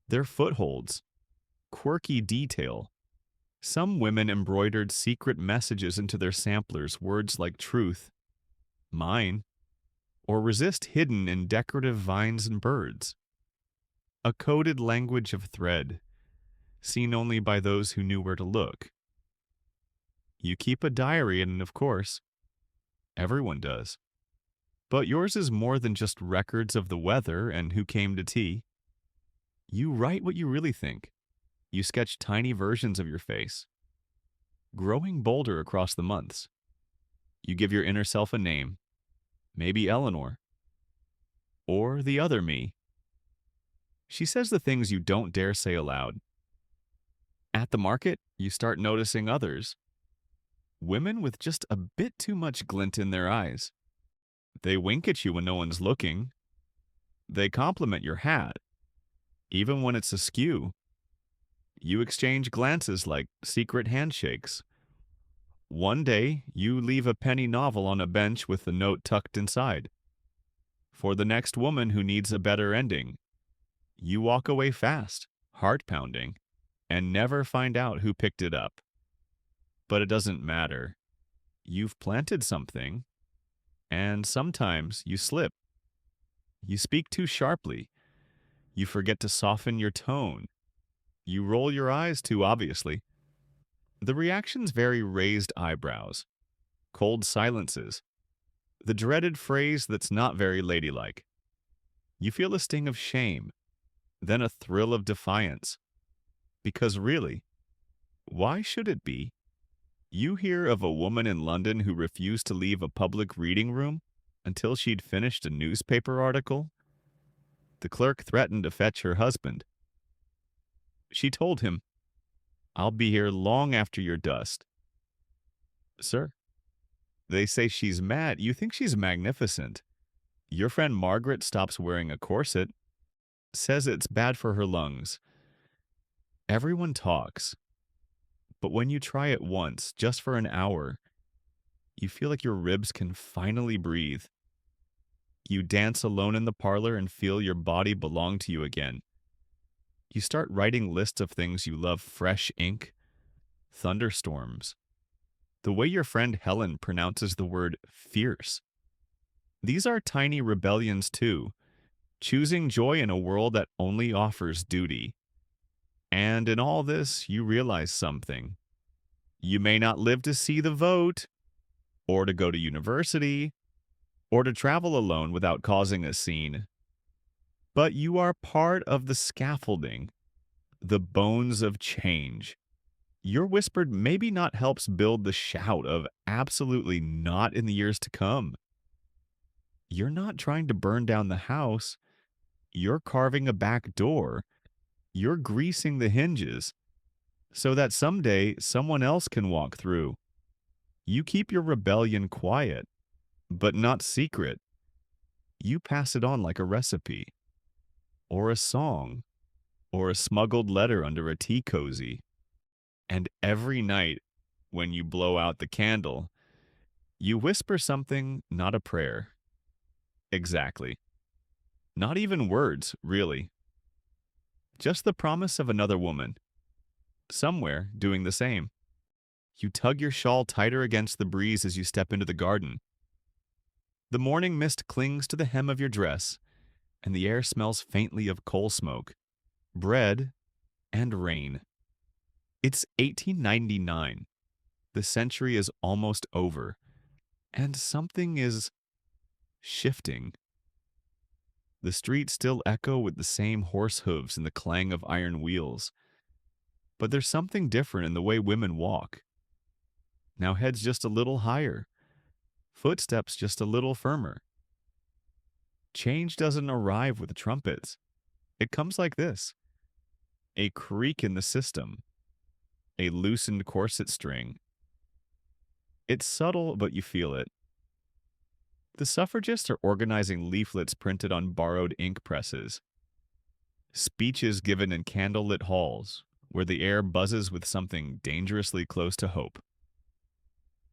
they're footholds. Quirky detail. Some women embroidered secret messages into their samplers, words like truth, mine, or resist hidden in decorative vines and birds. A coded language of thread, seen only by those who knew where to look. You keep a diary, and of course, everyone does. But yours is more than just records of the weather and who came to tea. You write what you really think. You sketch tiny versions of your face, growing bolder across the months. You give your inner self a name, maybe Eleanor, or the other me. She says the things you don't dare say aloud. At the market, you start noticing others. Women with just a bit too much glint in their eyes. They wink at you when no one's looking. They compliment your hat, even when it's askew. You exchange glances like secret handshakes. One day, you leave a penny novel on a bench with the note tucked inside. For the next woman who needs a better ending, you walk away fast, heart pounding, and never find out who picked it up. But it doesn't matter. You've planted something, and sometimes you slip. You speak too sharply. You forget to soften your tone. You roll your eyes too obviously. The reactions vary: raised eyebrows, cold silences, the dreaded phrase that's not very ladylike. You feel a sting of shame, then a thrill of defiance. Because really, why should it be? You hear of a woman in London who refused to leave a public reading room until she'd finished a newspaper article. The clerk threatened to fetch her husband. She told him, "I'll be here long after your dust." Sir, they say she's mad. You think she's magnificent. Your friend Margaret stops wearing a corset, says it's bad for her lungs. Everyone talks, but when you try it once, just for an hour, you feel like your ribs can finally breathe. You dance alone in the parlor and feel your body belong to you again. You start writing lists of things you love: fresh ink, thunderstorms, the way your friend Helen pronounces the word fierce. These are tiny rebellions too, choosing joy in a world that only offers duty. And in all this, you realize something. You may not live to see the vote, or to go to university, or to travel alone without causing a scene. But you are part of the scaffolding, the bones of change. Your whispered maybe not helps build the shout of absolutely not in the years to come. You're not trying to burn down the house. You're carving a back door. You're greasing the hinges so that someday someone else can walk through. You keep your rebellion quiet, but not secret. You pass it on like a recipe, or a song, or a smuggled letter under a tea cozy. And every night, when you blow out the candle, you whisper something, not a prayer. Exactly. Not even words, really. Just the promise of another woman, somewhere doing the same. You tug your shawl tighter against the breeze as you step into the garden. The morning mist clings to the hem of your dress, and the air smells faintly of coal smoke, bread, and rain. It's 1899. The century is almost over, and something is shifting. The streets still echo with the same horse hooves and the clang of iron wheels, but there's something different in the way women walk. Now heads just a little higher, footsteps just a little firmer. Change doesn't arrive with trumpets. It comes like this: a creak in the system, a loosened corset string. It's subtle, but you feel it. The suffragists are organizing leaflets printed on borrowed ink presses, speeches given in candlelit halls where the air buzzes with something dangerously close to hope.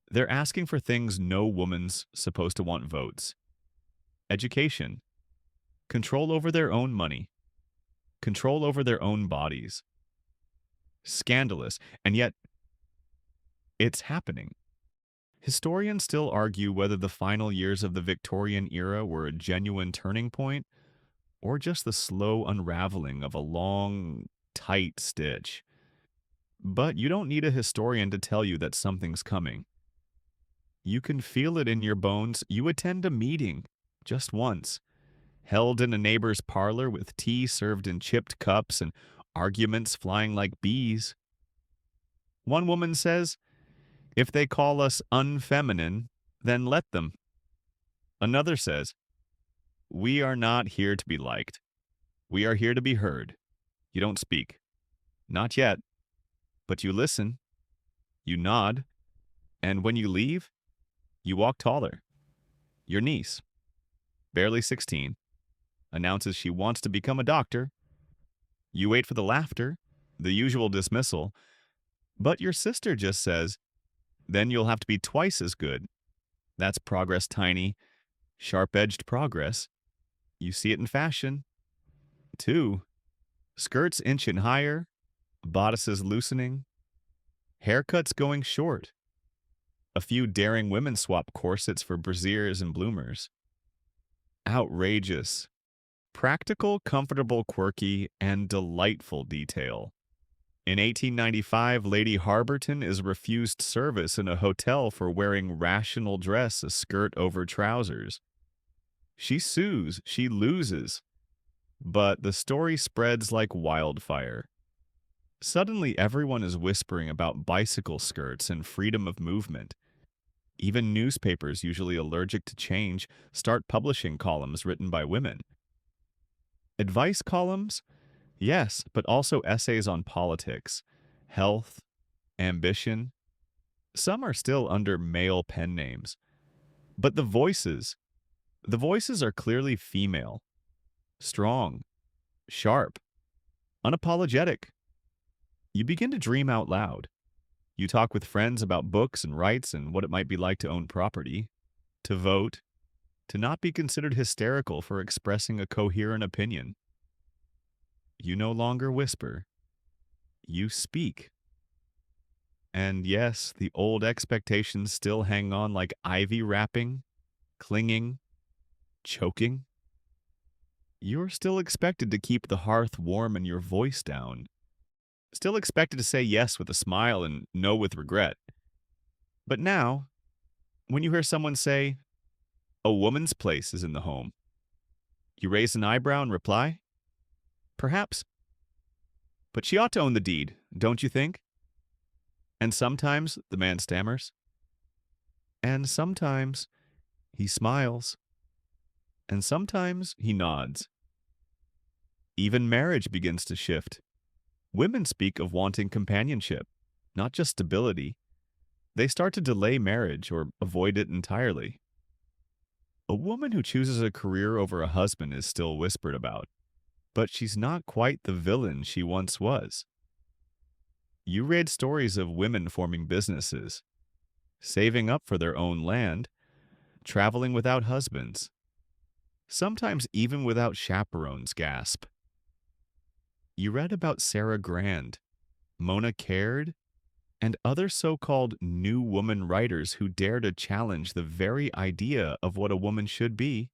They're asking for things no woman's supposed to want: votes, education, control over their own money, control over their own bodies. Scandalous, and yet it's happening. Historians still argue whether the final years of the Victorian era were a genuine turning point or just the slow unraveling of a long, tight stitch. But you don't need a historian to tell you that something's coming. You can feel it in your bones. You attend a meeting, just once, held in a neighbor's parlor with tea served in chipped cups and arguments flying like bees. One woman says, "If they call us unfeminine, then let them." Another says, "We are not here to be liked. We are here to be heard. You don't speak. Not yet. But you listen. You nod. And when you leave, you walk taller. Your niece, barely 16, announces she wants to become a doctor. You wait for the laughter, the usual dismissal. But your sister just says, then you'll have to be twice as good. That's progress tiny, sharp-edged progress. You see it in fashion. 2. Skirts inching higher, bodices loosening, haircuts going short. A few daring women swap corsets for brassieres and bloomers. Outrageous. Practical, comfortable, quirky, and delightful detail. In 1895, Lady Harberton is refused service in a hotel for wearing rational dress, a skirt over trousers. She sues, she loses, but the story spreads like wildfire. Suddenly, everyone is whispering about bicycle skirts and freedom of movement. Even newspapers, usually allergic to change, start publishing columns written by women. Advice columns? Yes, but also essays on politics, health, ambition. Some are still under male pen names. But the voices are clearly female, strong, sharp, unapologetic. You begin to dream out loud. You talk with friends about books and rights and what it might be like to own property, to vote, to not be considered hysterical for expressing a coherent opinion. You no longer whisper. You speak. And yes, the old expectations still hang on like ivy wrapping, clinging, choking. You're still expected to keep the hearth warm and your voice down. Still expected to say yes with a smile and no with regret. But now, when you hear someone say, "A woman's place is in the home," you raise an eyebrow and reply, "Perhaps. But she ought to own the deed, don't you think?" And sometimes the man stammers. And sometimes he smiles. And sometimes he nods. Even marriage begins to shift. Women speak of wanting companionship, not just stability. They start to delay marriage or avoid it entirely. A woman who chooses a career over a husband is still whispered about, but she's not quite the villain she once was. You read stories of women forming businesses, saving up for their own land, traveling without husbands, sometimes even without chaperones. Gasp. You read about Sarah Grand, Mona Caird, and other so-called new woman writers who dare to challenge the very idea of what a woman should be.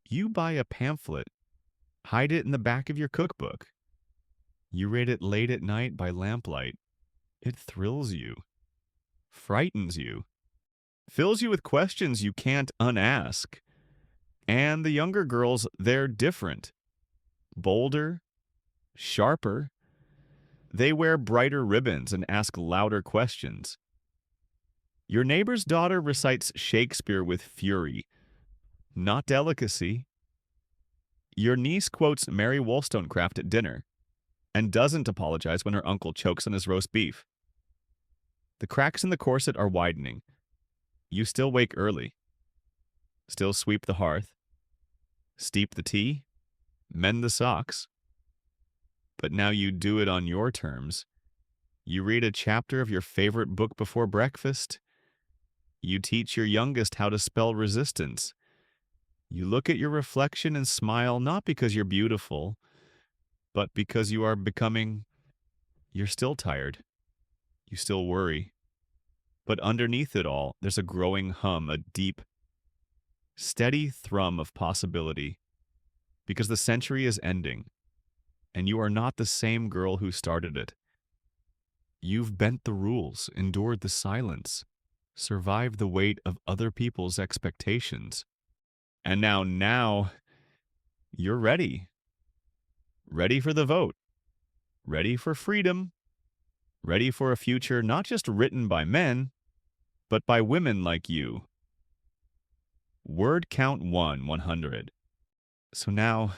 You buy a pamphlet, hide it in the back of your cookbook. You read it late at night by lamplight. It thrills you, frightens you, fills you with questions you can't unask. And the younger girls, they're different, bolder, sharper. They wear brighter ribbons and ask louder questions. Your neighbor's daughter recites Shakespeare with fury, not delicacy. Your niece quotes Mary Wollstonecraft at dinner and doesn't apologize when her uncle chokes on his roast beef. The cracks in the corset are widening. You still wake early, still sweep the hearth, steep the tea, mend the socks. But now you do it on your terms. You read a chapter of your favorite book before breakfast. You teach your youngest how to spell resistance. You look at your reflection and smile not because you're beautiful, but because you are becoming. You're still tired. You still worry. But underneath it all, there's a growing hum, a deep, steady thrum of possibility. Because the century is ending, and you are not the same girl who started it. You've bent the rules, endured the silence, survived the weight of other people's expectations. And now, you're ready. Ready for the vote. Ready for freedom. Ready for a future not just written by men, but by women like you. Word count 100. So now,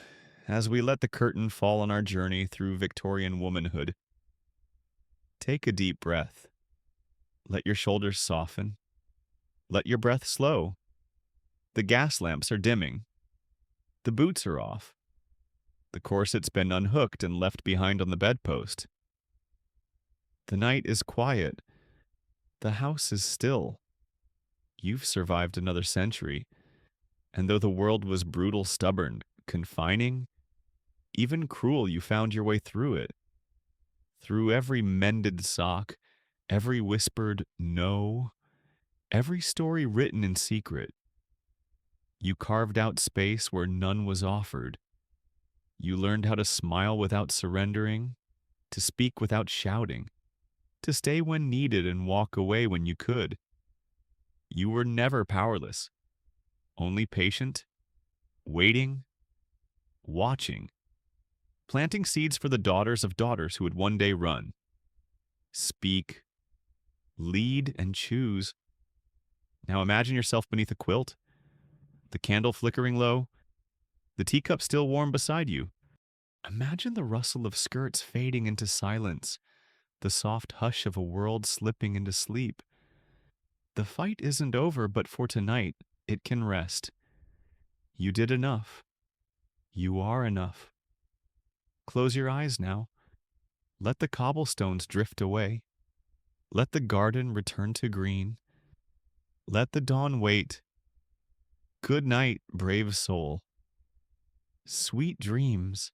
as we let the curtain fall on our journey through Victorian womanhood, take a deep breath. Let your shoulders soften. Let your breath slow. The gas lamps are dimming. The boots are off. The corset's been unhooked and left behind on the bedpost. The night is quiet. The house is still. You've survived another century, and though the world was brutal, stubborn, confining, even cruel, you found your way through it. Through every mended sock, every whispered no, every story written in secret. You carved out space where none was offered. You learned how to smile without surrendering, to speak without shouting, to stay when needed and walk away when you could. You were never powerless, only patient, waiting, watching, planting seeds for the daughters of daughters who would one day run, speak, lead, and choose. Now imagine yourself beneath a quilt, the candle flickering low, the teacup still warm beside you. Imagine the rustle of skirts fading into silence, the soft hush of a world slipping into sleep. The fight isn't over, but for tonight, it can rest. You did enough. You are enough. Close your eyes now. Let the cobblestones drift away. Let the garden return to green. Let the dawn wait. Good night, brave soul. Sweet dreams.